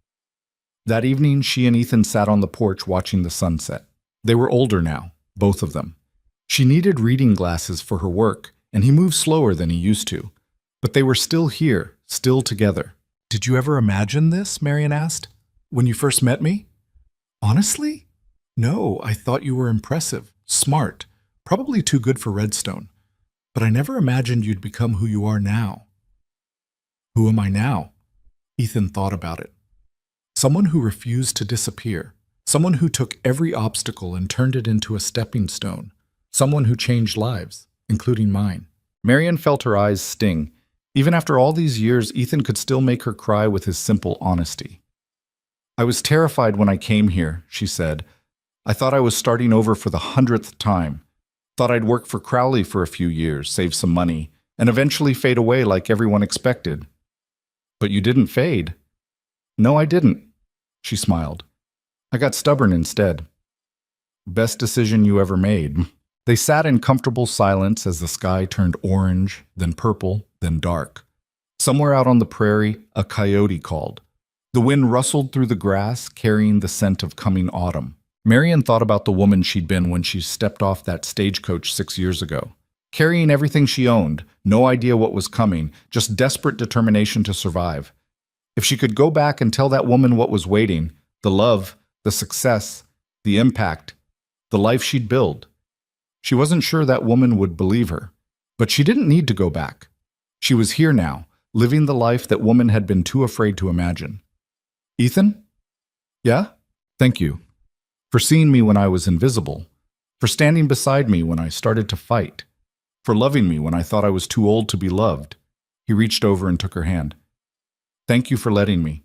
[SPEAKER 1] That evening, she and Ethan sat on the porch watching the sunset. They were older now, both of them. She needed reading glasses for her work, and he moved slower than he used to. But they were still here, still together. "Did you ever imagine this?" Marian asked. "When you first met me?" "Honestly? No, I thought you were impressive, smart, probably too good for Redstone. But I never imagined you'd become who you are now." "Who am I now?" Ethan thought about it. Someone who refused to disappear. Someone who took every obstacle and turned it into a stepping stone. Someone who changed lives, including mine. Marian felt her eyes sting. Even after all these years, Ethan could still make her cry with his simple honesty. "I was terrified when I came here," she said. "I thought I was starting over for the 100th time. Thought I'd work for Crowley for a few years, save some money, and eventually fade away like everyone expected." "But you didn't fade." "No, I didn't," she smiled. "I got stubborn instead." "Best decision you ever made." They sat in comfortable silence as the sky turned orange, then purple, then dark. Somewhere out on the prairie, a coyote called. The wind rustled through the grass, carrying the scent of coming autumn. Marian thought about the woman she'd been when she stepped off that stagecoach 6 years ago. Carrying everything she owned, no idea what was coming, just desperate determination to survive. If she could go back and tell that woman what was waiting, the love, the success, the impact, the life she'd build. She wasn't sure that woman would believe her, but she didn't need to go back. She was here now, living the life that woman had been too afraid to imagine. "Ethan?" "Yeah? Thank you. For seeing me when I was invisible. For standing beside me when I started to fight. For loving me when I thought I was too old to be loved." He reached over and took her hand. "Thank you for letting me.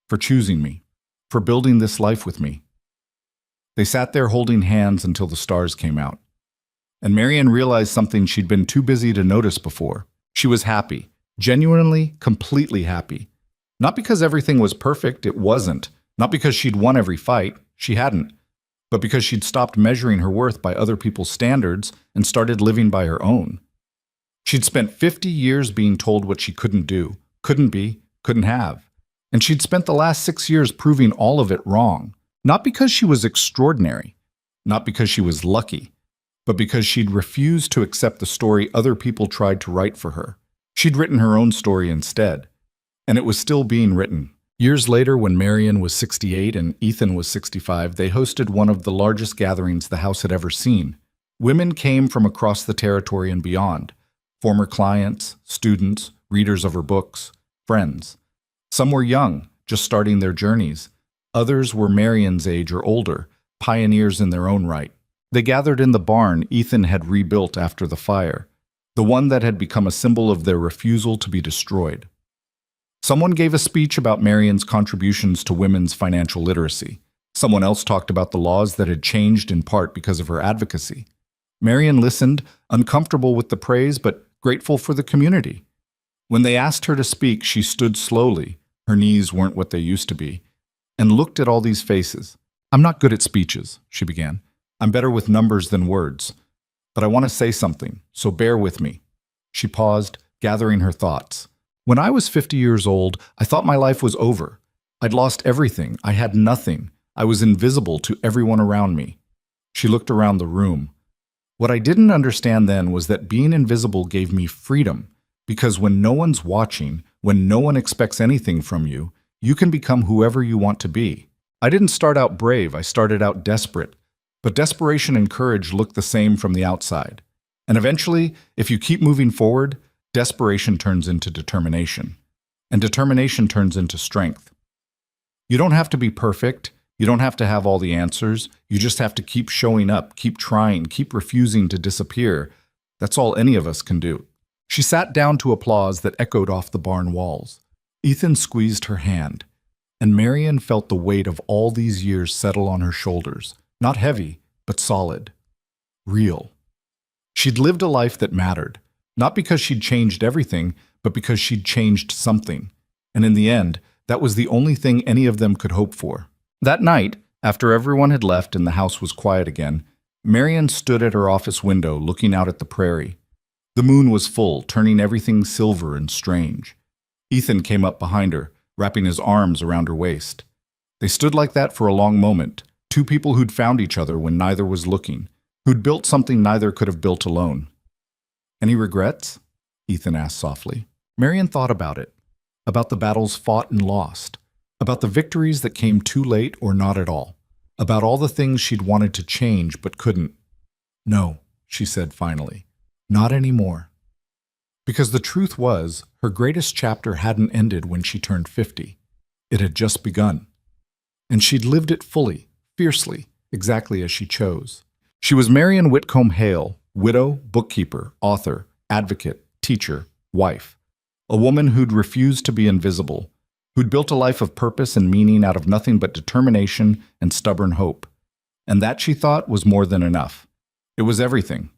[SPEAKER 1] For choosing me. For building this life with me." They sat there holding hands until the stars came out. And Marian realized something she'd been too busy to notice before. She was happy, genuinely, completely happy. Not because everything was perfect, it wasn't. Not because she'd won every fight, she hadn't. But because she'd stopped measuring her worth by other people's standards and started living by her own. She'd spent 50 years being told what she couldn't do, couldn't be, couldn't have. And she'd spent the last 6 years proving all of it wrong. Not because she was extraordinary, not because she was lucky, but because she'd refused to accept the story other people tried to write for her. She'd written her own story instead, and it was still being written. Years later, when Marian was 68 and Ethan was 65, they hosted one of the largest gatherings the house had ever seen. Women came from across the territory and beyond. Former clients, students, readers of her books, friends. Some were young, just starting their journeys. Others were Marian's age or older, pioneers in their own right. They gathered in the barn Ethan had rebuilt after the fire, the one that had become a symbol of their refusal to be destroyed. Someone gave a speech about Marian's contributions to women's financial literacy. Someone else talked about the laws that had changed in part because of her advocacy. Marian listened, uncomfortable with the praise but grateful for the community. When they asked her to speak, she stood slowly, her knees weren't what they used to be, and looked at all these faces. "I'm not good at speeches," she began. "I'm better with numbers than words. But I want to say something, so bear with me." She paused, gathering her thoughts. "When I was 50 years old, I thought my life was over. I'd lost everything. I had nothing. I was invisible to everyone around me." She looked around the room. "What I didn't understand then was that being invisible gave me freedom, because when no one's watching, when no one expects anything from you, you can become whoever you want to be. I didn't start out brave, I started out desperate. But desperation and courage look the same from the outside. And eventually, if you keep moving forward, Desperation turns into determination, and determination turns into strength. You don't have to be perfect. You don't have to have all the answers. You just have to keep showing up, keep trying, keep refusing to disappear. That's all any of us can do. She sat down to applause that echoed off the barn walls. Ethan squeezed her hand, and Marion felt the weight of all these years settle on her shoulders. Not heavy, but solid. Real. She'd lived a life that mattered, not because she'd changed everything, but because she'd changed something. And in the end, that was the only thing any of them could hope for. That night, after everyone had left and the house was quiet again, Marion stood at her office window looking out at the prairie. The moon was full, turning everything silver and strange. Ethan came up behind her, wrapping his arms around her waist. They stood like that for a long moment, two people who'd found each other when neither was looking, who'd built something neither could have built alone. "Any regrets?" Ethan asked softly. Marion thought about it, about the battles fought and lost, about the victories that came too late or not at all, about all the things she'd wanted to change but couldn't. "No," she said finally. "Not anymore." Because the truth was, her greatest chapter hadn't ended when she turned 50. It had just begun. And she'd lived it fully, fiercely, exactly as she chose. She was Marion Whitcomb Hale, widow, bookkeeper, author, advocate, teacher, wife. A woman who'd refused to be invisible, who'd built a life of purpose and meaning out of nothing but determination and stubborn hope. And that, she thought, was more than enough. It was everything.